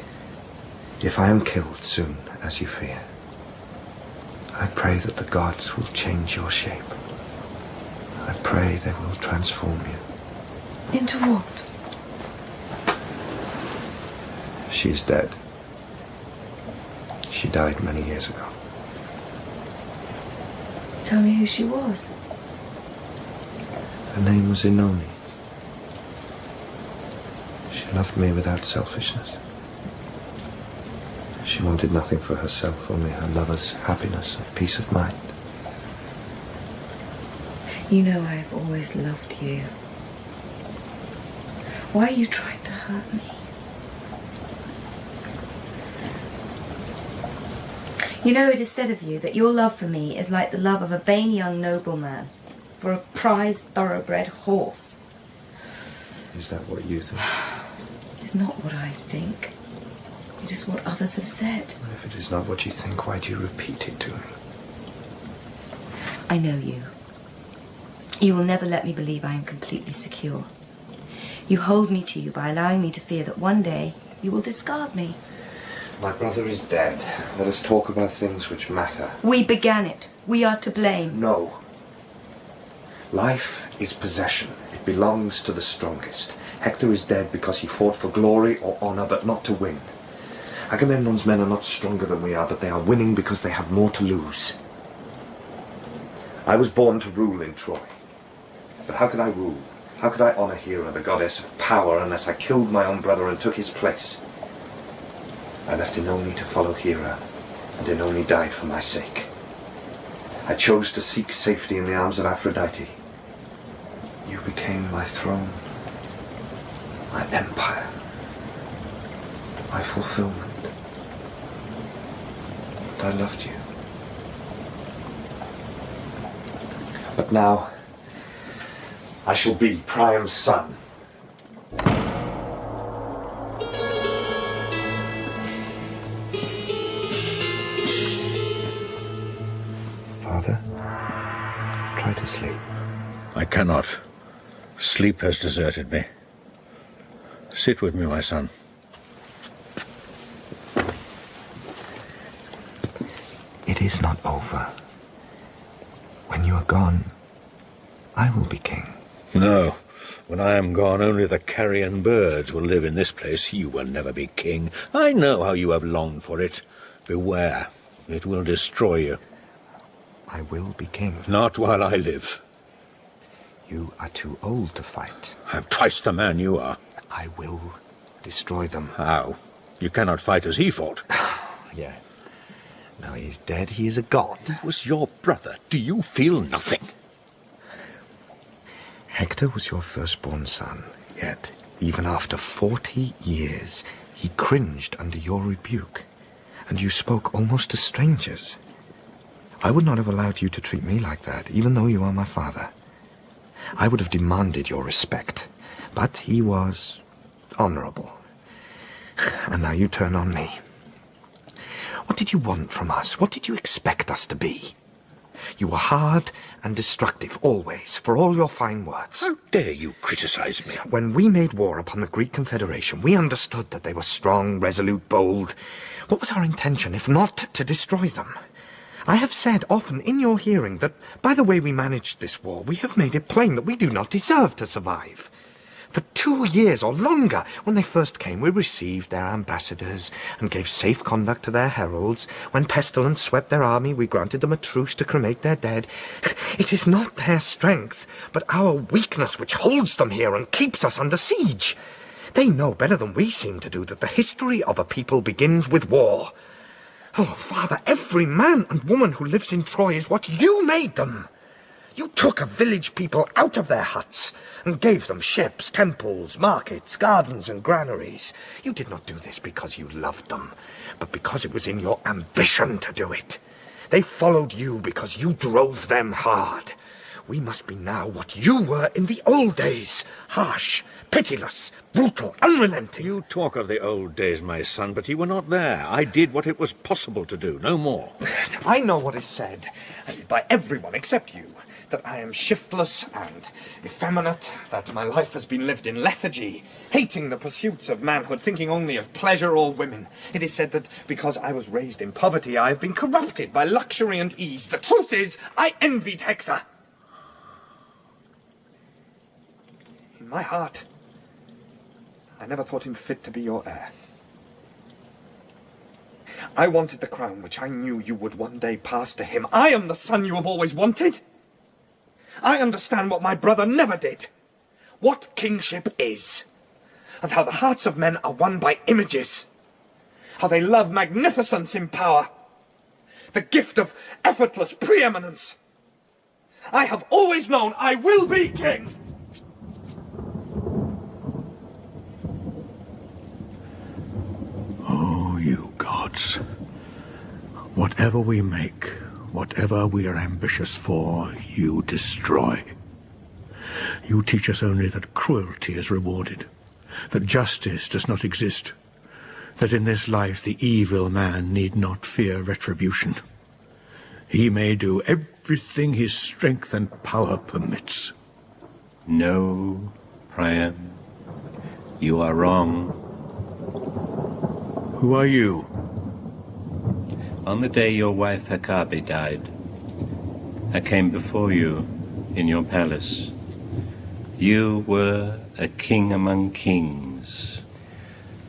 if I am killed soon, as you fear, I pray that the gods will change your shape. I pray they will transform you. Into what? She is dead. She died many years ago. Tell me who she was. Her name was Maloney. She loved me without selfishness. She wanted nothing for herself, only her lover's happiness and peace of mind. You know I have always loved you. Why are you trying to hurt me? You know, it is said of you that your love for me is like the love of a vain young nobleman for a prized thoroughbred horse. Is that what you think? It's not what I think. It is what others have said. If it is not what you think, why do you repeat it to me? I know you. You will never let me believe I am completely secure. You hold me to you by allowing me to fear that one day you will discard me. My brother is dead. Let us talk about things which matter. We began it. We are to blame. No. Life is possession. It belongs to the strongest. Hector is dead because he fought for glory or honor, but not to win. Agamemnon's men are not stronger than we are, but they are winning because they have more to lose. I was born to rule in Troy. But how could I rule? How could I honor Hera, the goddess of power, unless I killed my own brother and took his place? I left Oenone to follow Hera, and Oenone died for my sake. I chose to seek safety in the arms of Aphrodite. You became my throne, my empire, my fulfillment. And I loved you. But now, I shall be Priam's son. Father, try to sleep. I cannot. Sleep has deserted me. Sit with me, my son. It is not over. When you are gone, I will be king. No. When I am gone, only the carrion birds will live in this place. You will never be king. I know how you have longed for it. Beware. It will destroy you. I will be king. Not while I live. You are too old to fight. I'm twice the man you are. I will destroy them. How? You cannot fight as he fought. Yeah. Now he is dead, he is a god. He was your brother. Do you feel nothing? Hector was your firstborn son, yet, even after 40 years, he cringed under your rebuke, and you spoke almost to strangers. I would not have allowed you to treat me like that, even though you are my father. I would have demanded your respect, but he was honorable. And now you turn on me. What did you want from us? What did you expect us to be? You were hard and destructive, always, for all your fine words. How dare you criticize me? When we made war upon the Greek Confederation, we understood that they were strong, resolute, bold. What was our intention, if not to destroy them? I have said often in your hearing that by the way we managed this war, we have made it plain that we do not deserve to survive. For 2 years or longer, when they first came, we received their ambassadors and gave safe conduct to their heralds. When pestilence swept their army, we granted them a truce to cremate their dead. It is not their strength, but our weakness which holds them here and keeps us under siege. They know better than we seem to do that the history of a people begins with war. Oh, Father, every man and woman who lives in Troy is what you made them. You took a village people out of their huts and gave them ships, temples, markets, gardens and granaries. You did not do this because you loved them, but because it was in your ambition to do it. They followed you because you drove them hard. We must be now what you were in the old days, harsh, pitiless, brutal, unrelenting. You talk of the old days, my son, but you were not there. I did what it was possible to do, no more. I know what is said by everyone except you, that I am shiftless and effeminate, that my life has been lived in lethargy, hating the pursuits of manhood, thinking only of pleasure or women. It is said that because I was raised in poverty, I have been corrupted by luxury and ease. The truth is, I envied Hector. In my heart, I never thought him fit to be your heir. I wanted the crown which I knew you would one day pass to him. I am the son you have always wanted. I understand what my brother never did. What kingship is. And how the hearts of men are won by images. How they love magnificence in power. The gift of effortless preeminence. I have always known I will be king. Oh, you gods. Whatever we make, whatever we are ambitious for, you destroy. You teach us only that cruelty is rewarded, that justice does not exist. that in this life the evil man need not fear retribution. He may do everything his strength and power permits. No, Priam, you are wrong. Who are you? On the day your wife Hector died, I came before you in your palace. You were a king among kings.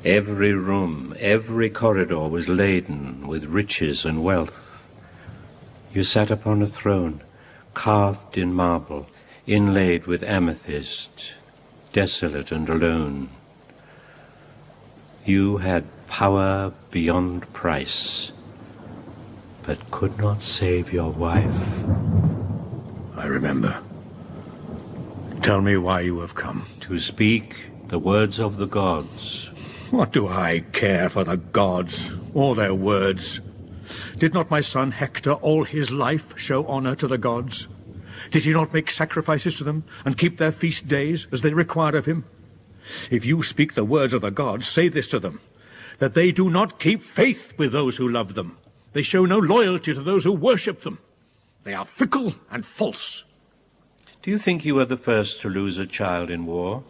Every room, every corridor was laden with riches and wealth. You sat upon a throne, carved in marble, inlaid with amethyst, desolate and alone. You had power beyond price, but could not save your wife. I remember. Tell me why you have come. To speak the words of the gods. What do I care for the gods, or their words? Did not my son Hector all his life show honor to the gods? Did he not make sacrifices to them, and keep their feast days as they required of him? If you speak the words of the gods, say this to them, that they do not keep faith with those who love them. They show no loyalty to those who worship them. They are fickle and false. Do you think you were the first to lose a child in war?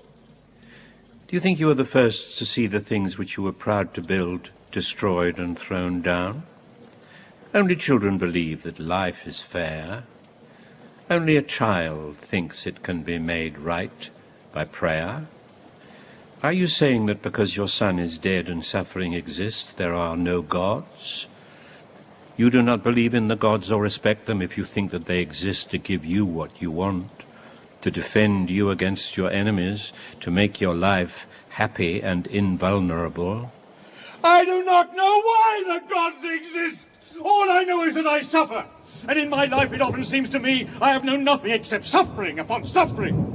Do you think you were the first to see the things which you were proud to build destroyed and thrown down? Only children believe that life is fair. Only a child thinks it can be made right by prayer. Are you saying that because your son is dead and suffering exists, there are no gods? You do not believe in the gods or respect them if you think that they exist to give you what you want, to defend you against your enemies, to make your life happy and invulnerable? I do not know why the gods exist. All I know is that I suffer. And in my life it often seems to me I have known nothing except suffering upon suffering.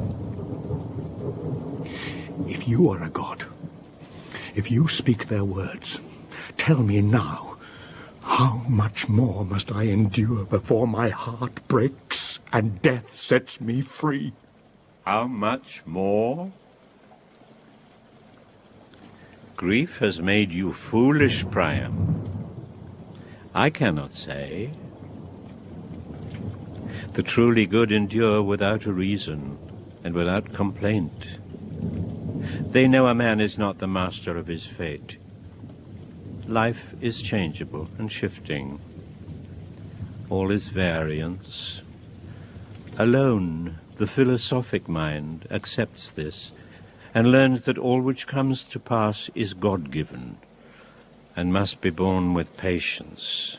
If you are a god, if you speak their words, tell me now, how much more must I endure before my heart breaks and death sets me free? How much more? Grief has made you foolish, Priam. I cannot say. The truly good endure without a reason and without complaint. They know a man is not the master of his fate. Life is changeable and shifting. All is variance. Alone, the philosophic mind accepts this and learns that all which comes to pass is God-given and must be borne with patience.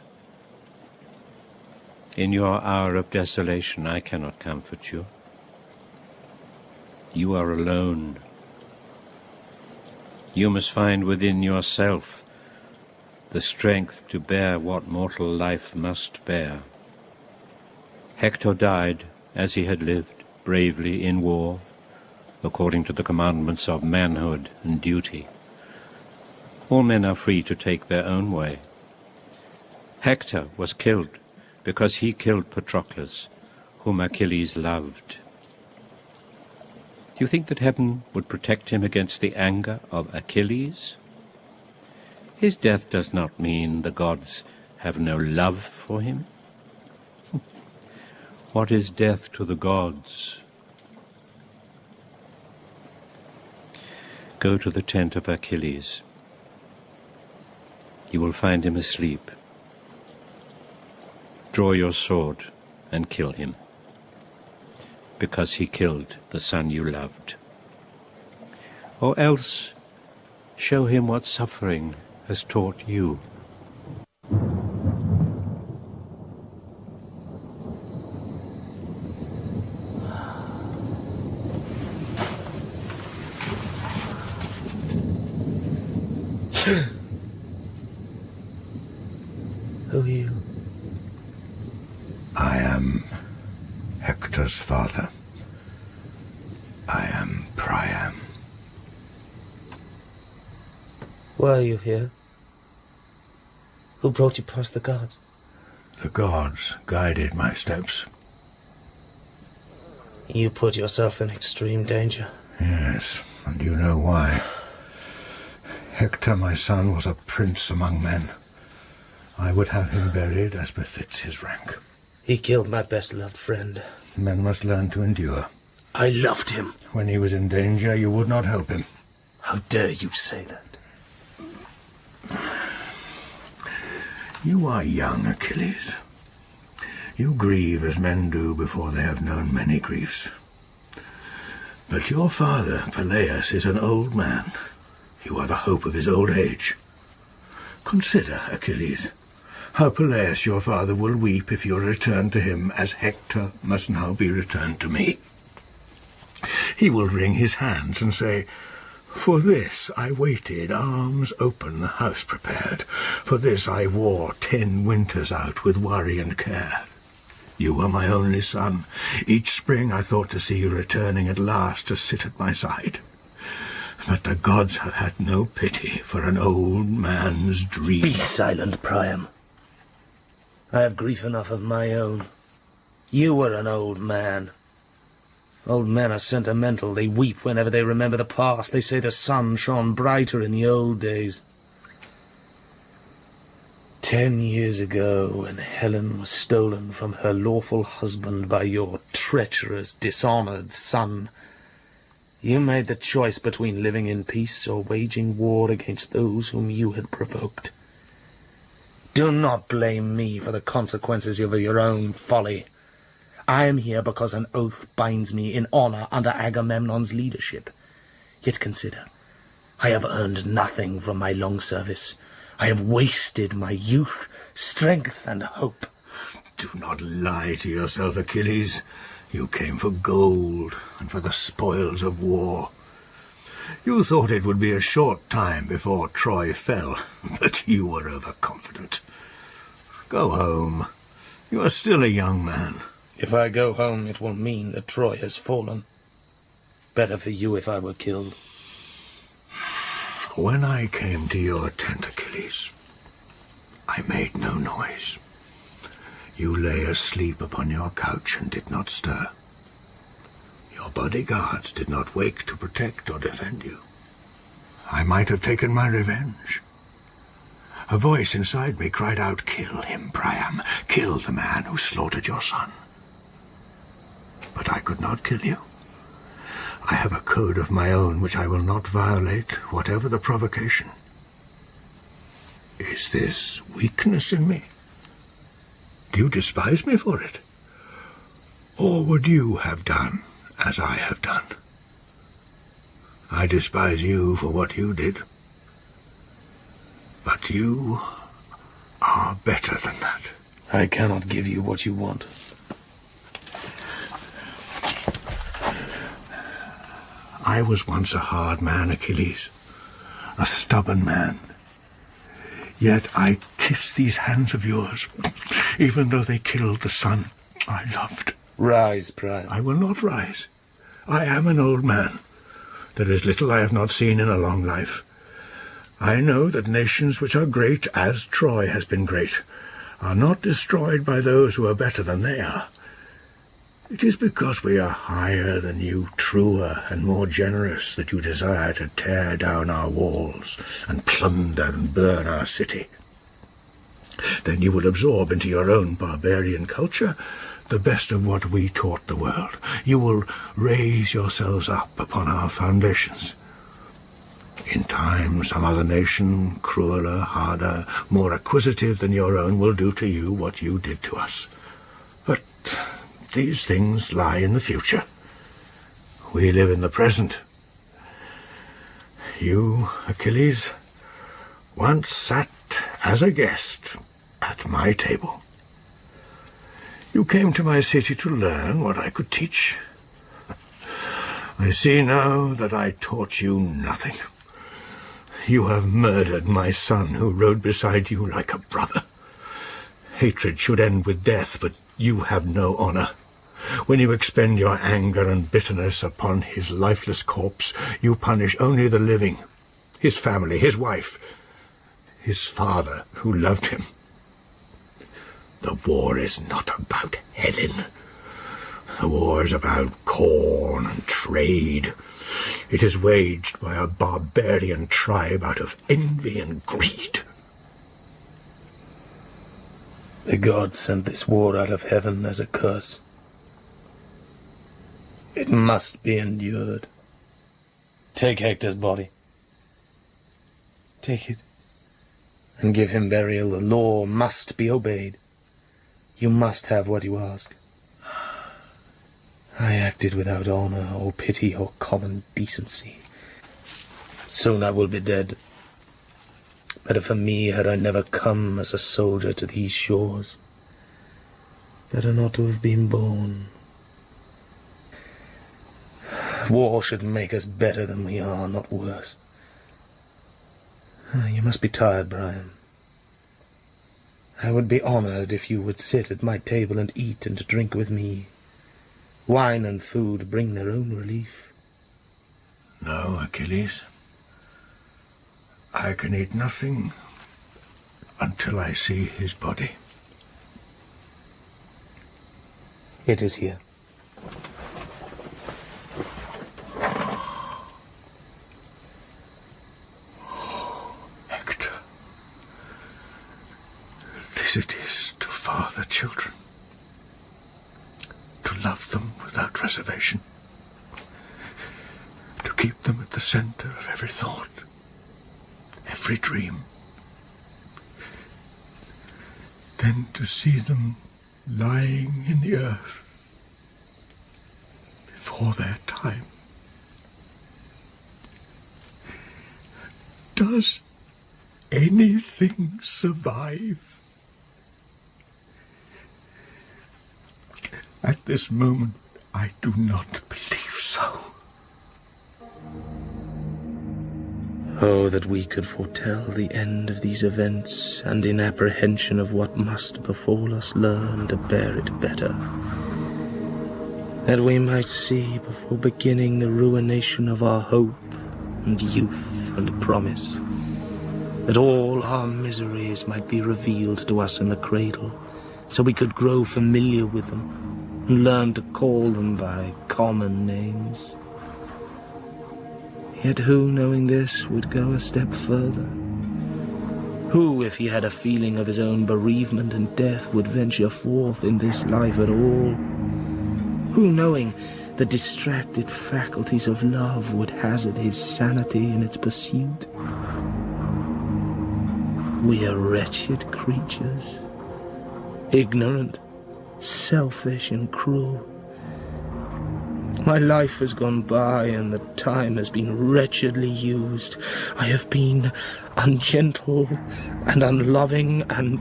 In your hour of desolation, I cannot comfort you. You are alone. You must find within yourself the strength to bear what mortal life must bear. Hector died as he had lived, bravely in war, according to the commandments of manhood and duty. All men are free to take their own way. Hector was killed because he killed Patroclus, whom Achilles loved. Do you think that heaven would protect him against the anger of Achilles? His death does not mean the gods have no love for him. What is death to the gods? Go to the tent of Achilles. You will find him asleep. Draw your sword and kill him, because he killed the son you loved. Or else show him what suffering has taught you. Who are you? I am Hector's father. I am Priam. Why are you here? Who brought you past the gods? The gods guided my steps. You put yourself in extreme danger. Yes, and you know why. Hector, my son, was a prince among men. I would have him buried as befits his rank. He killed my best-loved friend. Men must learn to endure. I loved him. When he was in danger, you would not help him. How dare you say that? You are young, Achilles. You grieve as men do before they have known many griefs. But your father, Peleus, is an old man. You are the hope of his old age. Consider, Achilles, how Peleus, your father, will weep if you are returned to him as Hector must now be returned to me. He will wring his hands and say, "For this I waited, arms open, the house prepared. For this I wore 10 winters out with worry and care. You are my only son. Each spring I thought to see you returning at last to sit at my side. But the gods have had no pity for an old man's dream." Be silent, Priam. I have grief enough of my own. You were an old man. Old men are sentimental. They weep whenever they remember the past. They say the sun shone brighter in the old days. 10 years ago, when Helen was stolen from her lawful husband by your treacherous, dishonored son, you made the choice between living in peace or waging war against those whom you had provoked. Do not blame me for the consequences of your own folly. I am here because an oath binds me in honor under Agamemnon's leadership. Yet consider, I have earned nothing from my long service. I have wasted my youth, strength, and hope. Do not lie to yourself, Achilles. You came for gold and for the spoils of war. You thought it would be a short time before Troy fell, but you were overconfident. Go home. You are still a young man. If I go home, it will mean that Troy has fallen. Better for you if I were killed. When I came to your tent, Achilles, I made no noise. You lay asleep upon your couch and did not stir. Your bodyguards did not wake to protect or defend you. I might have taken my revenge. A voice inside me cried out, "Kill him, Priam. Kill the man who slaughtered your son." But I could not kill you. I have a code of my own which I will not violate, whatever the provocation. Is this weakness in me? Do you despise me for it? Or would you have done as I have done? I despise you for what you did. But you are better than that. I cannot give you what you want. I was once a hard man, Achilles, a stubborn man. Yet I kiss these hands of yours, even though they killed the son I loved. Rise, Priam. I will not rise. I am an old man. There is little I have not seen in a long life. I know that nations which are great, as Troy has been great, are not destroyed by those who are better than they are. It is because we are higher than you, truer and more generous, that you desire to tear down our walls and plunder and burn our city. Then you will absorb into your own barbarian culture the best of what we taught the world. You will raise yourselves up upon our foundations. In time, some other nation, crueler, harder, more acquisitive than your own, will do to you what you did to us. But these things lie in the future. We live in the present. You, Achilles, once sat as a guest at my table. You came to my city to learn what I could teach. I see now that I taught you nothing. You have murdered my son, who rode beside you like a brother. Hatred should end with death, but you have no honor. When you expend your anger and bitterness upon his lifeless corpse, you punish only the living, his family, his wife, his father who loved him. The war is not about Helen. The war is about corn and trade. It is waged by a barbarian tribe out of envy and greed. The gods sent this war out of heaven as a curse. It must be endured. Take Hector's body. Take it and give him burial. The law must be obeyed. You must have what you ask. I acted without honor or pity or common decency. Soon I will be dead. Better for me had I never come as a soldier to these shores. Better not to have been born. War should make us better than we are, not worse. You must be tired, Priam. I would be honored if you would sit at my table and eat and drink with me. Wine and food bring their own relief. No, Achilles. I can eat nothing until I see his body. It is here. Hector. This it is to father children. To love them without reservation. To keep them at the center of every thought. Every dream. Then to see them lying in the earth before their time. Does anything survive? At this moment, I do not believe so. Oh, that we could foretell the end of these events, and in apprehension of what must befall us learn to bear it better. That we might see before beginning the ruination of our hope and youth and promise. That all our miseries might be revealed to us in the cradle, so we could grow familiar with them and learn to call them by common names. Yet who, knowing this, would go a step further? Who, if he had a feeling of his own bereavement and death, would venture forth in this life at all? Who, knowing the distracted faculties of love, would hazard his sanity in its pursuit? We are wretched creatures, ignorant, selfish and cruel. My life has gone by, and the time has been wretchedly used. I have been ungentle and unloving, and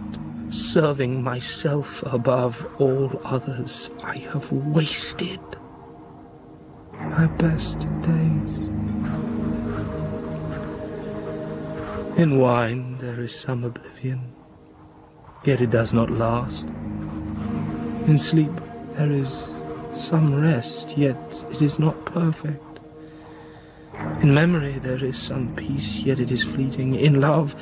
serving myself above all others. I have wasted my best days. In wine there is some oblivion, yet it does not last. In sleep there is some rest, yet it is not perfect. In memory there is some peace, yet it is fleeting. In love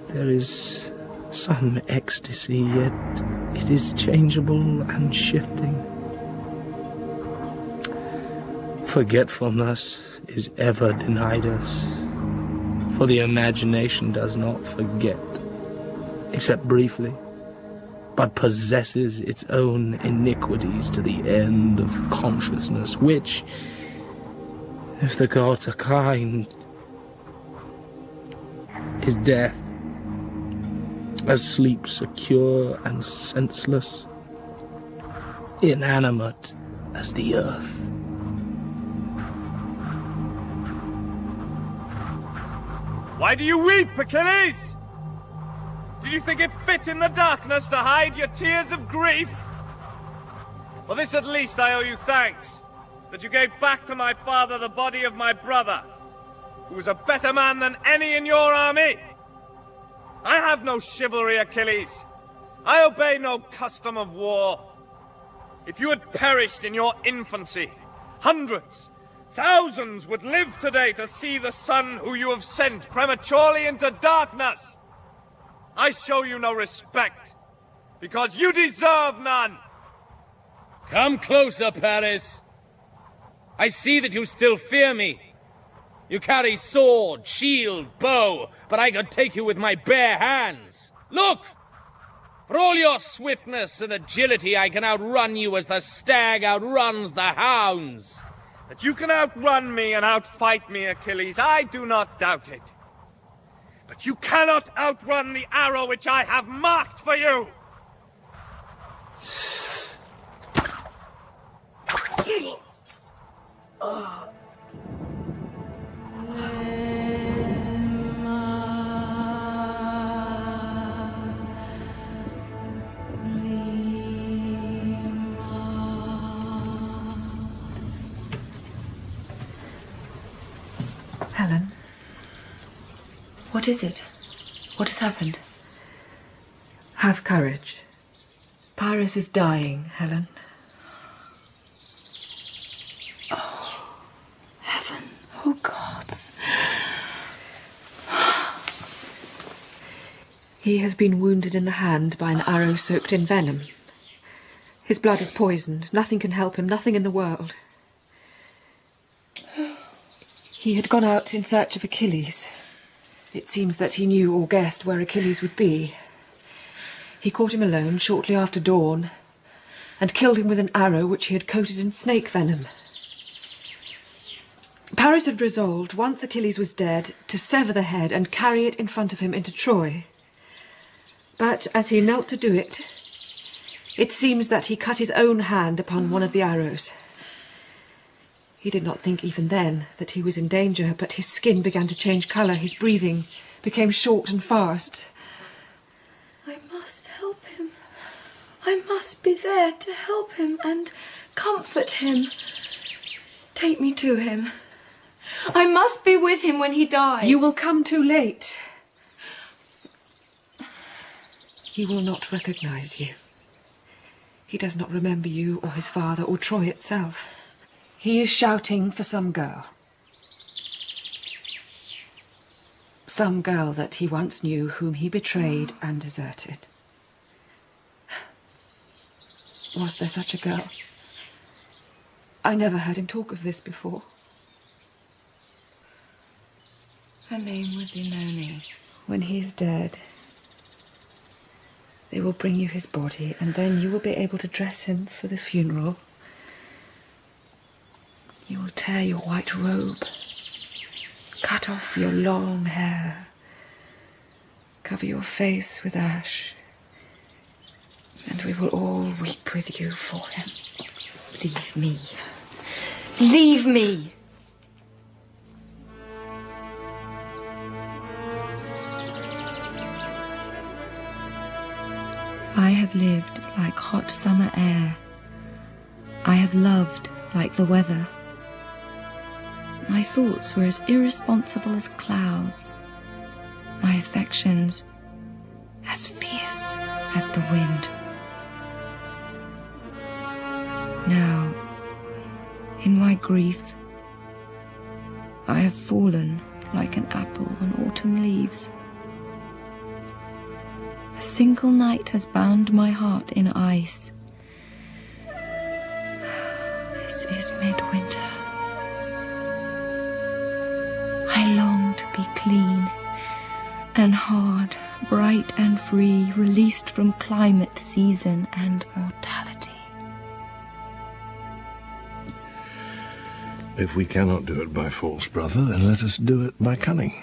there is some ecstasy, yet it is changeable and shifting. Forgetfulness is ever denied us, for the imagination does not forget, except briefly, but possesses its own iniquities to the end of consciousness, which, if the gods are kind, is death, as sleep secure and senseless, inanimate as the earth. Why do you weep, Achilles? Did you think it fit in the darkness to hide your tears of grief? For this at least I owe you thanks, that you gave back to my father the body of my brother, who was a better man than any in your army. I have no chivalry, Achilles. I obey no custom of war. If you had perished in your infancy, hundreds, thousands would live today to see the sun who you have sent prematurely into darkness. I show you no respect, because you deserve none. Come closer, Paris. I see that you still fear me. You carry sword, shield, bow, but I could take you with my bare hands. Look! For all your swiftness and agility, I can outrun you as the stag outruns the hounds. That you can outrun me and outfight me, Achilles, I do not doubt it. But you cannot outrun the arrow which I have marked for you! Helen? What is it? What has happened? Have courage. Paris is dying, Helen. Oh, heaven. Oh, gods. He has been wounded in the hand by an arrow soaked in venom. His blood is poisoned. Nothing can help him, nothing in the world. He had gone out in search of Achilles. It seems that he knew or guessed where Achilles would be. He caught him alone shortly after dawn and killed him with an arrow which he had coated in snake venom. Paris had resolved, once Achilles was dead, to sever the head and carry it in front of him into Troy. But as he knelt to do it, it seems that he cut his own hand upon one of the arrows. He did not think even then that he was in danger, but his skin began to change colour, his breathing became short and fast. I must help him. I must be there to help him and comfort him. Take me to him. I must be with him when he dies. You will come too late. He will not recognise you. He does not remember you or his father or Troy itself. He is shouting for some girl. Some girl that he once knew, whom he betrayed and deserted. Was there such a girl? I never heard him talk of this before. Her name was Maloney. When he is dead, they will bring you his body, and then you will be able to dress him for the funeral. You will tear your white robe, cut off your long hair, cover your face with ash, and we will all weep with you for him. Leave me. Leave me! I have lived like hot summer air. I have loved like the weather. My thoughts were as irresponsible as clouds. My affections as fierce as the wind. Now, in my grief, I have fallen like an apple on autumn leaves. A single night has bound my heart in ice. This is midwinter. I long to be clean and hard, bright and free, released from climate, season, and mortality. If we cannot do it by force, brother, then let us do it by cunning.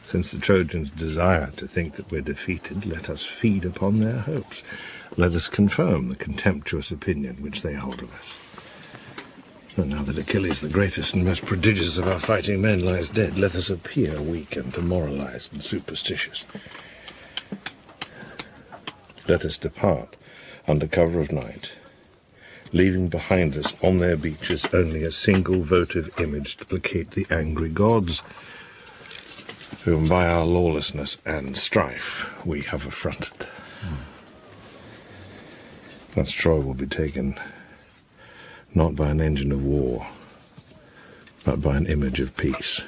Since the Trojans desire to think that we're defeated, let us feed upon their hopes. Let us confirm the contemptuous opinion which they hold of us. And now that Achilles, the greatest and most prodigious of our fighting men, lies dead, let us appear weak and demoralized and superstitious. Let us depart under cover of night, leaving behind us on their beaches only a single votive image to placate the angry gods, whom by our lawlessness and strife we have affronted. Thus Troy will be taken not by an engine of war, but by an image of peace,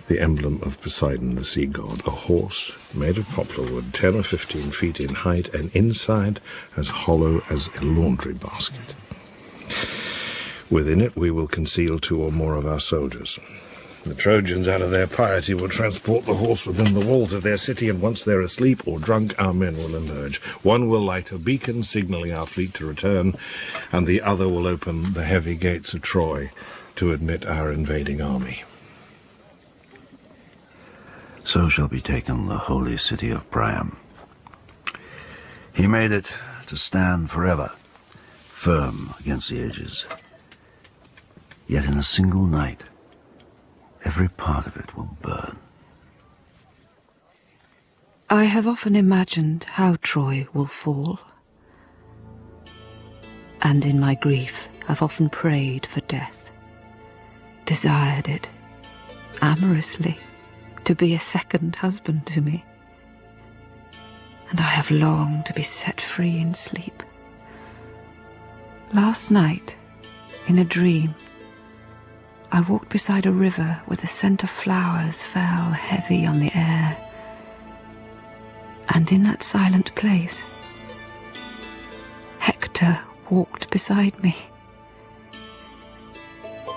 the emblem of Poseidon, the sea god, a horse made of poplar wood, 10 or 15 feet in height, and inside as hollow as a laundry basket. Within it we will conceal 2 or more of our soldiers. The Trojans, out of their piety, will transport the horse within the walls of their city, and once they're asleep or drunk, our men will emerge. One will light a beacon, signalling our fleet to return, and the other will open the heavy gates of Troy to admit our invading army. So shall be taken the holy city of Priam. He made it to stand forever, firm against the ages. Yet in a single night, every part of it will burn. I have often imagined how Troy will fall. And in my grief, I've often prayed for death, desired it, amorously, to be a second husband to me. And I have longed to be set free in sleep. Last night, in a dream, I walked beside a river where the scent of flowers fell heavy on the air. And in that silent place, Hector walked beside me.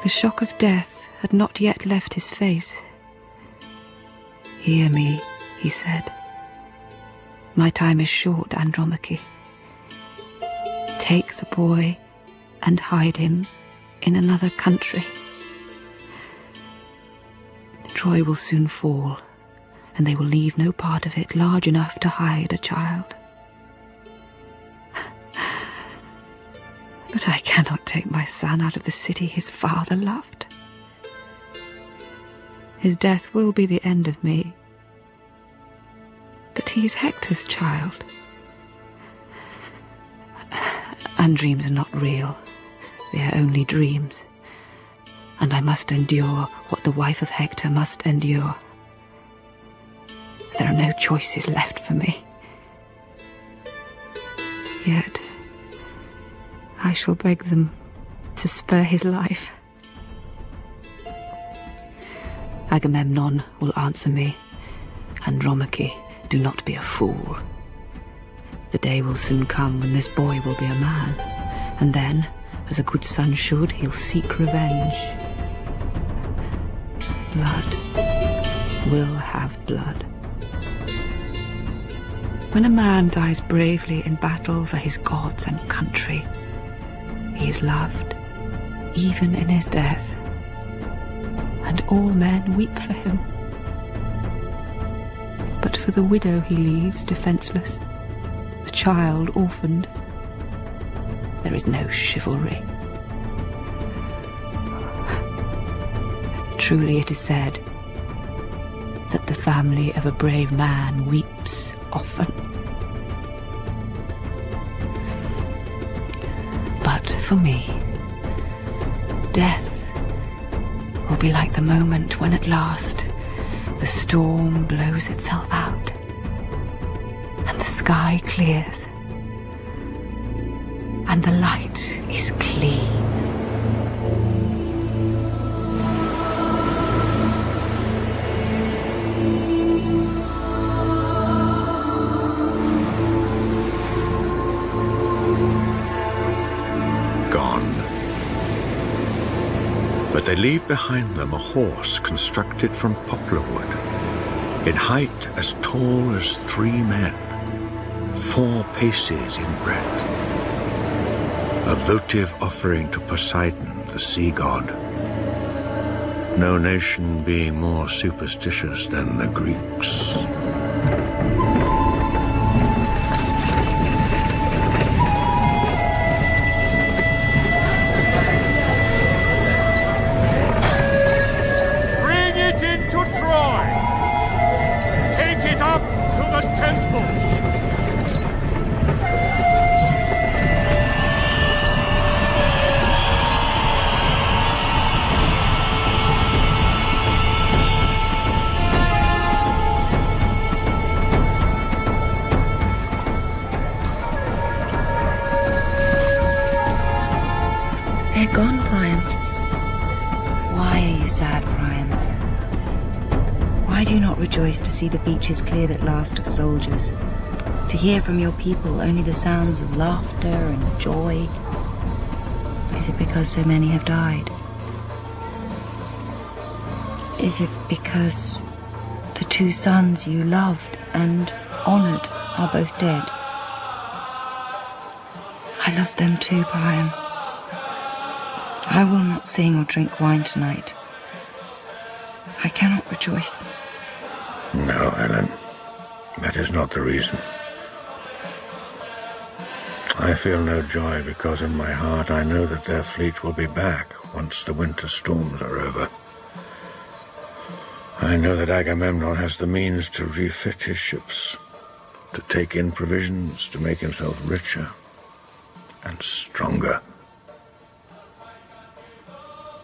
The shock of death had not yet left his face. "Hear me," he said. "My time is short, Andromache. Take the boy and hide him in another country. Troy will soon fall, and they will leave no part of it large enough to hide a child. But I cannot take my son out of the city his father loved. His death will be the end of me. But he is Hector's child. And dreams are not real. They are only dreams. And I must endure what the wife of Hector must endure. There are no choices left for me. Yet, I shall beg them to spare his life. Agamemnon will answer me. Andromache, do not be a fool. The day will soon come when this boy will be a man, and then, as a good son should, he'll seek revenge. Blood will have blood. When a man dies bravely in battle for his gods and country, he is loved, even in his death, and all men weep for him. But for the widow he leaves defenseless, the child orphaned, there is no chivalry. Truly it is said that the family of a brave man weeps often. But for me, death will be like the moment when at last the storm blows itself out and the sky clears and the light is clean. But they leave behind them a horse constructed from poplar wood, in height as tall as 3 men, 4 paces in breadth. A votive offering to Poseidon, the sea god. No nation being more superstitious than the Greeks. They're gone, Priam. Why are you sad, Priam? Why do you not rejoice to see the beaches cleared at last of soldiers? To hear from your people only the sounds of laughter and of joy? Is it because so many have died? Is it because the two sons you loved and honoured are both dead? I love them too, Priam. I will not sing or drink wine tonight. I cannot rejoice. No, Helen. That is not the reason. I feel no joy because in my heart I know that their fleet will be back once the winter storms are over. I know that Agamemnon has the means to refit his ships, to take in provisions, to make himself richer and stronger.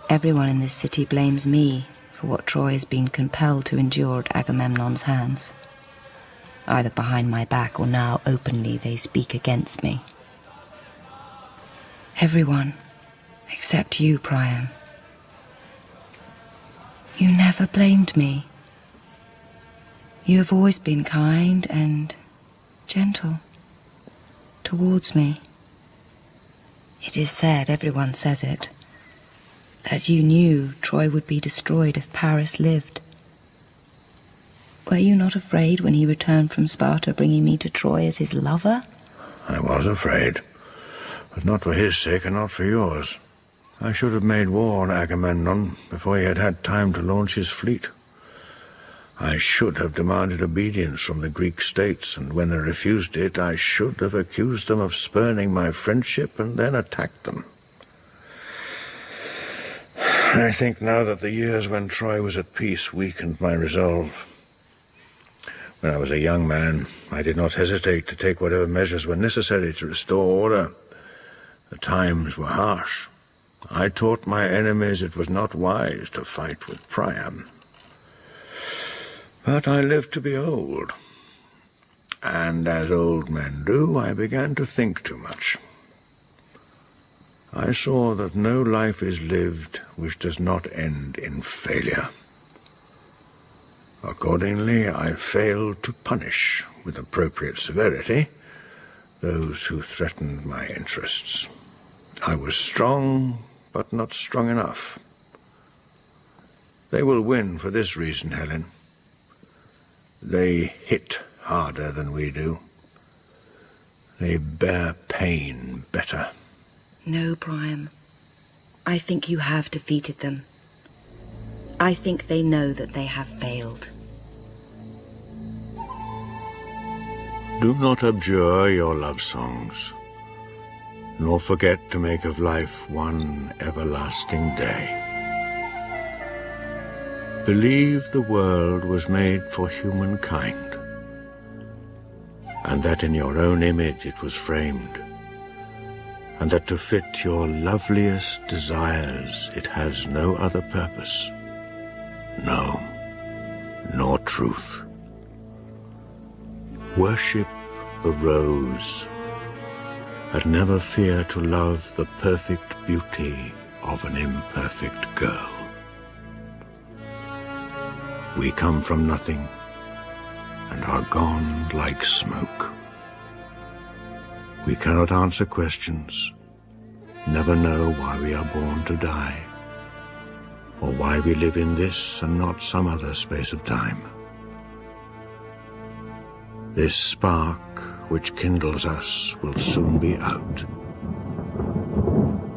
Everyone in this city blames me for what Troy has been compelled to endure at Agamemnon's hands. Either behind my back or now openly they speak against me. Everyone, except you, Priam. You never blamed me. You have always been kind and gentle towards me. It is said, everyone says it, that you knew Troy would be destroyed if Paris lived. Were you not afraid when he returned from Sparta, bringing me to Troy as his lover? I was afraid, but not for his sake and not for yours. I should have made war on Agamemnon before he had had time to launch his fleet. I should have demanded obedience from the Greek states, and when they refused it, I should have accused them of spurning my friendship and then attacked them. I think now that the years when Troy was at peace weakened my resolve. When I was a young man, I did not hesitate to take whatever measures were necessary to restore order. The times were harsh. I taught my enemies it was not wise to fight with Priam. But I lived to be old, and as old men do, I began to think too much. I saw that no life is lived which does not end in failure. Accordingly, I failed to punish, with appropriate severity, those who threatened my interests. I was strong, but not strong enough. They will win for this reason, Helen. They hit harder than we do. They bear pain better. No, Priam. I think you have defeated them. I think they know that they have failed. Do not abjure your love songs, nor forget to make of life one everlasting day. Believe the world was made for humankind, and that in your own image it was framed, and that to fit your loveliest desires it has no other purpose, no, nor truth. Worship the rose, and never fear to love the perfect beauty of an imperfect girl. We come from nothing, and are gone like smoke. We cannot answer questions, never know why we are born to die, or why we live in this and not some other space of time. This spark which kindles us will soon be out,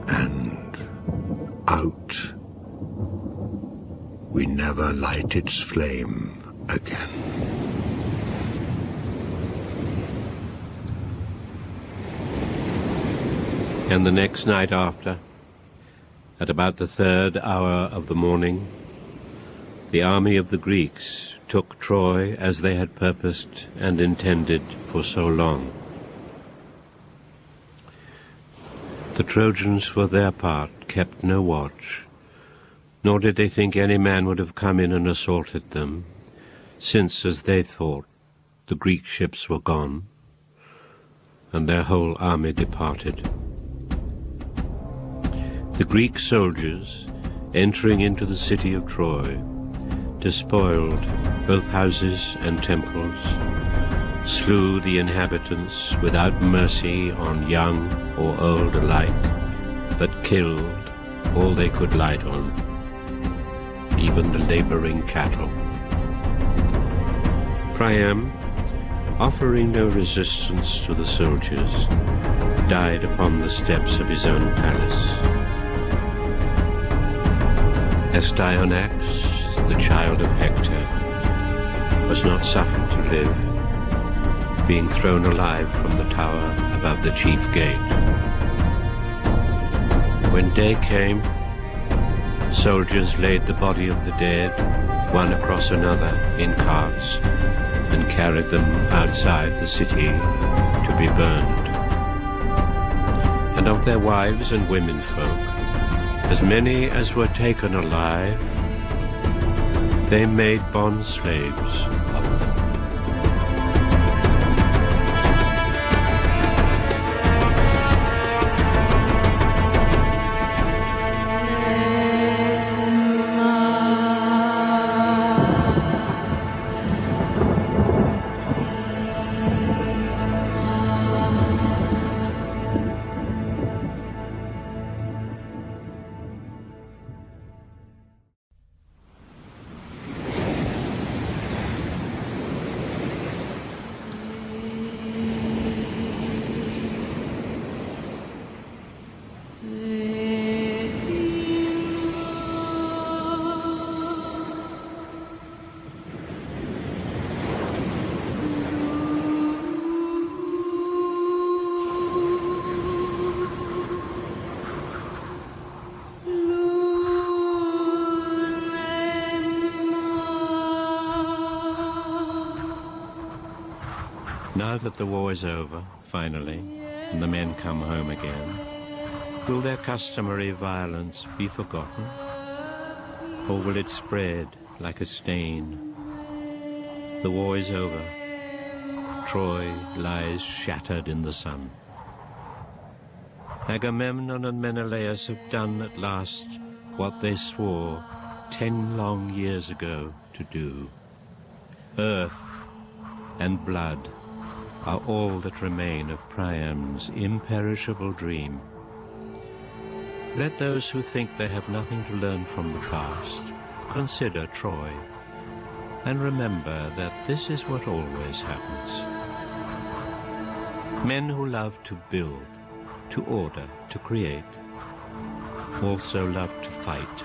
and out. We never light its flame again. And the next night after, at about the 3rd hour of the morning, the army of the Greeks took Troy as they had purposed and intended for so long. The Trojans, for their part, kept no watch, nor did they think any man would have come in and assaulted them, since, as they thought, the Greek ships were gone, and their whole army departed. The Greek soldiers, entering into the city of Troy, despoiled both houses and temples, slew the inhabitants without mercy on young or old alike, but killed all they could light on, even the laboring cattle. Priam, offering no resistance to the soldiers, died upon the steps of his own palace. Astyanax, the child of Hector, was not suffered to live, being thrown alive from the tower above the chief gate. When day came, soldiers laid the body of the dead, one across another, in carts, and carried them outside the city to be burned. And of their wives and womenfolk, as many as were taken alive, they made bond slaves of them. Now that the war is over, finally, and the men come home again, will their customary violence be forgotten? Or will it spread like a stain? The war is over. Troy lies shattered in the sun. Agamemnon and Menelaus have done at last what they swore 10 long years ago to do. Earth and blood are all that remain of Priam's imperishable dream. Let those who think they have nothing to learn from the past consider Troy, and remember that this is what always happens. Men who love to build, to order, to create, also love to fight,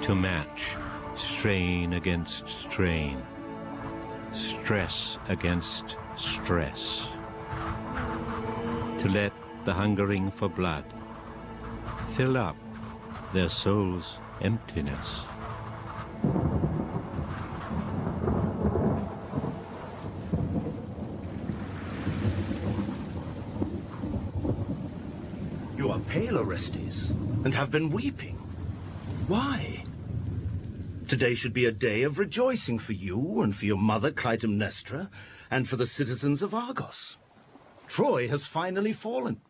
to match strain against strain, stress against stress, to let the hungering for blood fill up their soul's emptiness. You are pale, Orestes, and have been weeping. Why? Today should be a day of rejoicing for you and for your mother, Klytemnestra, and for the citizens of Argos. Troy has finally fallen.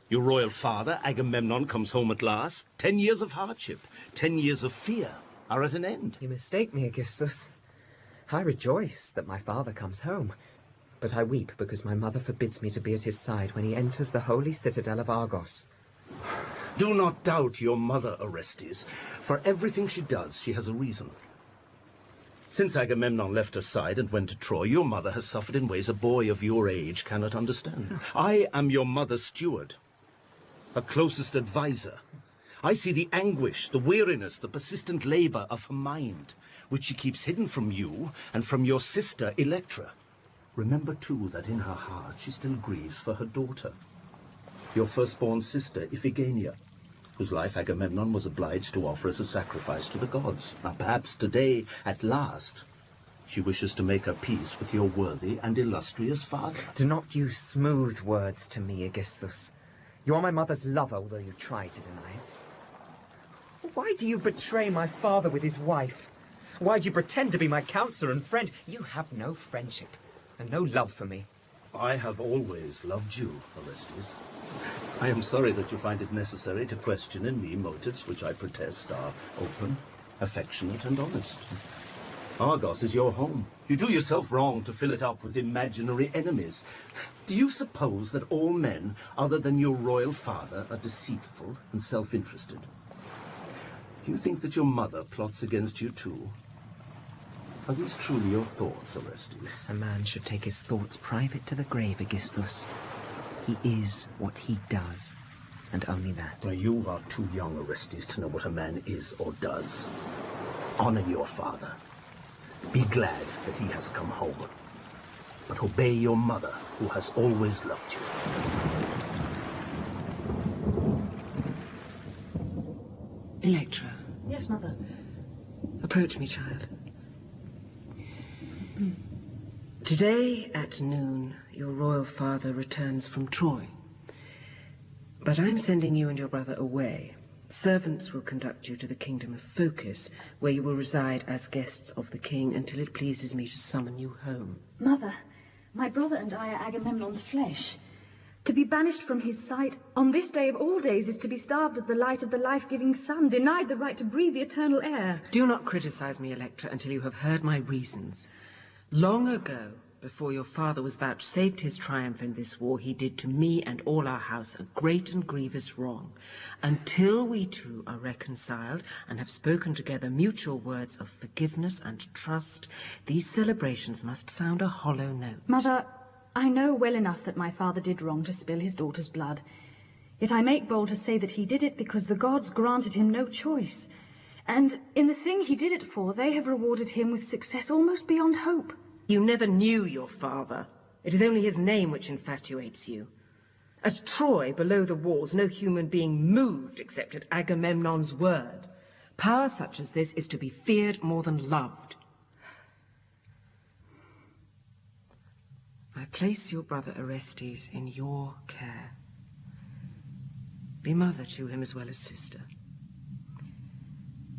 Your royal father, Agamemnon, comes home at last. 10 years of hardship, 10 years of fear are at an end. You mistake me, Aegisthus. I rejoice that my father comes home, but I weep because my mother forbids me to be at his side when he enters the holy citadel of Argos. Do not doubt your mother, Orestes. For everything she does, she has a reason. Since Agamemnon left her side and went to Troy, your mother has suffered in ways a boy of your age cannot understand. I am your mother's steward, her closest advisor. I see the anguish, the weariness, the persistent labor of her mind, which she keeps hidden from you and from your sister, Electra. Remember, too, that in her heart she still grieves for her daughter, your firstborn sister, Iphigenia, whose life Agamemnon was obliged to offer as a sacrifice to the gods. Now, perhaps today, at last, she wishes to make her peace with your worthy and illustrious father. Do not use smooth words to me, Aegisthus. You are my mother's lover, although you try to deny it. Why do you betray my father with his wife? Why do you pretend to be my counselor and friend? You have no friendship and no love for me. I have always loved you, Orestes. I am sorry that you find it necessary to question in me motives which I protest are open, affectionate, and honest. Argos is your home. You do yourself wrong to fill it up with imaginary enemies. Do you suppose that all men, other than your royal father, are deceitful and self-interested? Do you think that your mother plots against you too? Are these truly your thoughts, Orestes? A man should take his thoughts private to the grave, Aegisthus. He is what he does, and only that. Well, you are too young, Orestes, to know what a man is or does. Honor your father. Be glad that he has come home. But obey your mother, who has always loved you. Electra. Yes, Mother. Approach me, child. Today at noon, your royal father returns from Troy. But I'm sending you and your brother away. Servants will conduct you to the kingdom of Phocis, where you will reside as guests of the king until it pleases me to summon you home. Mother, my brother and I are Agamemnon's flesh. To be banished from his sight on this day of all days is to be starved of the light of the life-giving sun, denied the right to breathe the eternal air. Do not criticize me, Electra, until you have heard my reasons. Long ago, before your father was vouchsafed his triumph in this war, he did to me and all our house a great and grievous wrong. Until we two are reconciled and have spoken together mutual words of forgiveness and trust, these celebrations must sound a hollow note. Mother, I know well enough that my father did wrong to spill his daughter's blood. Yet I make bold to say that he did it because the gods granted him no choice. And in the thing he did it for, they have rewarded him with success almost beyond hope. You never knew your father. It is only his name which infatuates you. At Troy, below the walls, no human being moved except at Agamemnon's word. Power such as this is to be feared more than loved. I place your brother Orestes in your care. Be mother to him as well as sister.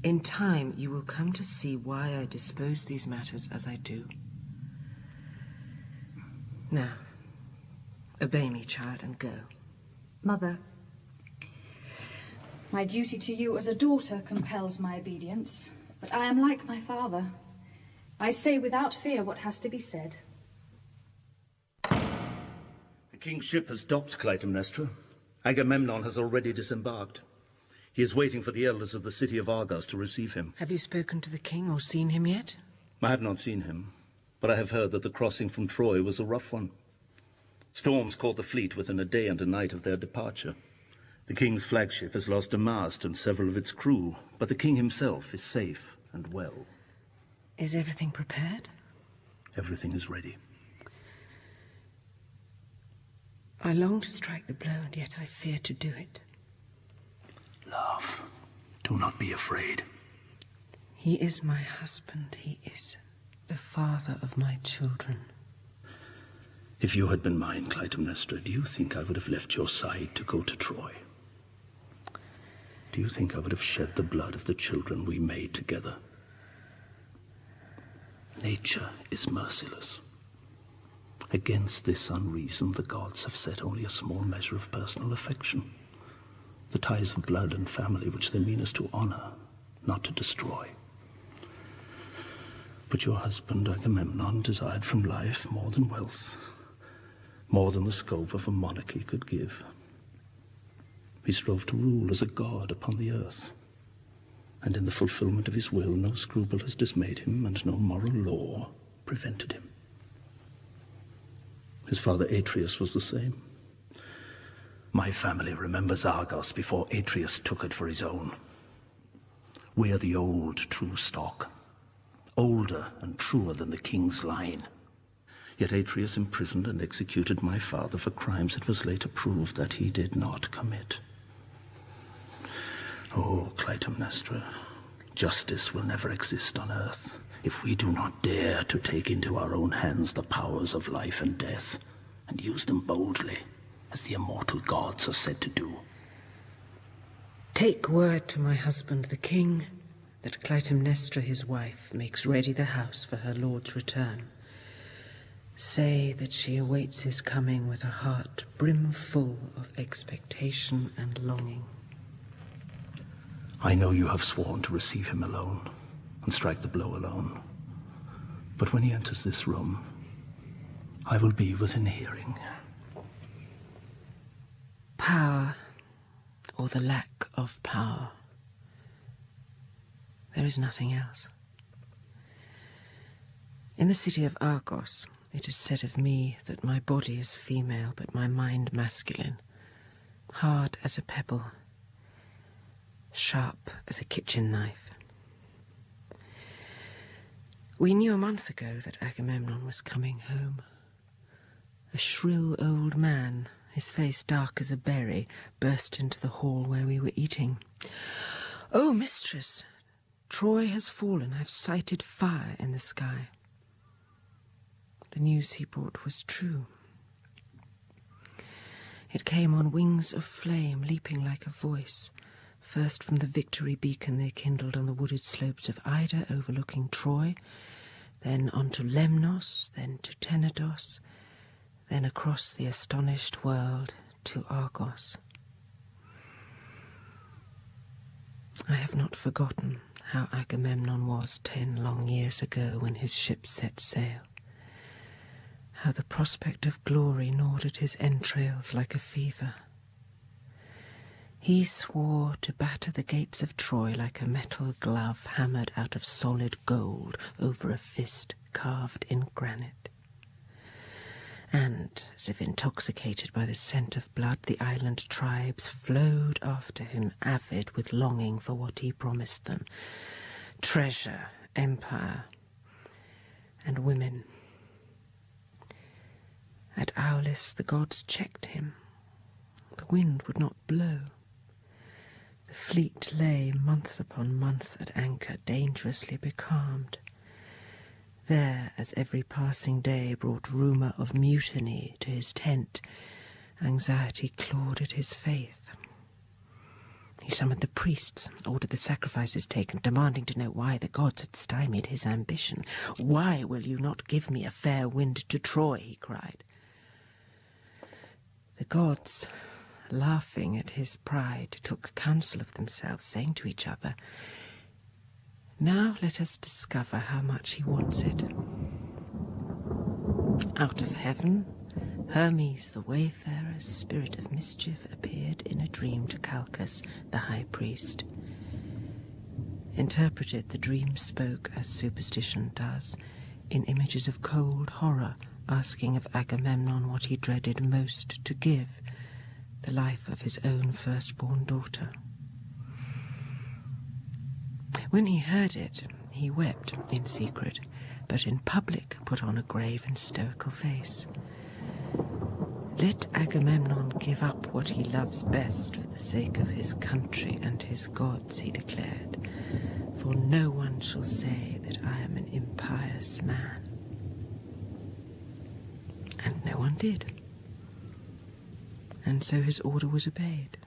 In time, you will come to see why I dispose these matters as I do. Now, obey me, child, and go. Mother, my duty to you as a daughter compels my obedience, but I am like my father. I say without fear what has to be said. The king's ship has docked, Klytemnestra. Agamemnon has already disembarked. He is waiting for the elders of the city of Argos to receive him. Have you spoken to the king or seen him yet? I have not seen him, but I have heard that the crossing from Troy was a rough one. Storms caught the fleet within a day and a night of their departure. The king's flagship has lost a mast and several of its crew, but the king himself is safe and well. Is everything prepared? Everything is ready. I long to strike the blow, and yet I fear to do it. Love, do not be afraid. He is my husband. He is the father of my children. If you had been mine, Klytemnestra, do you think I would have left your side to go to Troy? Do you think I would have shed the blood of the children we made together? Nature is merciless. Against this unreason, the gods have set only a small measure of personal affection. The ties of blood and family which they mean us to honor, not to destroy. But your husband, Agamemnon, desired from life more than wealth, more than the scope of a monarchy could give. He strove to rule as a god upon the earth, and in the fulfillment of his will, no scruple has dismayed him, and no moral law prevented him. His father Atreus was the same. My family remembers Argos before Atreus took it for his own. We are the old, true stock, older and truer than the king's line. Yet Atreus imprisoned and executed my father for crimes it was later proved that he did not commit. Oh, Klytemnestra, justice will never exist on earth if we do not dare to take into our own hands the powers of life and death and use them boldly, as the immortal gods are said to do. Take word to my husband the king that Klytemnestra his wife makes ready the house for her lord's return. Say that she awaits his coming with a heart brimful of expectation and longing. I know you have sworn to receive him alone and strike the blow alone. But when he enters this room, I will be within hearing. Power, or the lack of power. There is nothing else. In the city of Argos, it is said of me that my body is female, but my mind masculine, hard as a pebble, sharp as a kitchen knife. We knew a month ago that Agamemnon was coming home. A shrill old man, his face dark as a berry, burst into the hall where we were eating. "Oh, mistress, Troy has fallen. I've sighted fire in the sky." The news he brought was true. It came on wings of flame, leaping like a voice, first from the victory beacon they kindled on the wooded slopes of Ida overlooking Troy, then on to Lemnos, then to Tenedos, then across the astonished world to Argos. I have not forgotten how Agamemnon was 10 long years ago when his ship set sail, how the prospect of glory gnawed at his entrails like a fever. He swore to batter the gates of Troy like a metal glove hammered out of solid gold over a fist carved in granite. And, as if intoxicated by the scent of blood, the island tribes flowed after him, avid with longing for what he promised them: treasure, empire, and women. At Aulis the gods checked him. The wind would not blow. The fleet lay month upon month at anchor, dangerously becalmed. There, as every passing day brought rumour of mutiny to his tent, anxiety clawed at his faith. He summoned the priests, ordered the sacrifices taken, demanding to know why the gods had stymied his ambition. "Why will you not give me a fair wind to Troy?" he cried. The gods, laughing at his pride, took counsel of themselves, saying to each other, "Now let us discover how much he wants it." Out of heaven, Hermes, the wayfarer, spirit of mischief, appeared in a dream to Calchas, the high priest. Interpreted, the dream spoke, as superstition does, in images of cold horror, asking of Agamemnon what he dreaded most to give, the life of his own firstborn daughter. When he heard it, he wept in secret, but in public put on a grave and stoical face. "Let Agamemnon give up what he loves best for the sake of his country and his gods," he declared, "for no one shall say that I am an impious man." And no one did. And so his order was obeyed.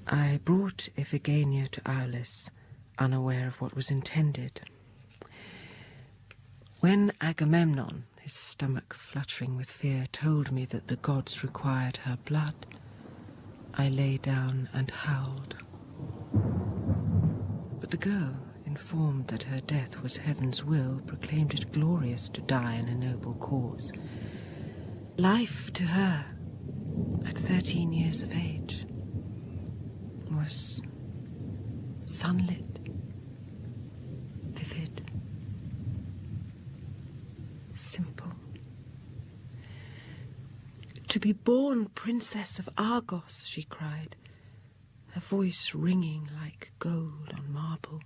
I brought Iphigenia to Aulis, unaware of what was intended. When Agamemnon, his stomach fluttering with fear, told me that the gods required her blood, I lay down and howled. But the girl, informed that her death was heaven's will, proclaimed it glorious to die in a noble cause. Life to her, at 13 years of age, was sunlit, vivid, simple. "To be born Princess of Argos," she cried, her voice ringing like gold on marble,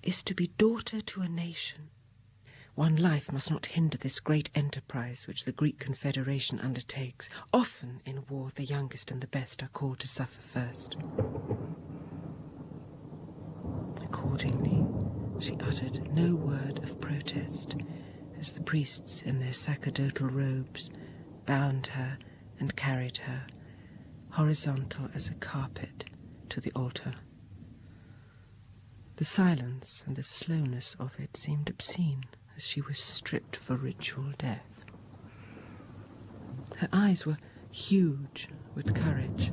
"is to be daughter to a nation. One life must not hinder this great enterprise which the Greek Confederation undertakes. Often in war the youngest and the best are called to suffer first." Accordingly, she uttered no word of protest as the priests in their sacerdotal robes bound her and carried her, horizontal as a carpet, to the altar. The silence and the slowness of it seemed obscene as she was stripped for ritual death. Her eyes were huge with courage,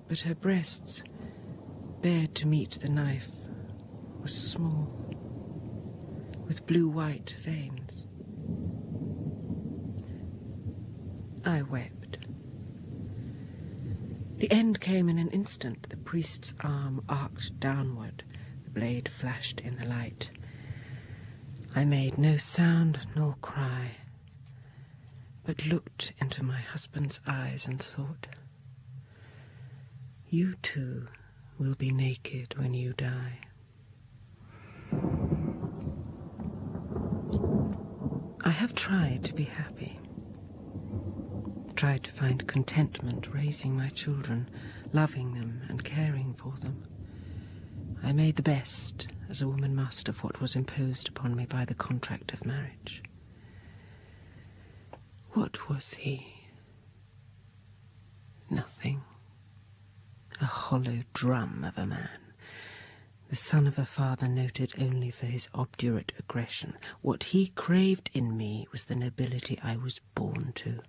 but her breasts, bared to meet the knife, were small. with blue-white veins. I wept. The end came in an instant. The priest's arm arced downward. The blade flashed in the light. I made no sound nor cry, but looked into my husband's eyes and thought, you too will be naked when you die. I have tried to be happy. Tried to find contentment raising my children, loving them and caring for them. I made the best, as a woman must, of what was imposed upon me by the contract of marriage. What was he? Nothing. A hollow drum of a man. The son of a father noted only for his obdurate aggression. What he craved in me was the nobility I was born to.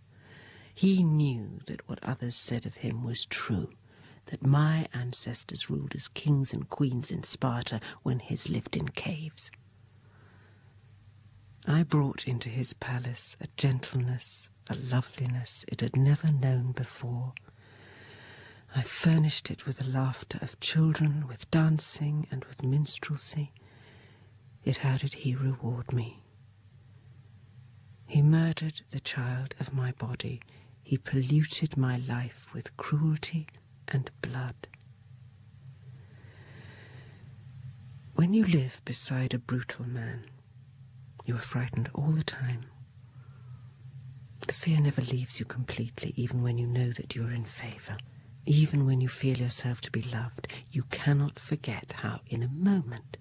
He knew that what others said of him was true, that my ancestors ruled as kings and queens in Sparta when his lived in caves. I brought into his palace a gentleness, a loveliness it had never known before. I furnished it with the laughter of children, with dancing and with minstrelsy. Yet how did he reward me? He murdered the child of my body. He polluted my life with cruelty and blood. When you live beside a brutal man, you are frightened all the time. The fear never leaves you completely, even when you know that you are in favour. Even when you feel yourself to be loved, you cannot forget how, in a moment,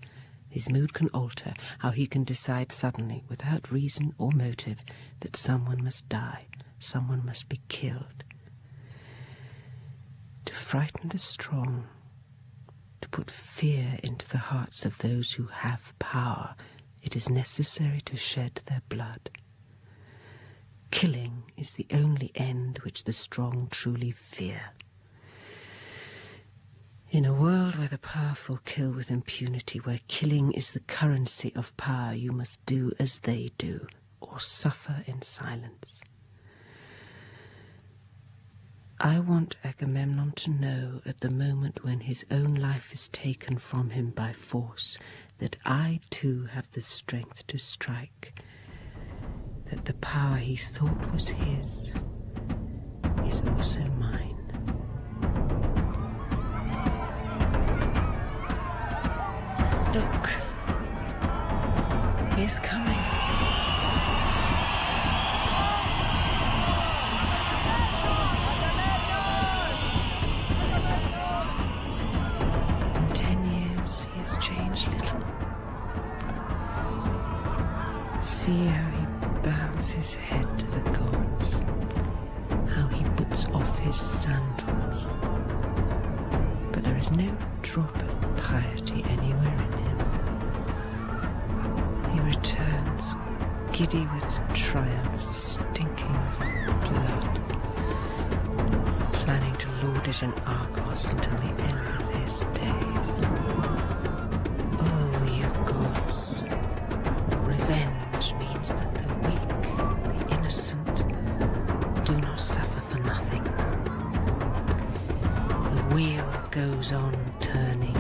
his mood can alter, how he can decide suddenly, without reason or motive, that someone must die, someone must be killed. To frighten the strong, to put fear into the hearts of those who have power, it is necessary to shed their blood. Killing is the only end which the strong truly fear. In a world where the powerful kill with impunity, where killing is the currency of power, you must do as they do, or suffer in silence. I want Agamemnon to know at the moment when his own life is taken from him by force, that I too have the strength to strike, that the power he thought was his is also mine. Look, he's coming. In 10 years, he has changed little. See how he bows his head to the gods, how he puts off his sandals. But there is no drop of piety anywhere in him. He returns, giddy with triumph, stinking of blood, planning to lord it in Argos until the end of his days. Oh, you gods, revenge means that the weak, the innocent, do not suffer for nothing. The wheel goes on turning.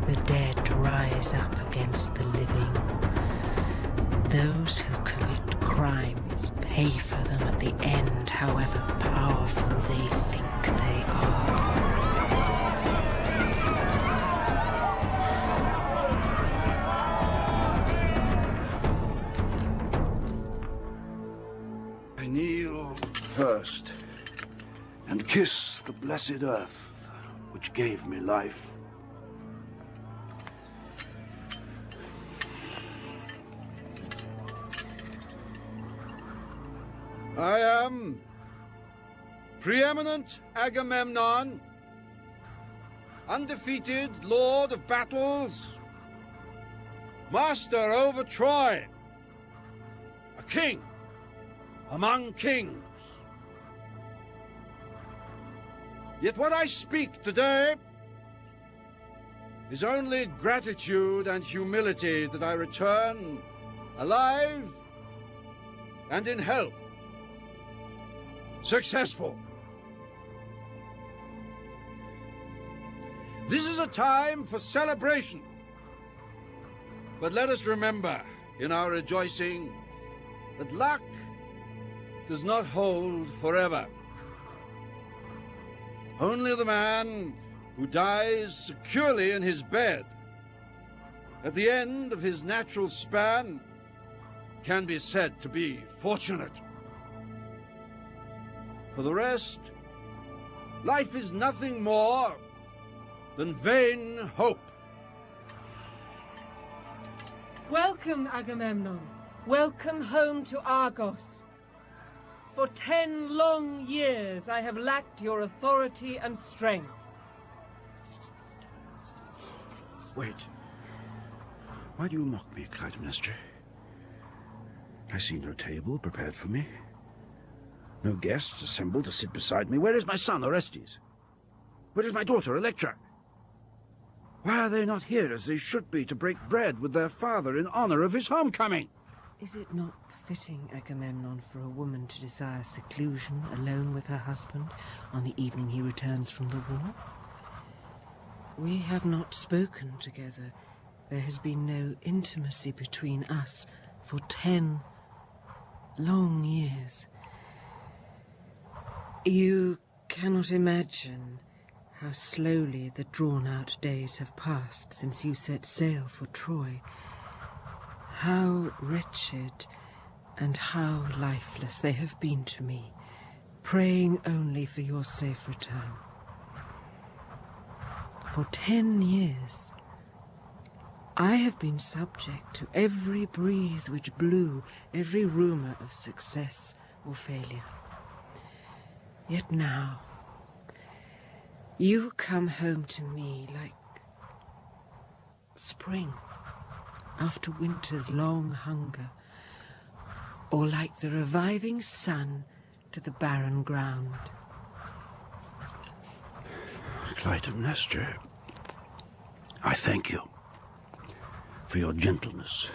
The dead rise up against the living. Those who commit crimes pay for them at the end, however powerful they think they are. I kneel first and kiss the blessed earth which gave me life. I am preeminent Agamemnon, undefeated lord of battles, master over Troy, a king among kings. Yet what I speak today is only gratitude and humility that I return alive and in health, successful. This is a time for celebration, but let us remember in our rejoicing that luck does not hold forever. Only the man who dies securely in his bed at the end of his natural span can be said to be fortunate. For the rest, life is nothing more than vain hope. Welcome, Agamemnon. Welcome home to Argos. For 10 long years I have lacked your authority and strength. Wait. Why do you mock me, Klytemnestra? I see no table prepared for me. No guests assembled to sit beside me. Where is my son, Orestes? Where is my daughter, Electra? Why are they not here as they should be to break bread with their father in honor of his homecoming? Is it not fitting, Agamemnon, for a woman to desire seclusion alone with her husband on the evening he returns from the war? We have not spoken together. There has been no intimacy between us for 10 long years. You cannot imagine how slowly the drawn-out days have passed since you set sail for Troy. How wretched and how lifeless they have been to me, praying only for your safe return. For 10 years, I have been subject to every breeze which blew, every rumour of success or failure. Yet now, you come home to me like spring after winter's long hunger, or like the reviving sun to the barren ground. Klytemnestra, I thank you for your gentleness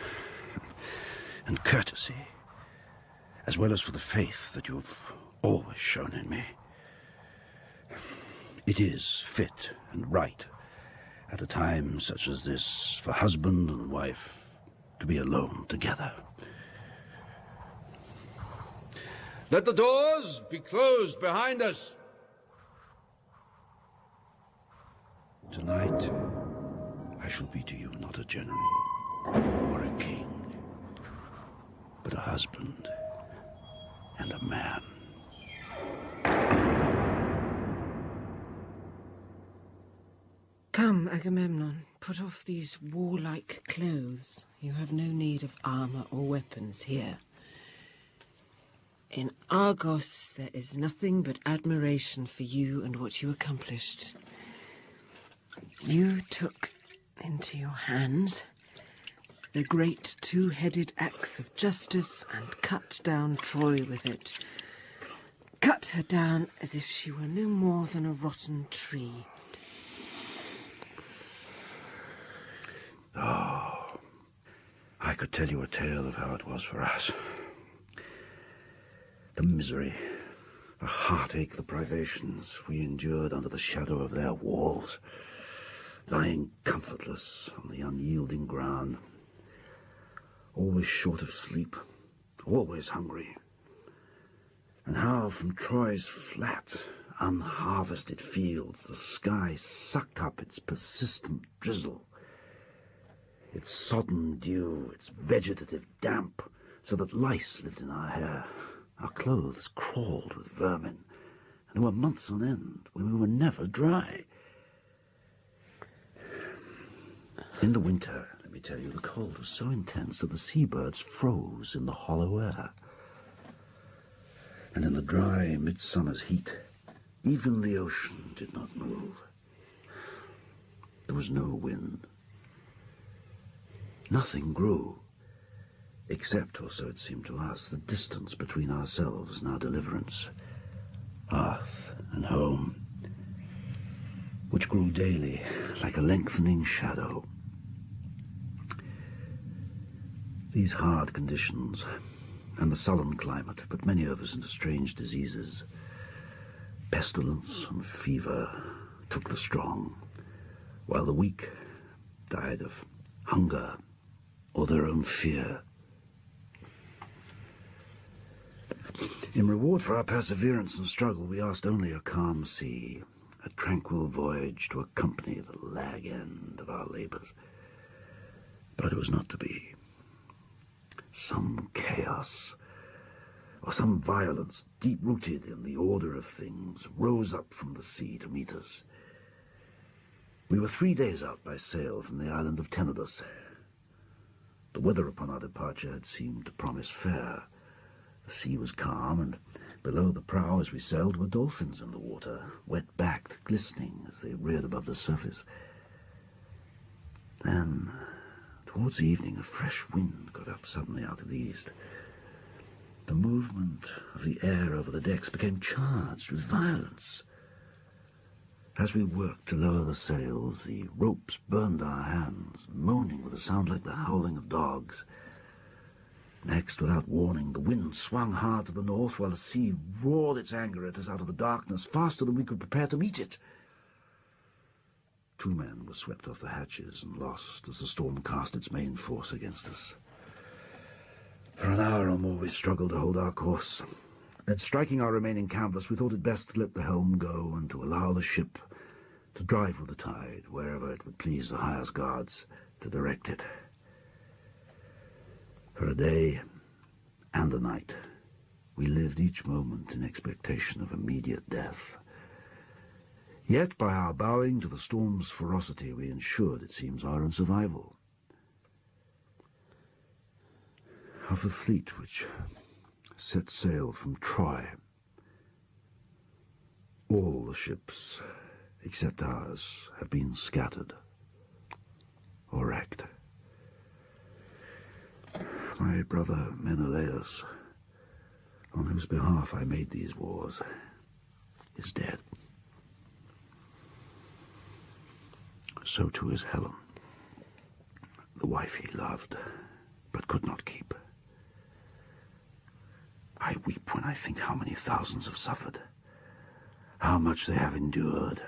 and courtesy, as well as for the faith that you have always shown in me. It is fit and right at a time such as this for husband and wife to be alone together. Let the doors be closed behind us. Tonight, I shall be to you not a general or a king, but a husband and a man. Come, Agamemnon, put off these warlike clothes. You have no need of armour or weapons here. In Argos there is nothing but admiration for you and what you accomplished. You took into your hands the great two-headed axe of justice and cut down Troy with it. Cut her down as if she were no more than a rotten tree. Oh, I could tell you a tale of how it was for us. The misery, the heartache, the privations we endured under the shadow of their walls, lying comfortless on the unyielding ground, always short of sleep, always hungry. And how from Troy's flat, unharvested fields the sky sucked up its persistent drizzle, its sodden dew, its vegetative damp, so that lice lived in our hair. Our clothes crawled with vermin, and there were months on end when we were never dry. In the winter, let me tell you, the cold was so intense that the seabirds froze in the hollow air. And in the dry midsummer's heat, even the ocean did not move. There was no wind. Nothing grew, except, or so it seemed to us, the distance between ourselves and our deliverance. Earth and home which grew daily like a lengthening shadow. These hard conditions and the sullen climate put many of us into strange diseases. Pestilence and fever took the strong, while the weak died of hunger or their own fear. In reward for our perseverance and struggle, we asked only a calm sea, a tranquil voyage to accompany the lag end of our labors. But it was not to be. Some chaos or some violence deep-rooted in the order of things rose up from the sea to meet us. We were 3 days out by sail from the island of Tenedos. The weather upon our departure had seemed to promise fair. The sea was calm, and below the prow as we sailed were dolphins in the water, wet-backed, glistening as they reared above the surface. Then, towards the evening, a fresh wind got up suddenly out of the east. The movement of the air over the decks became charged with violence. As we worked to lower the sails, the ropes burned our hands, moaning with a sound like the howling of dogs. Next, without warning, the wind swung hard to the north, while the sea roared its anger at us out of the darkness, faster than we could prepare to meet it. 2 men were swept off the hatches and lost as the storm cast its main force against us. For an hour or more we struggled to hold our course. Then, striking our remaining canvas, we thought it best to let the helm go and to allow the ship to drive with the tide wherever it would please the highest gods to direct it. For a day and a night, we lived each moment in expectation of immediate death. Yet by our bowing to the storm's ferocity, we ensured, it seems, our own survival. Of the fleet which set sail from Troy, all the ships, except ours, have been scattered or wrecked. My brother Menelaus, on whose behalf I made these wars, is dead. So too is Helen, the wife he loved, but could not keep. I weep when I think how many thousands have suffered, how much they have endured,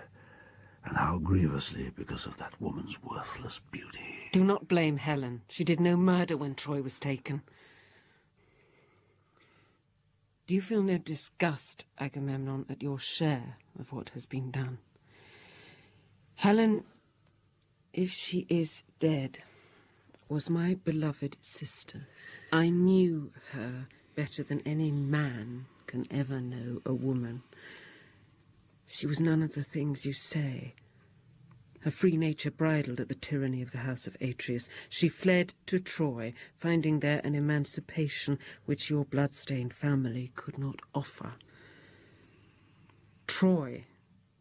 and how grievously because of that woman's worthless beauty. Do not blame Helen. She did no murder when Troy was taken. Do you feel no disgust, Agamemnon, at your share of what has been done? Helen, if she is dead, was my beloved sister. I knew her better than any man can ever know a woman. She was none of the things you say. Her free nature bridled at the tyranny of the house of Atreus. She fled to Troy, finding there an emancipation which your blood-stained family could not offer. Troy,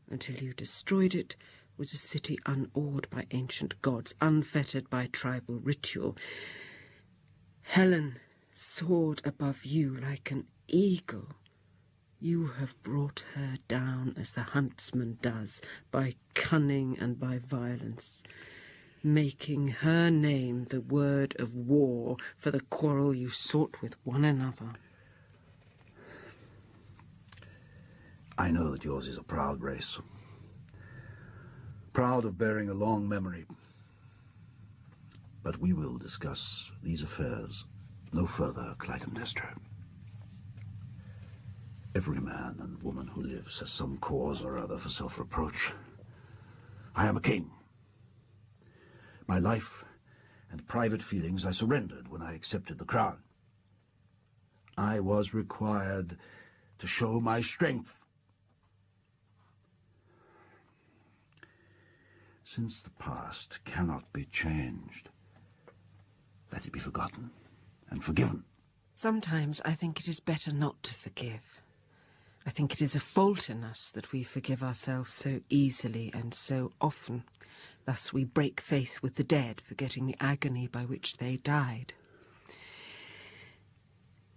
until you destroyed it, was a city unawed by ancient gods, unfettered by tribal ritual. Helen soared above you like an eagle. You have brought her down as the huntsman does, by cunning and by violence, making her name the word of war for the quarrel you sought with one another. I know that yours is a proud race, proud of bearing a long memory. But we will discuss these affairs no further, Klytemnestra. Every man and woman who lives has some cause or other for self-reproach. I am a king. My life and private feelings I surrendered when I accepted the crown. I was required to show my strength. Since the past cannot be changed, let it be forgotten and forgiven. Sometimes I think it is better not to forgive. I think it is a fault in us that we forgive ourselves so easily and so often. Thus we break faith with the dead, forgetting the agony by which they died.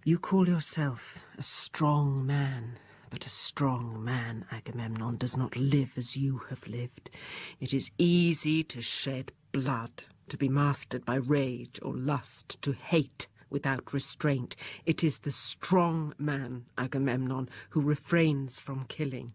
You call yourself a strong man, But a strong man, Agamemnon, does not live as you have lived. It is easy to shed blood, to be mastered by rage or lust, to hate without restraint. It is the strong man, Agamemnon, who refrains from killing.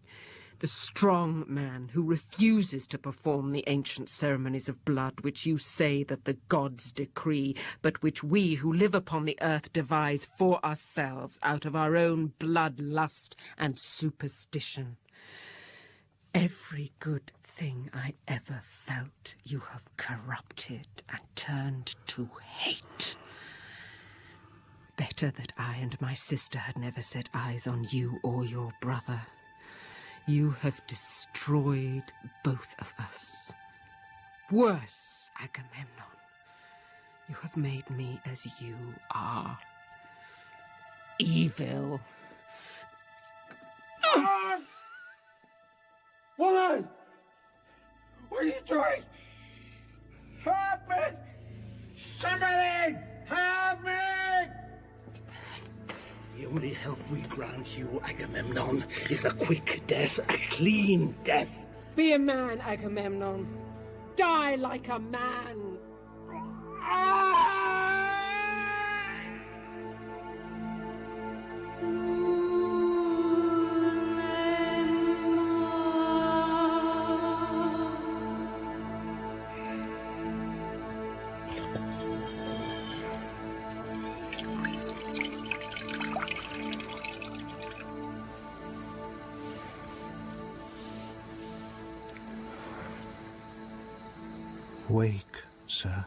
The strong man who refuses to perform the ancient ceremonies of blood which you say that the gods decree, but which we who live upon the earth devise for ourselves out of our own blood lust and superstition. Every good thing I ever felt you have corrupted and turned to hate. Better that I and my sister had never set eyes on you or your brother. You have destroyed both of us. Worse, Agamemnon, you have made me as you are. Evil. Woman! What are you doing? Help me! Somebody! Help me! The only help we grant you, Agamemnon, is a quick death, a clean death. Be a man, Agamemnon. Die like a man. Wake, sir.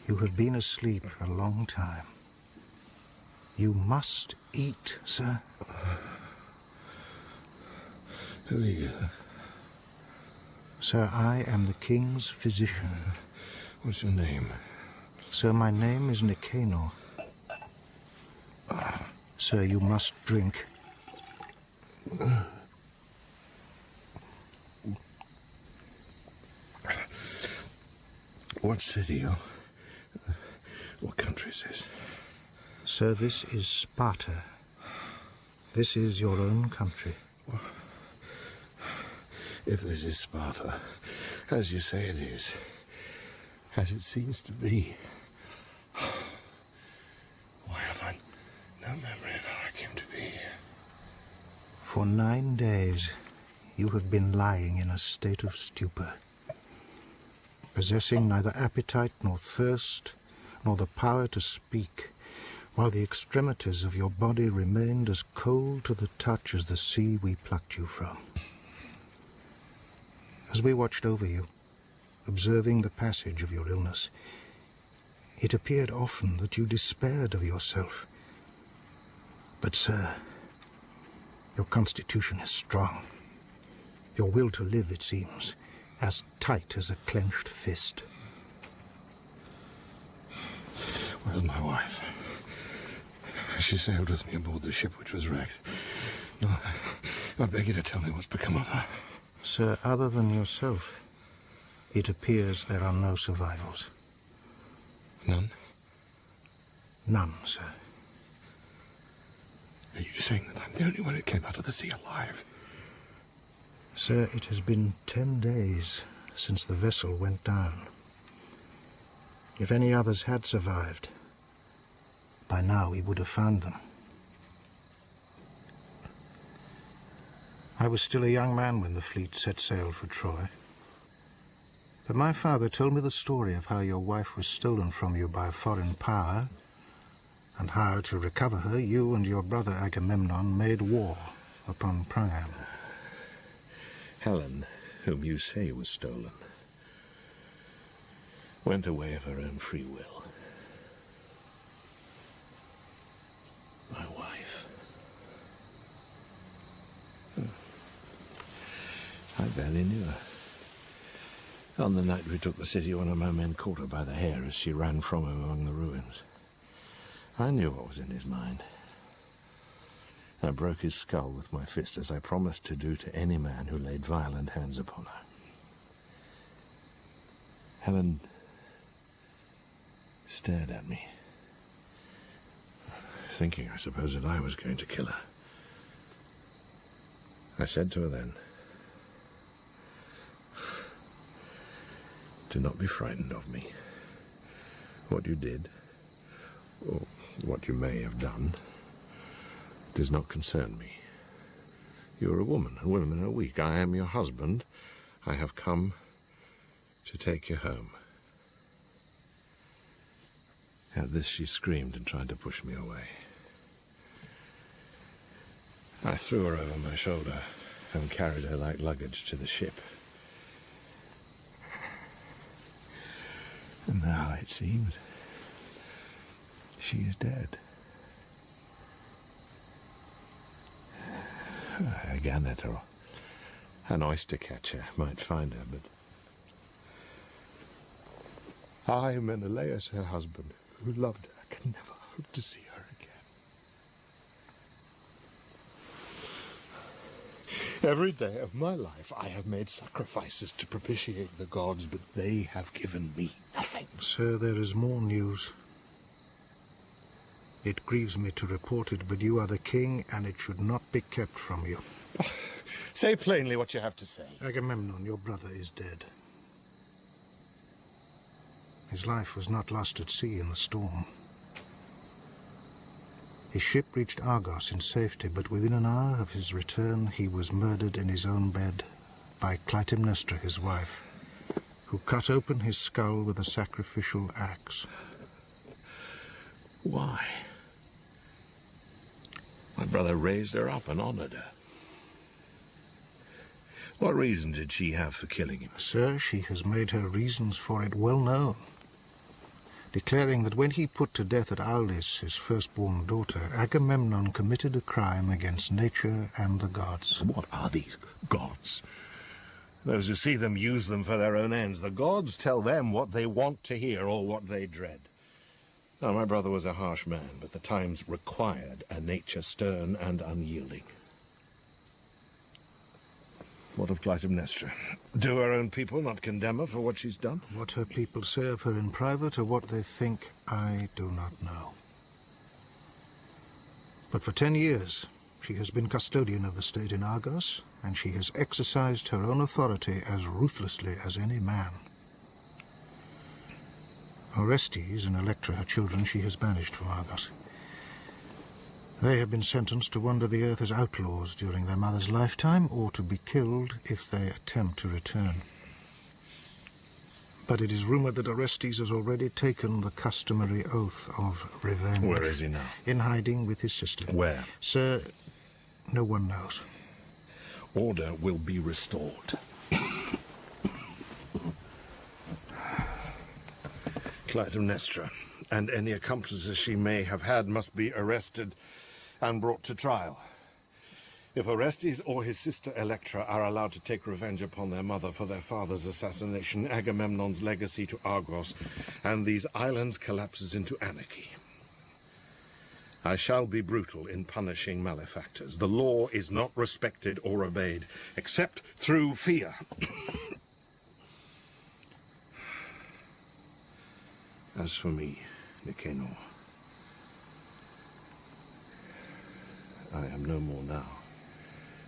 You have been asleep a long time. You must eat, sir. Who are you? Sir, I am the king's physician. What's your name? Sir, my name is Nicanor. Sir, you must drink. What city or what country is this? Sir, this is Sparta. This is your own country. If this is Sparta, as you say it is, as it seems to be, why have I no memory of how I came to be here? For 9 days, you have been lying in a state of stupor, possessing neither appetite nor thirst, nor the power to speak, while the extremities of your body remained as cold to the touch as the sea we plucked you from. As we watched over you, observing the passage of your illness, it appeared often that you despaired of yourself. But, sir, your constitution is strong. Your will to live, it seems, as tight as a clenched fist. Where's my wife? She sailed with me aboard the ship which was wrecked. No, I beg you to tell me what's become of her. Sir, other than yourself, it appears there are no survivals. None? None, sir. Are you saying that I'm the only one who came out of the sea alive? Sir, it has been 10 days since the vessel went down. If any others had survived, by now we would have found them. I was still a young man when the fleet set sail for Troy. But my father told me the story of how your wife was stolen from you by a foreign power, and how, to recover her, you and your brother Agamemnon made war upon Priam. Helen, whom you say was stolen, went away of her own free will. My wife. I barely knew her. On the night we took the city, one of my men caught her by the hair as she ran from him among the ruins. I knew what was in his mind. I broke his skull with my fist, as I promised to do to any man who laid violent hands upon her. Helen stared at me, thinking, I suppose, that I was going to kill her. I said to her then, do not be frightened of me. What you did, or what you may have done, does not concern me. You are a woman, and women are weak. I am your husband. I have come to take you home. At this she screamed and tried to push me away. I threw her over my shoulder and carried her like luggage to the ship. And now, it seems, she is dead. A gannet or an oyster catcher might find her, but I, Menelaus, her husband, who loved her, can never hope to see her again. Every day of my life I have made sacrifices to propitiate the gods, but they have given me nothing. Sir, there is more news. It grieves me to report it, but you are the king, and it should not be kept from you. Say plainly what you have to say. Agamemnon, your brother, is dead. His life was not lost at sea in the storm. His ship reached Argos in safety, but within an hour of his return he was murdered in his own bed by Klytemnestra, his wife, who cut open his skull with a sacrificial axe. Why? My brother raised her up and honored her. What reason did she have for killing him? Sir, she has made her reasons for it well known, declaring that when he put to death at Aulis his firstborn daughter, Agamemnon committed a crime against nature and the gods. What are these gods? Those who see them use them for their own ends. The gods tell them what they want to hear or what they dread. Now, my brother was a harsh man, but the times required a nature stern and unyielding. What of Klytemnestra? Do her own people not condemn her for what she's done? What her people say of her in private or what they think, I do not know. But for 10 years, she has been custodian of the state in Argos, and she has exercised her own authority as ruthlessly as any man. Orestes and Electra, her children, she has banished from Argos. They have been sentenced to wander the earth as outlaws during their mother's lifetime, or to be killed if they attempt to return. But it is rumored that Orestes has already taken the customary oath of revenge. Where is he now? In hiding with his sister. Where? Sir, no one knows. Order will be restored. Klytemnestra and any accomplices she may have had must be arrested and brought to trial. If Orestes or his sister Electra are allowed to take revenge upon their mother for their father's assassination, Agamemnon's legacy to Argos and these islands collapses into anarchy. I shall be brutal in punishing malefactors. The law is not respected or obeyed, except through fear. As for me, Nicanor, I am no more now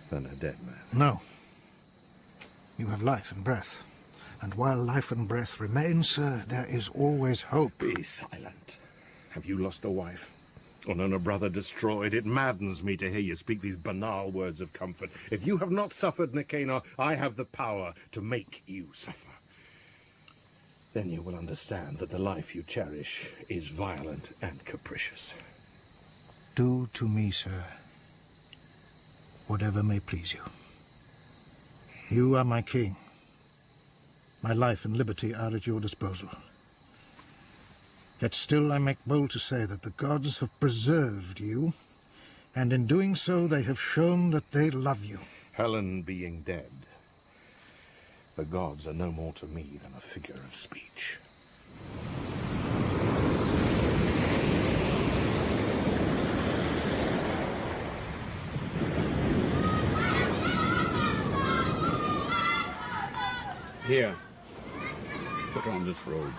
than a dead man. No. You have life and breath. And while life and breath remain, sir, there is always hope. Be silent. Have you lost a wife? Or known a brother destroyed? It maddens me to hear you speak these banal words of comfort. If you have not suffered, Nicanor, I have the power to make you suffer. Then you will understand that the life you cherish is violent and capricious. Do to me, sir, whatever may please you. You are my king. My life and liberty are at your disposal. Yet still I make bold to say that the gods have preserved you, and in doing so they have shown that they love you. Helen being dead, the gods are no more to me than a figure of speech. Here, put on this robe.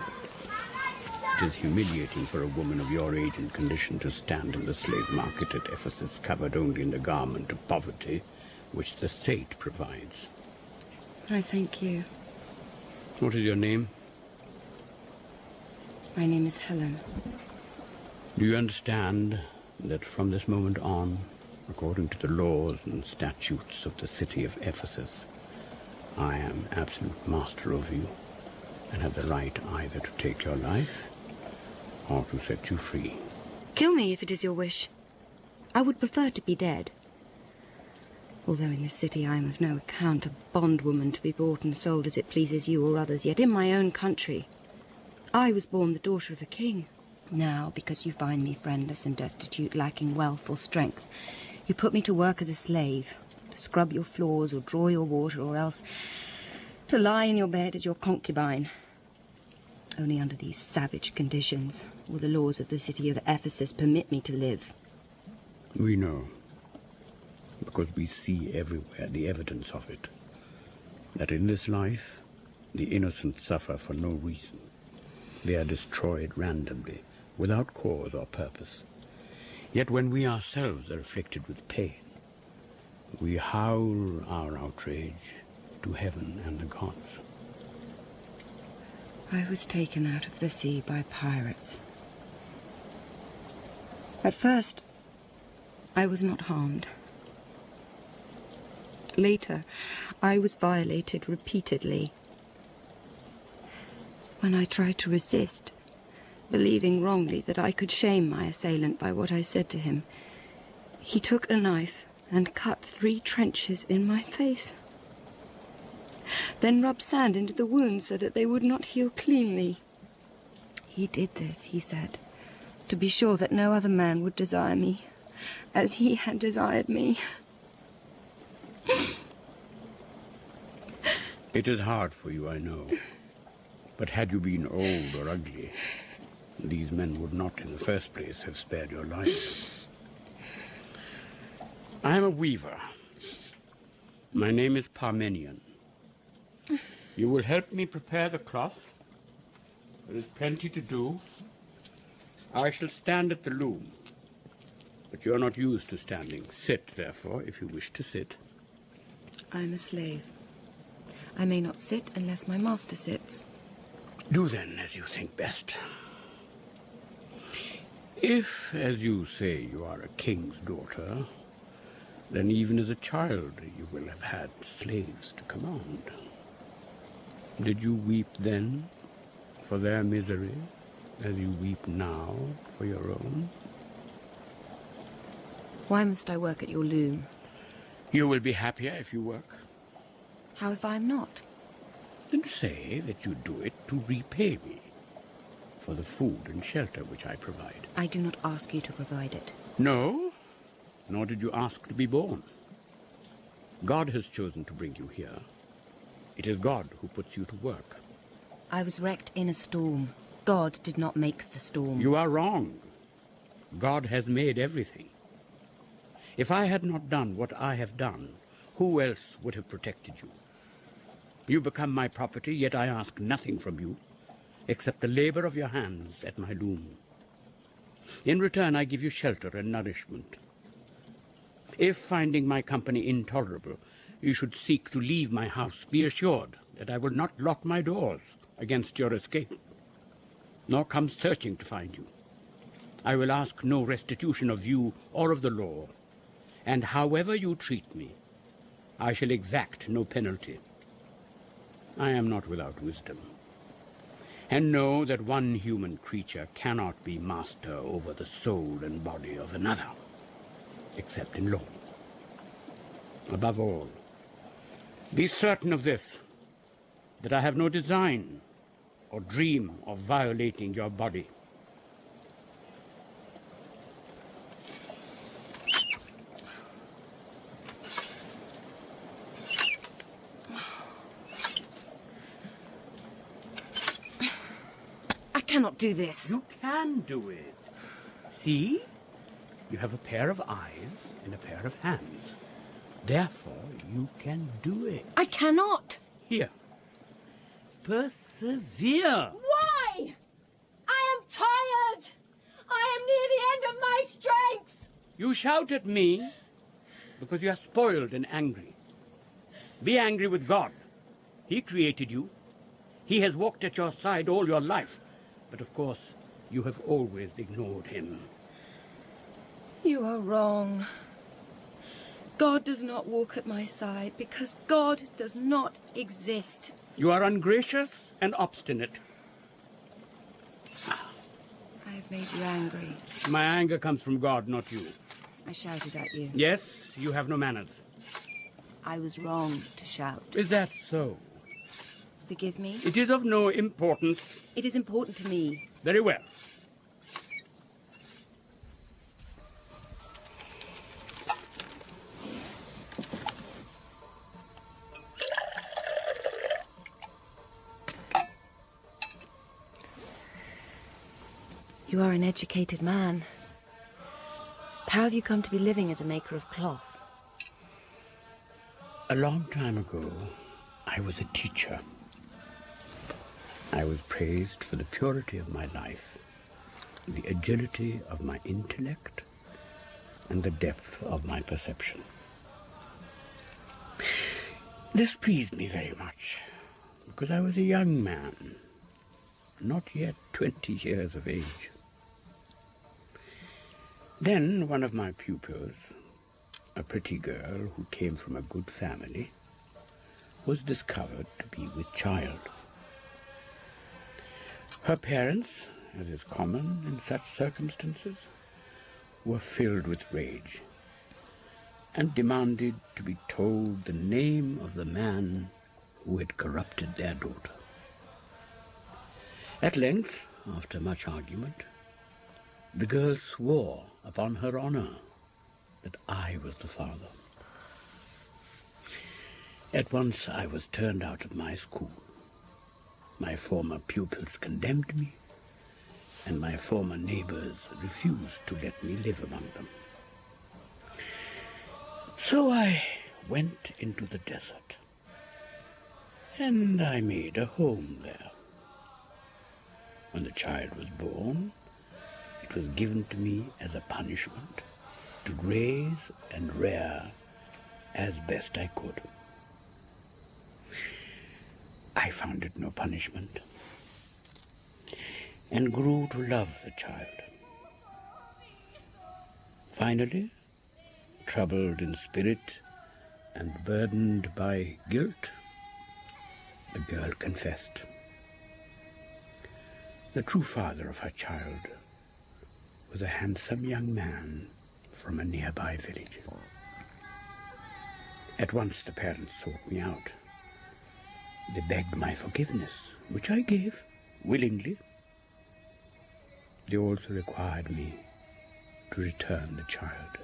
It is humiliating for a woman of your age and condition to stand in the slave market at Ephesus, covered only in the garment of poverty, which the state provides. I thank you. What is your name? My name is Helen. Do you understand that from this moment on, according to the laws and statutes of the city of Ephesus, I am absolute master of you and have the right either to take your life or to set you free? Kill me if it is your wish. I would prefer to be dead. Although in this city I am of no account, a bondwoman to be bought and sold as it pleases you or others, yet in my own country I was born the daughter of a king. Now, because you find me friendless and destitute, lacking wealth or strength, you put me to work as a slave, to scrub your floors or draw your water, or else to lie in your bed as your concubine. Only under these savage conditions will the laws of the city of Ephesus permit me to live. We know, because we see everywhere the evidence of it, that in this life the innocent suffer for no reason. They are destroyed randomly, without cause or purpose. Yet when we ourselves are afflicted with pain, we howl our outrage to heaven and the gods. I was taken out of the sea by pirates. At first, I was not harmed. Later, I was violated repeatedly. When I tried to resist, believing wrongly that I could shame my assailant by what I said to him, he took a knife and cut 3 trenches in my face. Then rubbed sand into the wounds so that they would not heal cleanly. He did this, he said, to be sure that no other man would desire me, as he had desired me. It is hard for you, I know. But had you been old or ugly, these men would not in the first place have spared your life. I am a weaver. My name is Parmenion. You will help me prepare the cloth. There is plenty to do. I shall stand at the loom. But you are not used to standing. Sit, therefore, if you wish to sit. I am a slave. I may not sit unless my master sits. Do then as you think best. If, as you say, you are a king's daughter, then even as a child you will have had slaves to command. Did you weep then for their misery, as you weep now for your own? Why must I work at your loom? You will be happier if you work. How if I am not? Then say that you do it to repay me for the food and shelter which I provide. I do not ask you to provide it. No, nor did you ask to be born. God has chosen to bring you here. It is God who puts you to work. I was wrecked in a storm. God did not make the storm. You are wrong. God has made everything. If I had not done what I have done, who else would have protected you? You become my property, yet I ask nothing from you, except the labor of your hands at my loom. In return, I give you shelter and nourishment. If, finding my company intolerable, you should seek to leave my house, be assured that I will not lock my doors against your escape, nor come searching to find you. I will ask no restitution of you or of the law, and however you treat me, I shall exact no penalty. I am not without wisdom, and know that one human creature cannot be master over the soul and body of another, except in law. Above all, be certain of this, that I have no design or dream of violating your body. I cannot do this. You can do it. See? You have a pair of eyes and a pair of hands. Therefore, you can do it. I cannot. Here. Persevere. Why? I am tired. I am near the end of my strength. You shout at me, because you are spoiled and angry. Be angry with God. He created you. He has walked at your side all your life. But of course, you have always ignored him. You are wrong. God does not walk at my side because God does not exist. You are ungracious and obstinate. I have made you angry. My anger comes from God, not you. I shouted at you. Yes, you have no manners. I was wrong to shout. Is that so? Forgive me? It is of no importance. It is important to me. Very well. You are an educated man. How have you come to be living as a maker of cloth? A long time ago, I was a teacher. I was praised for the purity of my life, the agility of my intellect, and the depth of my perception. This pleased me very much, because I was a young man, not yet 20 years of age. Then one of my pupils, a pretty girl who came from a good family, was discovered to be with child. Her parents, as is common in such circumstances, were filled with rage and demanded to be told the name of the man who had corrupted their daughter. At length, after much argument, the girl swore upon her honor that I was the father. At once I was turned out of my school. My former pupils condemned me, and my former neighbors refused to let me live among them. So I went into the desert, and I made a home there. When the child was born, it was given to me as a punishment to raise and rear as best I could. I found it no punishment, and grew to love the child. Finally, troubled in spirit and burdened by guilt, the girl confessed. The true father of her child was a handsome young man from a nearby village. At once the parents sought me out. They begged my forgiveness, which I gave willingly. They also required me to return the child.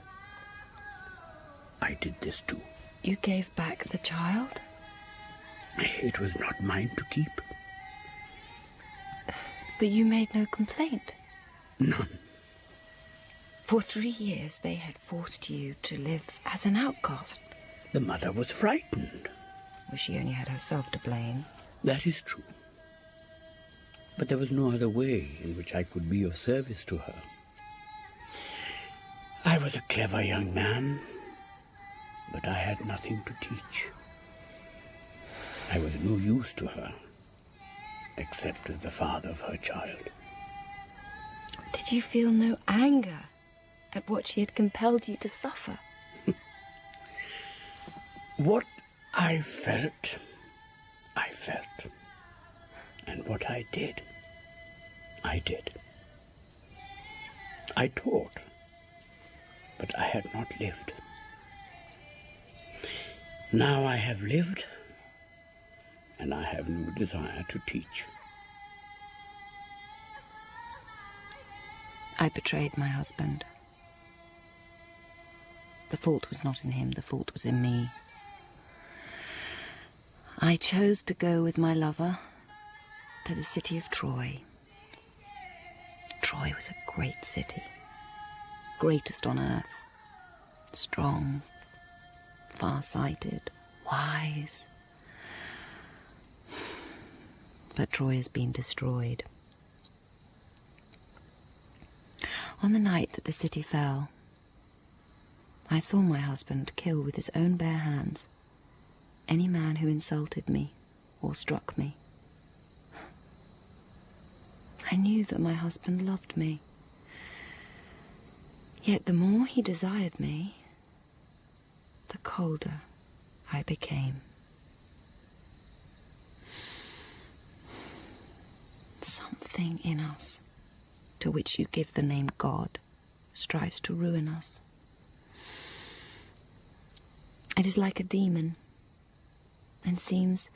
I did this too. You gave back the child? It was not mine to keep. But you made no complaint? None. For 3 years they had forced you to live as an outcast. The mother was frightened. Well, she only had herself to blame. That is true. But there was no other way in which I could be of service to her. I was a clever young man, but I had nothing to teach. I was no use to her, except as the father of her child. Did you feel no anger at what she had compelled you to suffer? What I felt. And what I did. I taught, but I had not lived. Now I have lived, and I have no desire to teach. I betrayed my husband. The fault was not in him, the fault was in me. I chose to go with my lover to the city of Troy. Troy was a great city, greatest on earth, strong, far-sighted, wise. But Troy has been destroyed. On the night that the city fell, I saw my husband kill with his own bare hands any man who insulted me or struck me. I knew that my husband loved me. Yet the more he desired me, the colder I became. Something in us, to which you give the name God, strives to ruin us. It is like a demon, and seems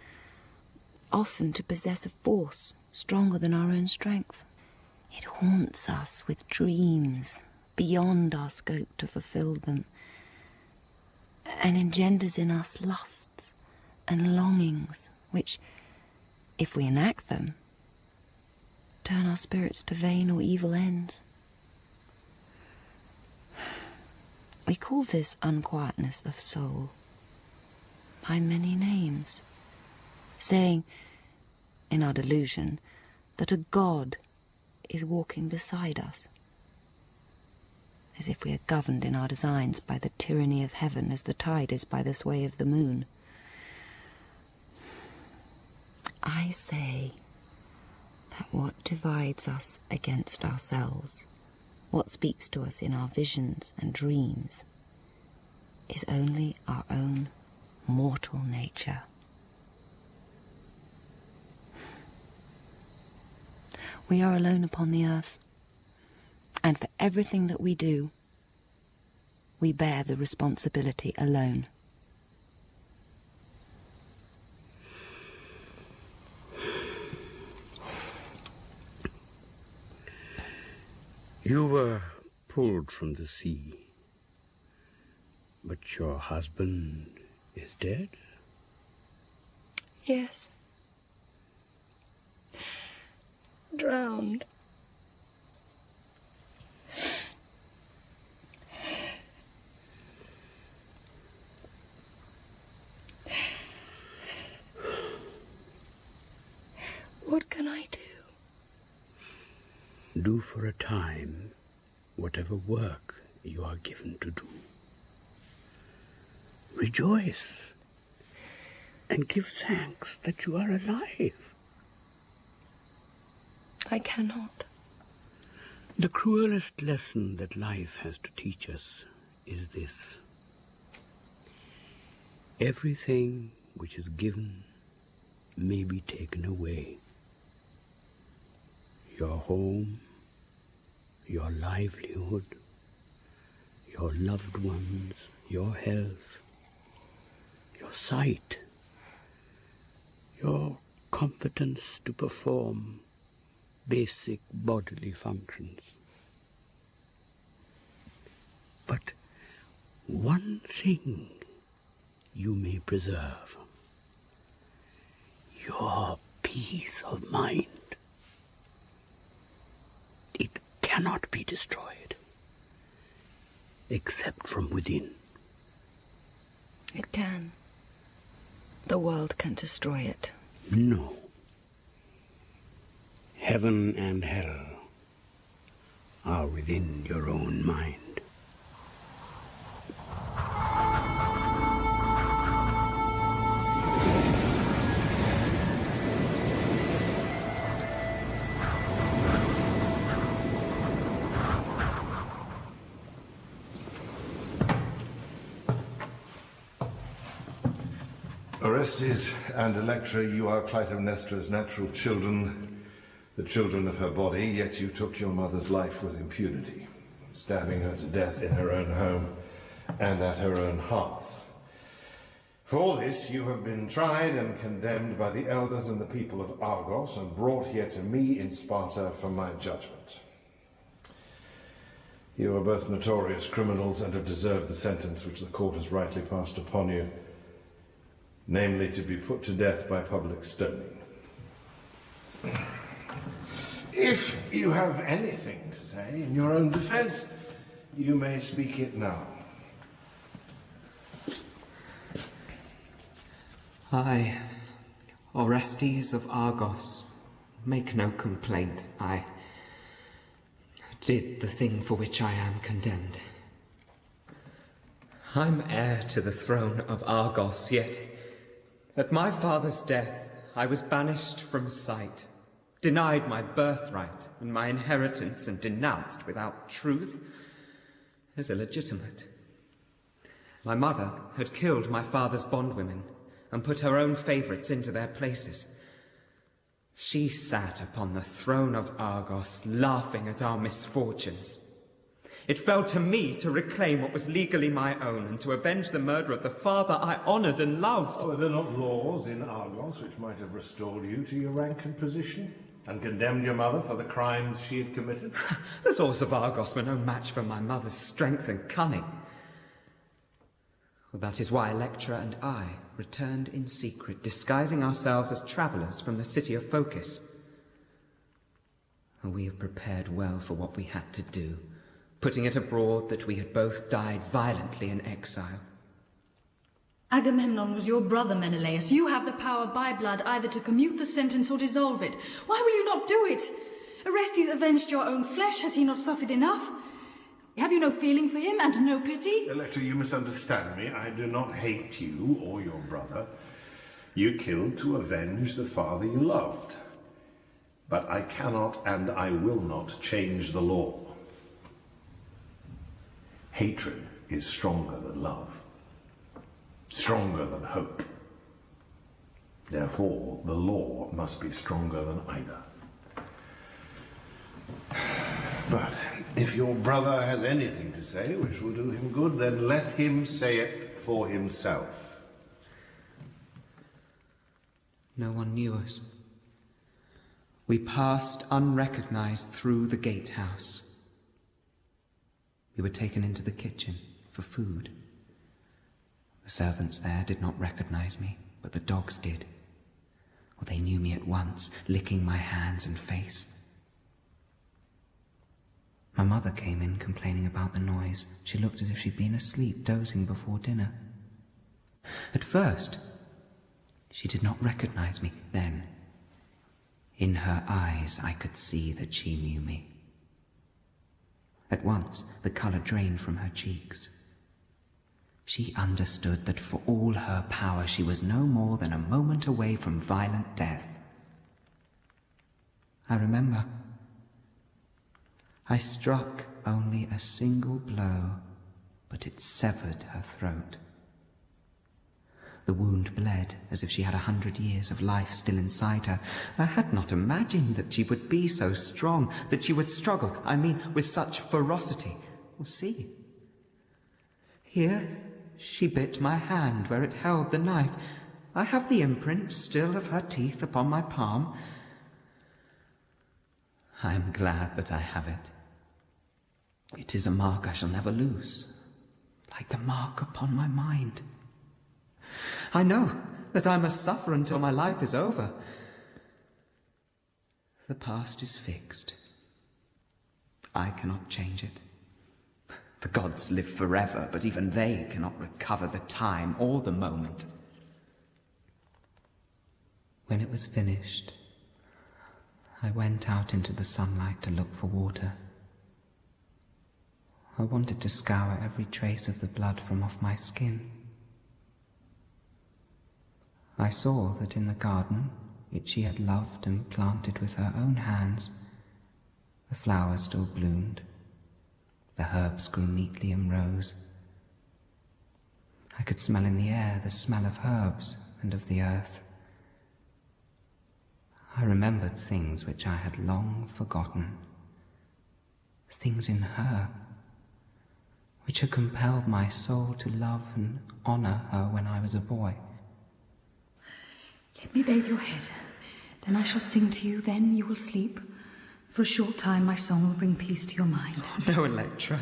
often to possess a force stronger than our own strength. It haunts us with dreams beyond our scope to fulfill them, and engenders in us lusts and longings which, if we enact them, turn our spirits to vain or evil ends. We call this unquietness of soul by many names, saying, in our delusion, that a god is walking beside us, as if we are governed in our designs by the tyranny of heaven as the tide is by the sway of the moon. I say that what divides us against ourselves, what speaks to us in our visions and dreams, is only our own mortal nature. We are alone upon the earth, and for everything that we do, we bear the responsibility alone. You were pulled from the sea, but your husband is dead? Yes. Drowned. What can I do? Do for a time whatever work you are given to do. Rejoice and give thanks that you are alive. I cannot. The cruelest lesson that life has to teach us is this. Everything which is given may be taken away. Your home, your livelihood, your loved ones, your health, your sight, your competence to perform basic bodily functions. But one thing you may preserve: your peace of mind. It cannot be destroyed, except from within. It can. The world can destroy it. No. Heaven and hell are within your own mind. Orestes and Electra, you are Klytemnestra's natural children, the children of her body, yet you took your mother's life with impunity, stabbing her to death in her own home and at her own hearth. For this you have been tried and condemned by the elders and the people of Argos and brought here to me in Sparta for my judgment. You are both notorious criminals and have deserved the sentence which the court has rightly passed upon you, namely to be put to death by public stoning. If you have anything to say in your own defense, you may speak it now. I, Orestes of Argos, make no complaint. I did the thing for which I am condemned. I'm heir to the throne of Argos, yet at my father's death I was banished from sight, denied my birthright and my inheritance, and denounced without truth as illegitimate. My mother had killed my father's bondwomen and put her own favourites into their places. She sat upon the throne of Argos, laughing at our misfortunes. It fell to me to reclaim what was legally my own and to avenge the murder of the father I honoured and loved. Were there not laws in Argos which might have restored you to your rank and position, and condemned your mother for the crimes she had committed? The laws of Argos were no match for my mother's strength and cunning. Well, that is why Electra and I returned in secret, disguising ourselves as travellers from the city of Phocis. And we had prepared well for what we had to do, putting it abroad that we had both died violently in exile. Agamemnon was your brother, Menelaus. You have the power by blood either to commute the sentence or dissolve it. Why will you not do it? Orestes avenged your own flesh. Has he not suffered enough? Have you no feeling for him and no pity? Electra, you misunderstand me. I do not hate you or your brother. You killed to avenge the father you loved. But I cannot and I will not change the law. Hatred is stronger than love, stronger than hope. Therefore, the law must be stronger than either. But if your brother has anything to say which will do him good, then let him say it for himself. No one knew us. We passed unrecognized through the gatehouse. We were taken into the kitchen for food. The servants there did not recognize me, but the dogs did. Well, they knew me at once, licking my hands and face. My mother came in complaining about the noise. She looked as if she'd been asleep, dozing before dinner. At first, she did not recognize me. Then, in her eyes, I could see that she knew me. At once, the colour drained from her cheeks. She understood that for all her power, she was no more than a moment away from violent death. I remember I struck only a single blow, but it severed her throat. The wound bled as if she had 100 years of life still inside her. I had not imagined that she would be so strong, that she would struggle, with such ferocity. Well, see. Here, she bit my hand where it held the knife. I have the imprint still of her teeth upon my palm. I am glad that I have it. It is a mark I shall never lose, like the mark upon my mind. I know that I must suffer until my life is over. The past is fixed. I cannot change it. The gods live forever, but even they cannot recover the time or the moment. When it was finished, I went out into the sunlight to look for water. I wanted to scour every trace of the blood from off my skin. I saw that in the garden, which she had loved and planted with her own hands, the flowers still bloomed, the herbs grew neatly in rows. I could smell in the air the smell of herbs and of the earth. I remembered things which I had long forgotten, things in her, which had compelled my soul to love and honour her when I was a boy. Let me bathe your head. Then I shall sing to you, then you will sleep. For a short time my song will bring peace to your mind. No, Electra.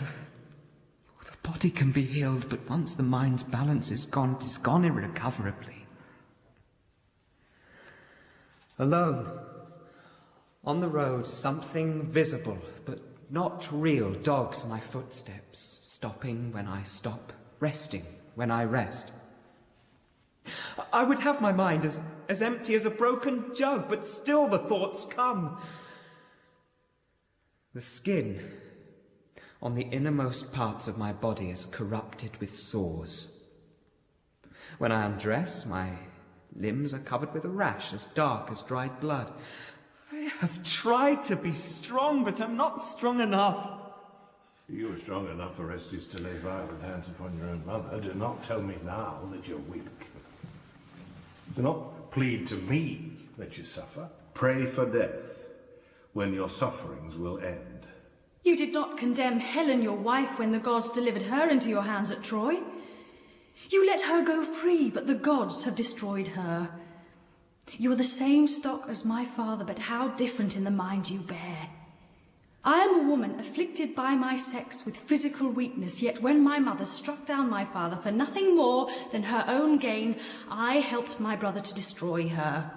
The body can be healed, but once the mind's balance is gone, it is gone irrecoverably. Alone, on the road, something visible, but not real, dogs my footsteps, stopping when I stop, resting when I rest. I would have my mind as empty as a broken jug, but still the thoughts come. The skin on the innermost parts of my body is corrupted with sores. When I undress, my limbs are covered with a rash as dark as dried blood. I have tried to be strong, but I'm not strong enough. You were strong enough, Orestes, to lay violent hands upon your own mother. Do not tell me now that you're weak. Do not plead to me that you suffer. Pray for death, when your sufferings will end. You did not condemn Helen, your wife, when the gods delivered her into your hands at Troy. You let her go free, but the gods have destroyed her. You are the same stock as my father, but how different in the mind you bear. I am a woman afflicted by my sex with physical weakness, yet when my mother struck down my father for nothing more than her own gain, I helped my brother to destroy her.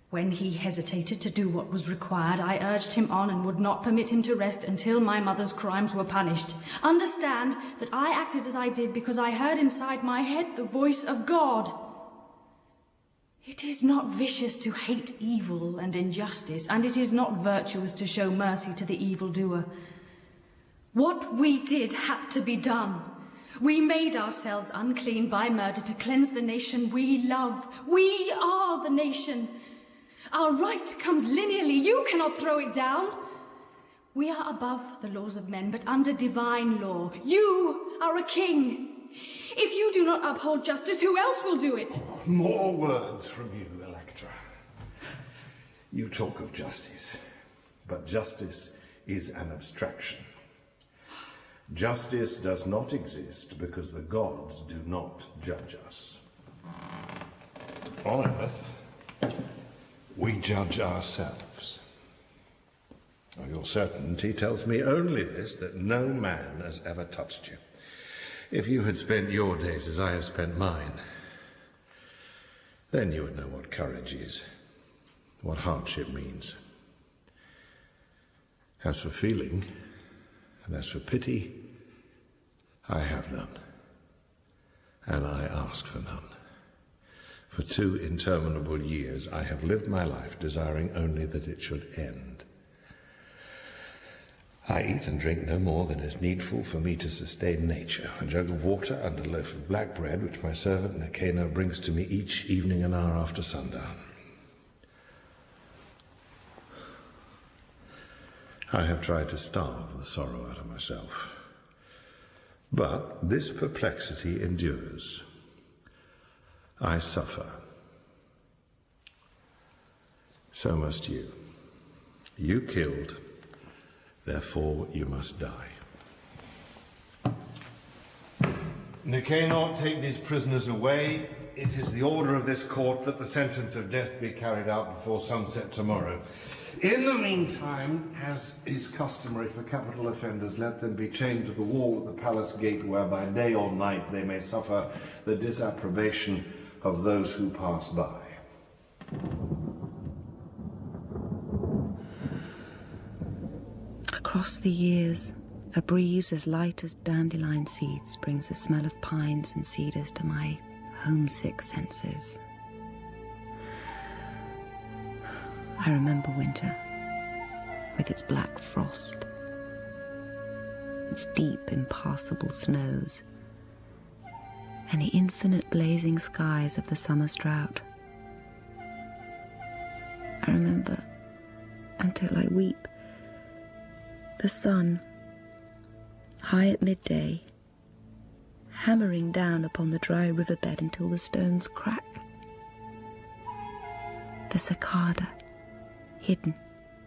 When he hesitated to do what was required, I urged him on and would not permit him to rest until my mother's crimes were punished. Understand that I acted as I did because I heard inside my head the voice of God. It is not vicious to hate evil and injustice, and it is not virtuous to show mercy to the evildoer. What we did had to be done. We made ourselves unclean by murder to cleanse the nation we love. We are the nation. Our right comes linearly. You cannot throw it down. We are above the laws of men, but under divine law. You are a king. If you do not uphold justice, who else will do it? More words from you, Electra. You talk of justice, but justice is an abstraction. Justice does not exist because the gods do not judge us. On earth, we judge ourselves. Now, your certainty tells me only this, that no man has ever touched you. If you had spent your days as I have spent mine, then you would know what courage is, what hardship means. As for feeling, and as for pity, I have none, and I ask for none. For 2 interminable years I have lived my life desiring only that it should end. I eat and drink no more than is needful for me to sustain nature. A jug of water and a loaf of black bread, which my servant Nicanor brings to me each evening an hour after sundown. I have tried to starve the sorrow out of myself. But this perplexity endures. I suffer. So must you. You killed. Therefore, you must die. Nicanor, take these prisoners away. It is the order of this court that the sentence of death be carried out before sunset tomorrow. In the meantime, as is customary for capital offenders, let them be chained to the wall at the palace gate, where by day or night they may suffer the disapprobation of those who pass by. Across the years, a breeze as light as dandelion seeds brings the smell of pines and cedars to my homesick senses. I remember winter, with its black frost, its deep, impassable snows, and the infinite blazing skies of the summer's drought. I remember, until I weep, the sun, high at midday, hammering down upon the dry riverbed until the stones crack. The cicada, hidden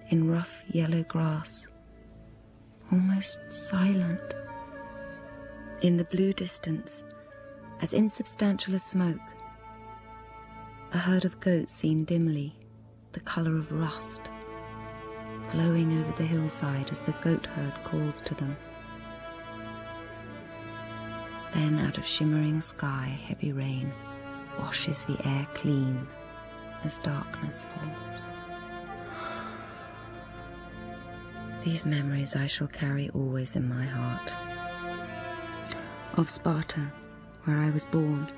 in rough yellow grass, almost silent. In the blue distance, as insubstantial as smoke, a herd of goats seen dimly, the colour of rust, flowing over the hillside as the goat herd calls to them. Then out of shimmering sky, heavy rain washes the air clean as darkness falls. These memories I shall carry always in my heart. Of Sparta, where I was born,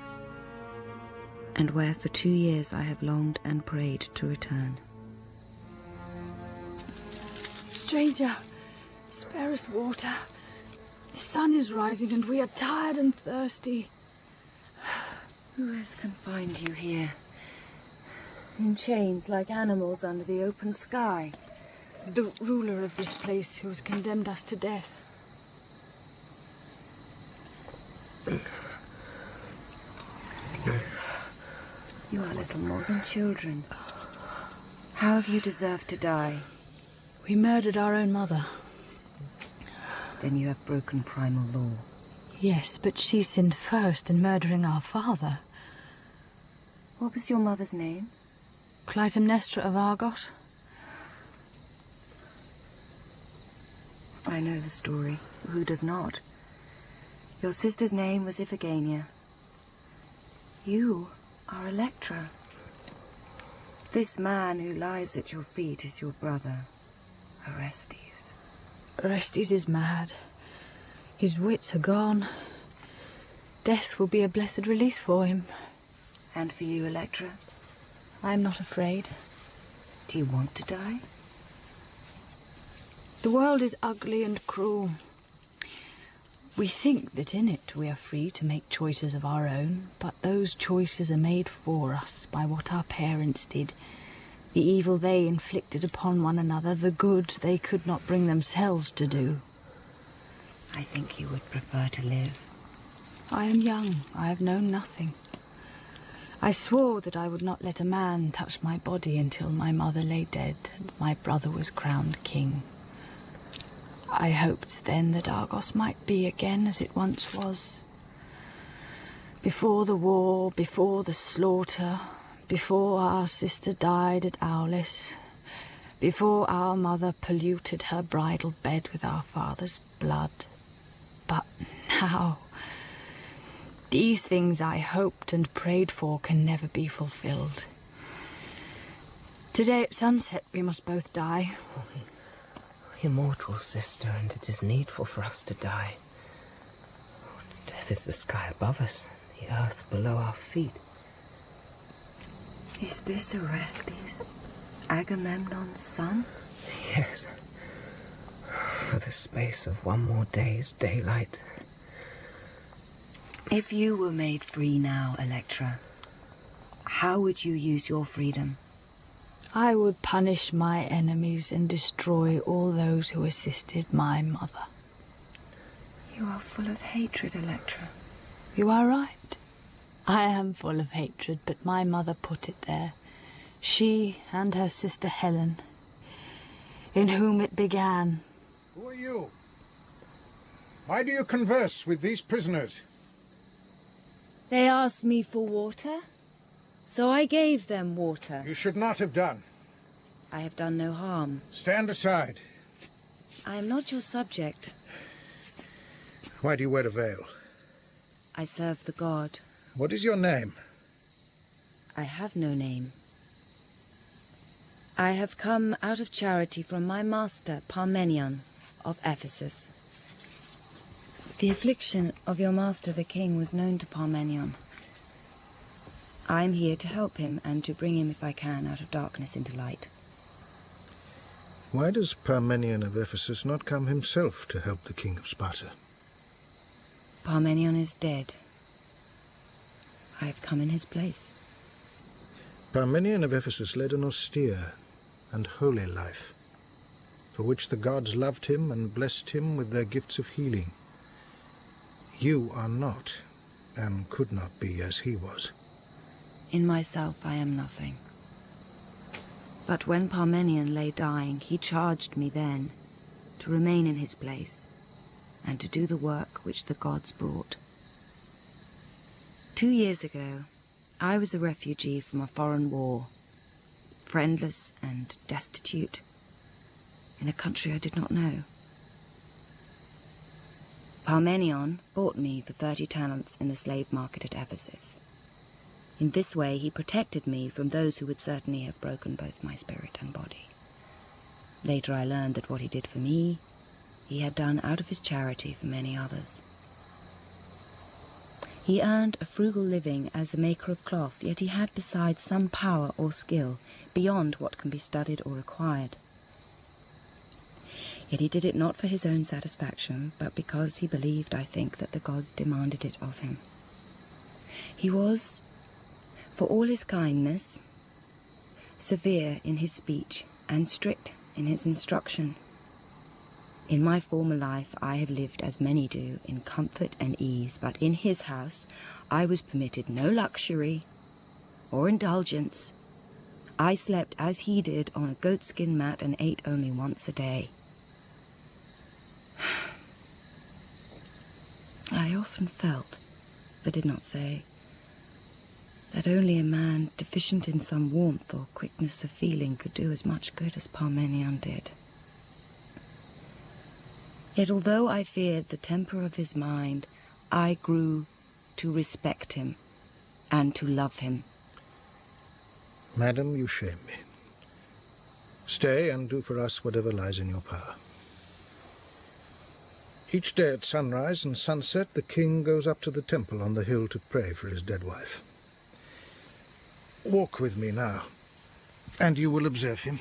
and where for 2 years I have longed and prayed to return. Stranger, spare us water. The sun is rising and we are tired and thirsty. Who has confined you here? In chains like animals under the open sky. The ruler of this place who has condemned us to death. You are little more than children. How have you deserved to die? We murdered our own mother. Then you have broken primal law. Yes, but she sinned first in murdering our father. What was your mother's name? Klytemnestra of Argos. I know the story. Who does not? Your sister's name was Iphigenia. You are Electra. This man who lies at your feet is your brother, Orestes. Orestes is mad. His wits are gone. Death will be a blessed release for him. And for you, Electra? I am not afraid. Do you want to die? The world is ugly and cruel. We think that in it we are free to make choices of our own, but those choices are made for us by what our parents did, the evil they inflicted upon one another, the good they could not bring themselves to do. I think you would prefer to live. I am young. I have known nothing. I swore that I would not let a man touch my body until my mother lay dead and my brother was crowned king. I hoped then that Argos might be again as it once was. Before the war, before the slaughter, before our sister died at Aulis, before our mother polluted her bridal bed with our father's blood. But now, these things I hoped and prayed for can never be fulfilled. Today at sunset we must both die. Immortal, sister, and it is needful for us to die. Death is the sky above us, the earth below our feet. Is this Orestes, Agamemnon's son? Yes. For the space of one more day's daylight. If you were made free now, Electra, how would you use your freedom? I would punish my enemies and destroy all those who assisted my mother. You are full of hatred, Electra. You are right. I am full of hatred, but my mother put it there. She and her sister Helen, in whom it began. Who are you? Why do you converse with these prisoners? They asked me for water, so I gave them water. You should not have done. I have done no harm. Stand aside. I am not your subject. Why do you wear a veil? I serve the god. What is your name? I have no name. I have come out of charity from my master, Parmenion of Ephesus. The affliction of your master the king was known to Parmenion. I am here to help him and to bring him, if I can, out of darkness into light. Why does Parmenion of Ephesus not come himself to help the king of Sparta? Parmenion is dead. I have come in his place. Parmenion of Ephesus led an austere and holy life, for which the gods loved him and blessed him with their gifts of healing. You are not, and could not be as he was. In myself I am nothing. But when Parmenion lay dying, he charged me then to remain in his place and to do the work which the gods brought. 2 years ago, I was a refugee from a foreign war, friendless and destitute, in a country I did not know. Parmenion bought me for 30 talents in the slave market at Ephesus. In this way he protected me from those who would certainly have broken both my spirit and body. Later I learned that what he did for me, he had done out of his charity for many others. He earned a frugal living as a maker of cloth, yet he had besides some power or skill beyond what can be studied or acquired. Yet he did it not for his own satisfaction, but because he believed, I think, that the gods demanded it of him. He was, for all his kindness, severe in his speech and strict in his instruction. In my former life I had lived as many do, in comfort and ease, but in his house I was permitted no luxury or indulgence. I slept as he did on a goatskin mat and ate only once a day. I often felt, but did not say, that only a man deficient in some warmth or quickness of feeling could do as much good as Parmenion did. Yet although I feared the temper of his mind, I grew to respect him and to love him. Madam, you shame me. Stay and do for us whatever lies in your power. Each day at sunrise and sunset, the king goes up to the temple on the hill to pray for his dead wife. Walk with me now, and you will observe him.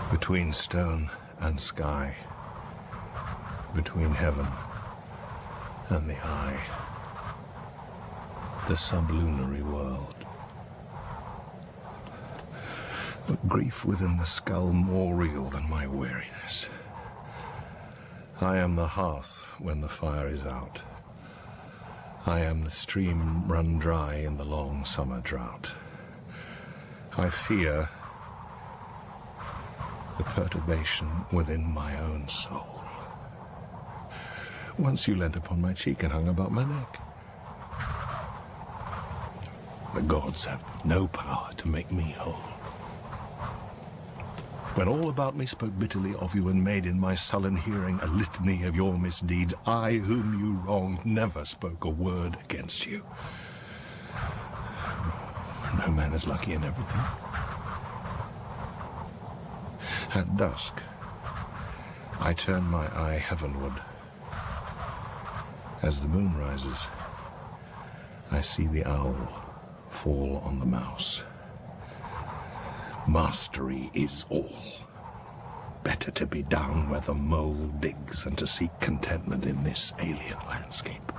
Between stone and sky, between heaven and the eye, the sublunary world. But grief within the skull more real than my weariness. I am the hearth when the fire is out. I am the stream run dry in the long summer drought. I fear the perturbation within my own soul. Once you leant upon my cheek and hung about my neck. The gods have no power to make me whole. When all about me spoke bitterly of you and made in my sullen hearing a litany of your misdeeds, I, whom you wronged, never spoke a word against you. No man is lucky in everything. At dusk, I turn my eye heavenward. As the moon rises, I see the owl fall on the mouse. Mastery is all. Better to be down where the mole digs than to seek contentment in this alien landscape.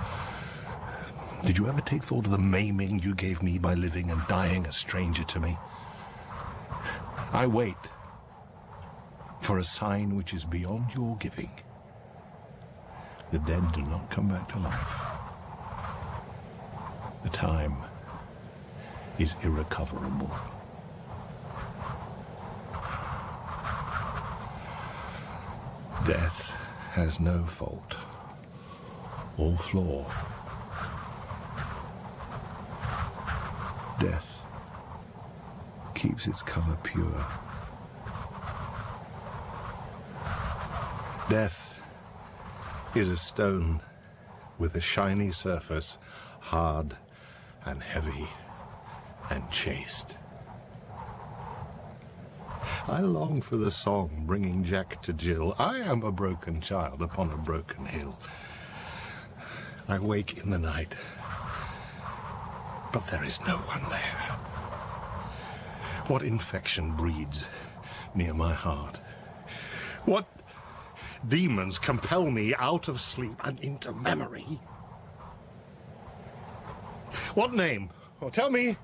Did you ever take thought of the maiming you gave me by living and dying a stranger to me? I wait for a sign which is beyond your giving. The dead do not come back to life. The time is irrecoverable. Death has no fault or flaw. Death keeps its color pure. Death is a stone with a shiny surface, hard and heavy and chaste. I long for the song bringing Jack to Jill. I am a broken child upon a broken hill. I wake in the night, but there is no one there. What infection breeds near my heart? What demons compel me out of sleep and into memory? What name, or tell me,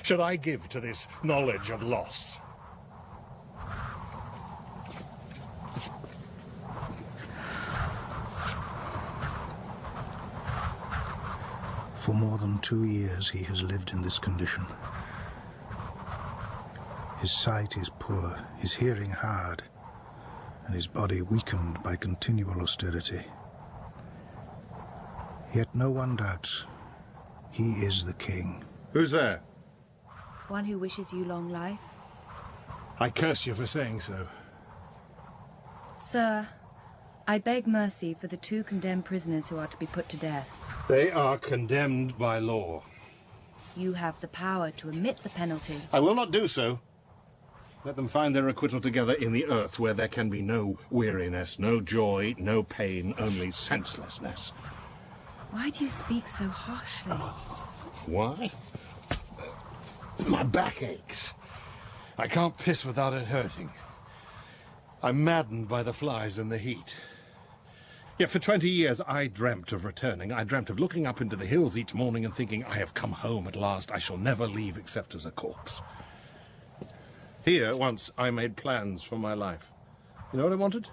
should I give to this knowledge of loss? For more than 2 years he has lived in this condition. His sight is poor, his hearing hard, and his body weakened by continual austerity. Yet no one doubts he is the king. Who's there? One who wishes you long life. I curse you for saying so. Sir, I beg mercy for the 2 condemned prisoners who are to be put to death. They are condemned by law. You have the power to omit the penalty. I will not do so. Let them find their acquittal together in the earth, where there can be no weariness, no joy, no pain, only senselessness. Why do you speak so harshly? Why? My back aches. I can't piss without it hurting. I'm maddened by the flies and the heat. Yet for 20 years I dreamt of returning. I dreamt of looking up into the hills each morning and thinking, I have come home at last. I shall never leave except as a corpse. Here, once, I made plans for my life. You know what I wanted?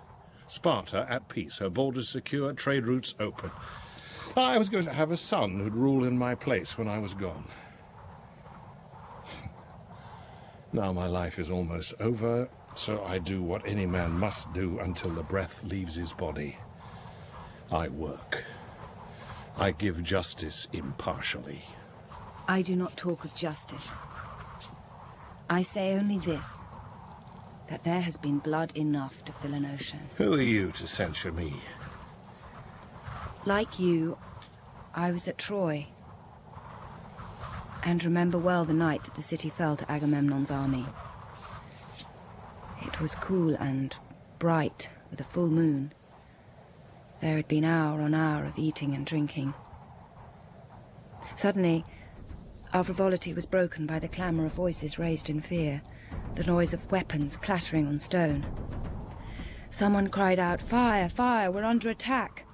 Sparta at peace, her borders secure, trade routes open. I was going to have a son who'd rule in my place when I was gone. Now my life is almost over, so I do what any man must do until the breath leaves his body. I work. I give justice impartially. I do not talk of justice. I say only this, that there has been blood enough to fill an ocean. Who are you to censure me? Like you, I was at Troy, and remember well the night that the city fell to Agamemnon's army. It was cool and bright, with a full moon. There had been hour on hour of eating and drinking. Suddenly, our frivolity was broken by the clamour of voices raised in fear, the noise of weapons clattering on stone. Someone cried out, "Fire! Fire! We're under attack!"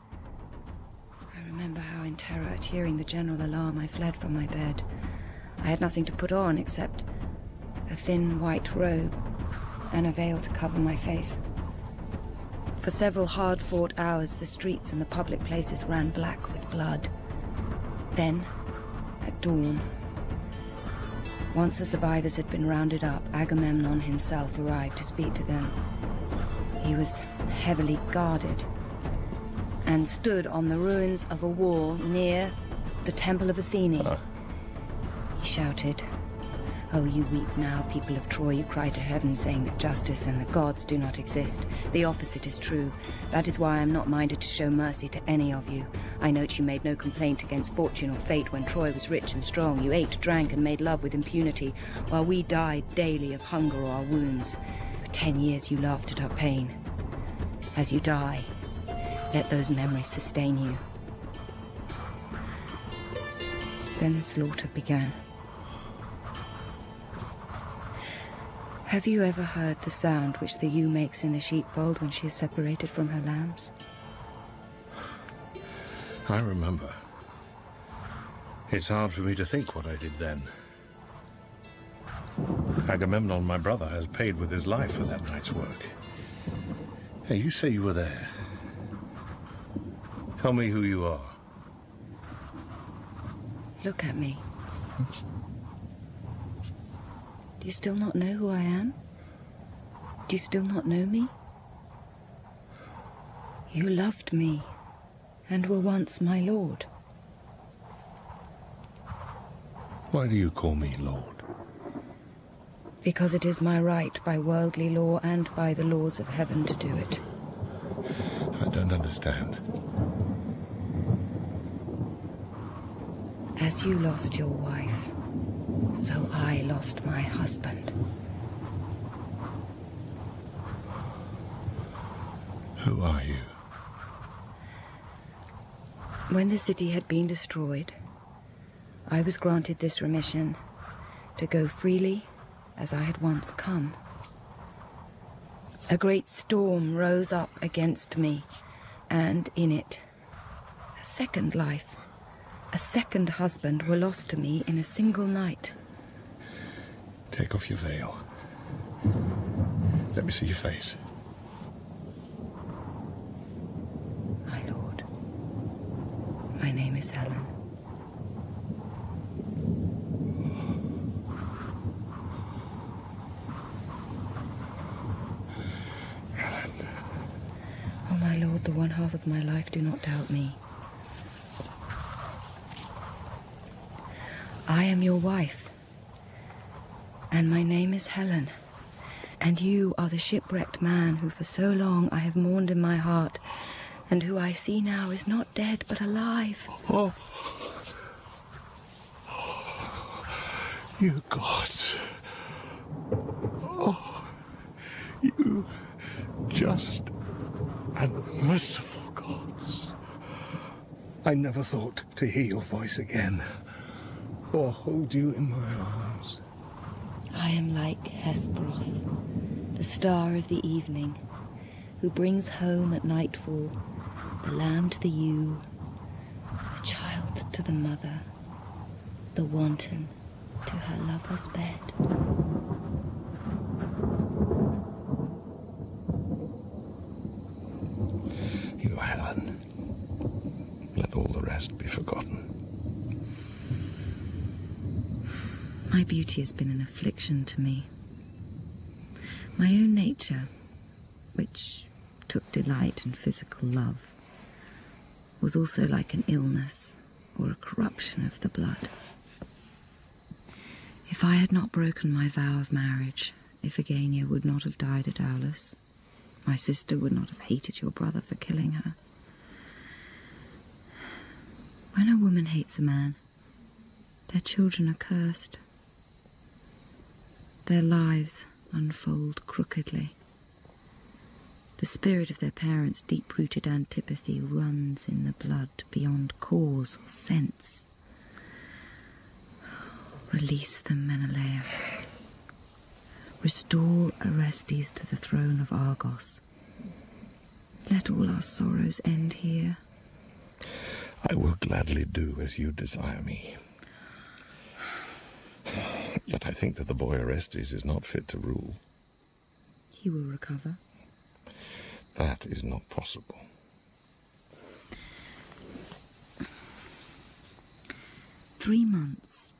I remember how in terror at hearing the general alarm I fled from my bed. I had nothing to put on except a thin white robe and a veil to cover my face. For several hard-fought hours the streets and the public places ran black with blood. Then, at dawn, once the survivors had been rounded up, Agamemnon himself arrived to speak to them. He was heavily guarded and stood on the ruins of a wall near the Temple of Athene. He shouted, "Oh, you weep now, people of Troy. You cry to heaven, saying that justice and the gods do not exist. The opposite is true. That is why I am not minded to show mercy to any of you. I note you made no complaint against fortune or fate when Troy was rich and strong. You ate, drank, and made love with impunity, while we died daily of hunger or our wounds. For 10 years you laughed at our pain. As you die, let those memories sustain you." Then the slaughter began. Have you ever heard the sound which the ewe makes in the sheepfold when she is separated from her lambs? I remember. It's hard for me to think what I did then. Agamemnon, my brother, has paid with his life for that night's work. Hey, you say you were there. Tell me who you are. Look at me. Do you still not know who I am? Do you still not know me? You loved me, and were once my lord. Why do you call me Lord? Because it is my right by worldly law and by the laws of heaven to do it. I don't understand. As you lost your wife, so I lost my husband. Who are you? When the city had been destroyed, I was granted this remission, to go freely as I had once come. A great storm rose up against me, and in it, a second life, a second husband were lost to me in a single night. Take off your veil. Let me see your face. My lord, my name is Helen. Oh, my lord, the one half of my life, do not doubt me. I am your wife, and my name is Helen, and you are the shipwrecked man who for so long I have mourned in my heart, and who I see now is not dead but alive. Oh, you gods. Oh. You just and merciful gods. I never thought to hear your voice again, or hold you in my arms. I am like Hesperos, the star of the evening, who brings home at nightfall the lamb to the ewe, the child to the mother, the wanton to her lover's bed. You, Helen. Let all the rest be forgotten. My beauty has been an affliction to me. My own nature, which took delight in physical love, was also like an illness or a corruption of the blood. If I had not broken my vow of marriage, Iphigenia would not have died at Aulus. My sister would not have hated your brother for killing her. When a woman hates a man, their children are cursed. Their lives unfold crookedly. The spirit of their parents' deep-rooted antipathy runs in the blood beyond cause or sense. Release them, Menelaus. Restore Orestes to the throne of Argos. Let all our sorrows end here. I will gladly do as you desire me. Yet I think that the boy Orestes is not fit to rule. He will recover. That is not possible. "3 months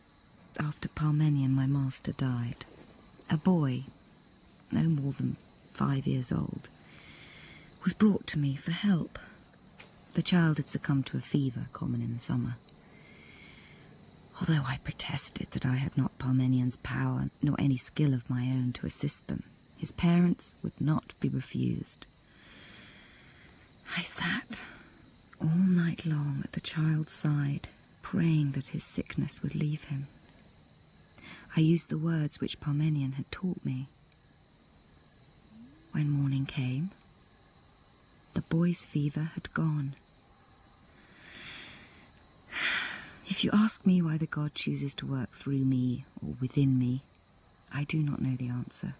after Parmenion, my master, died, a boy, no more than 5 years old, was brought to me for help. The child had succumbed to a fever common in the summer. Although I protested that I had not Parmenion's power nor any skill of my own to assist them, his parents would not be refused. I sat all night long at the child's side, praying that his sickness would leave him. I used the words which Parmenion had taught me. When morning came, the boy's fever had gone. If you ask me why the god chooses to work through me or within me, I do not know the answer.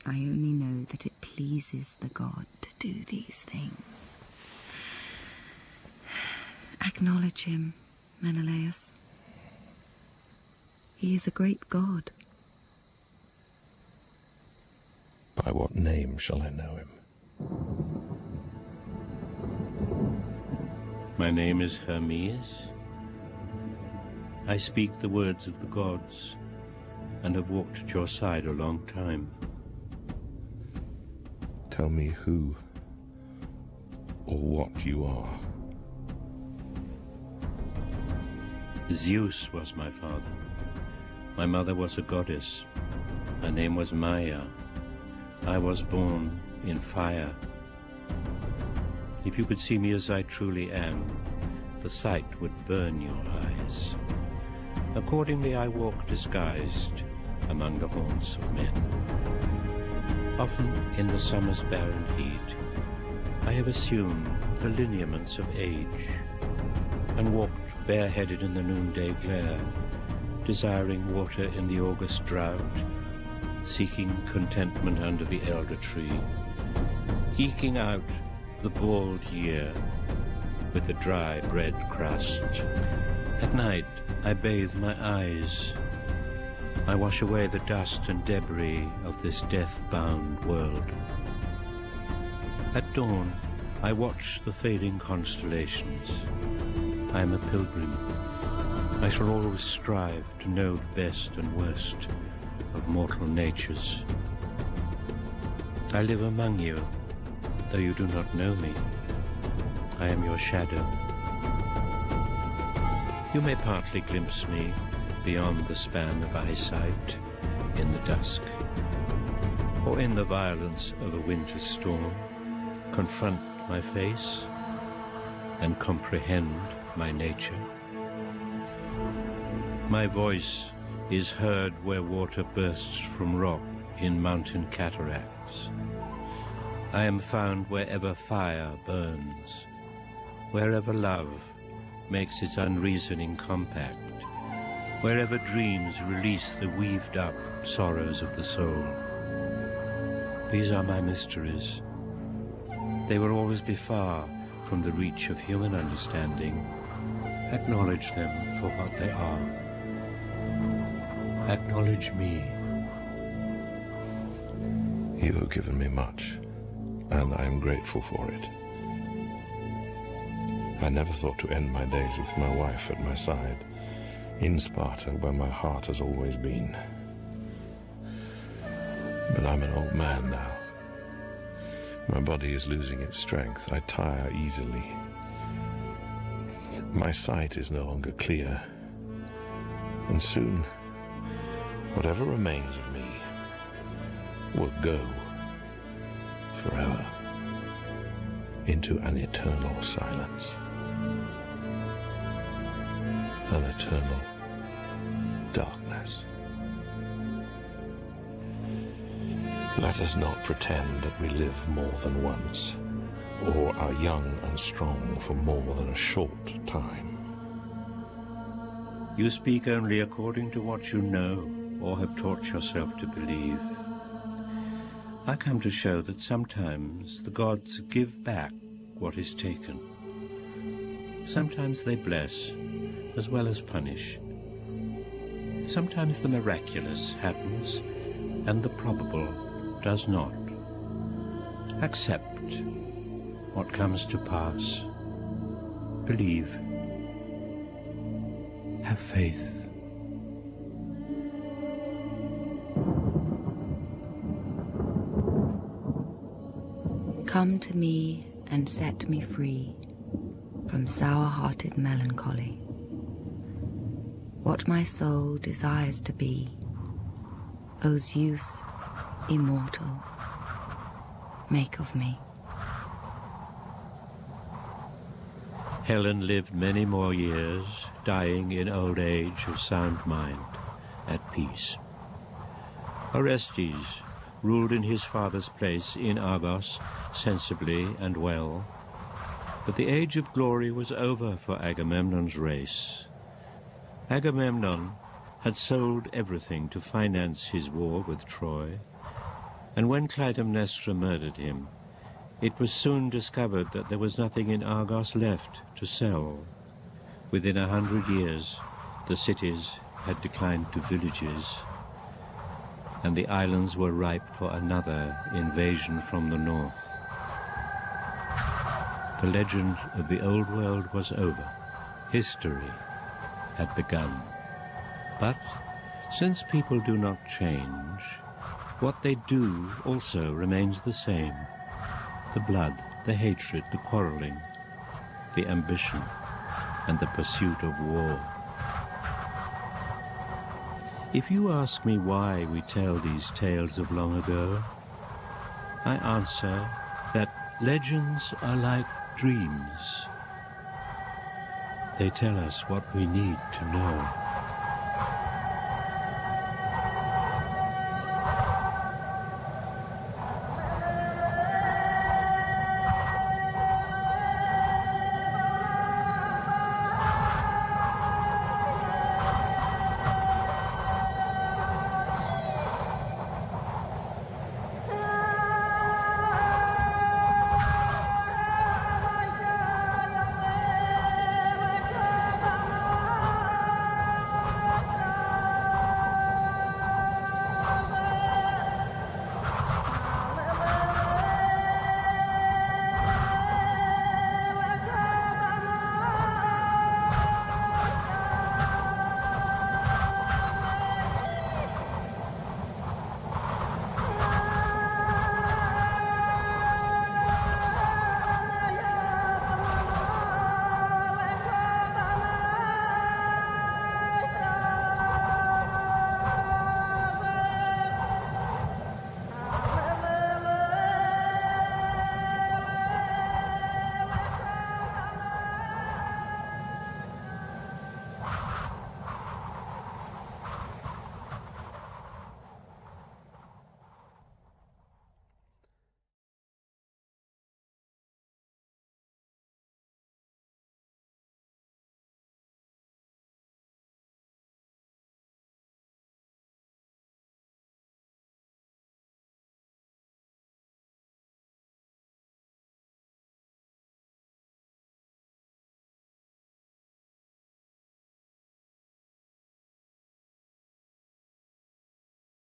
I only know that it pleases the god to do these things. Acknowledge him, Menelaus. He is a great god. By what name shall I know him? My name is Hermes. I speak the words of the gods, and have walked at your side a long time. Tell me who or what you are. Zeus was my father. My mother was a goddess. Her name was Maia. I was born in fire. If you could see me as I truly am, the sight would burn your eyes. Accordingly, I walk disguised among the haunts of men. Often in the summer's barren heat, I have assumed the lineaments of age and walked bareheaded in the noonday glare, desiring water in the August drought, seeking contentment under the elder tree, eking out the bald year with the dry bread crust. At night, I bathe my eyes. I wash away the dust and debris of this death-bound world. At dawn, I watch the fading constellations. I am a pilgrim. I shall always strive to know the best and worst of mortal natures. I live among you, though you do not know me. I am your shadow. You may partly glimpse me beyond the span of eyesight in the dusk, or in the violence of a winter storm, confront my face and comprehend my nature. My voice is heard where water bursts from rock in mountain cataracts. I am found wherever fire burns, wherever love makes its unreasoning compact, wherever dreams release the weaved-up sorrows of the soul. These are my mysteries. They will always be far from the reach of human understanding. Acknowledge them for what they are. Acknowledge me. You have given me much, and I am grateful for it. I never thought to end my days with my wife at my side, in Sparta, where my heart has always been. But I'm an old man now. My body is losing its strength. I tire easily. My sight is no longer clear. And soon, whatever remains of me will go forever into an eternal silence. An eternal darkness. Let us not pretend that we live more than once, or are young and strong for more than a short time. You speak only according to what you know or have taught yourself to believe. I come to show that sometimes the gods give back what is taken. Sometimes they bless as well as punish. Sometimes the miraculous happens and the probable does not. Accept what comes to pass. Believe. Have faith. Come to me and set me free from sour-hearted melancholy. What my soul desires to be, O Zeus, immortal, make of me. Helen lived many more years, dying in old age of sound mind, at peace. Orestes ruled in his father's place in Argos, sensibly and well, but the age of glory was over for Agamemnon's race. Agamemnon had sold everything to finance his war with Troy, and when Klytemnestra murdered him, it was soon discovered that there was nothing in Argos left to sell. Within 100 years, the cities had declined to villages, and the islands were ripe for another invasion from the north. The legend of the old world was over. History had begun. But since people do not change, what they do also remains the same. The blood, the hatred, the quarreling, the ambition, and the pursuit of war. If you ask me why we tell these tales of long ago, I answer that legends are like dreams. They tell us what we need to know.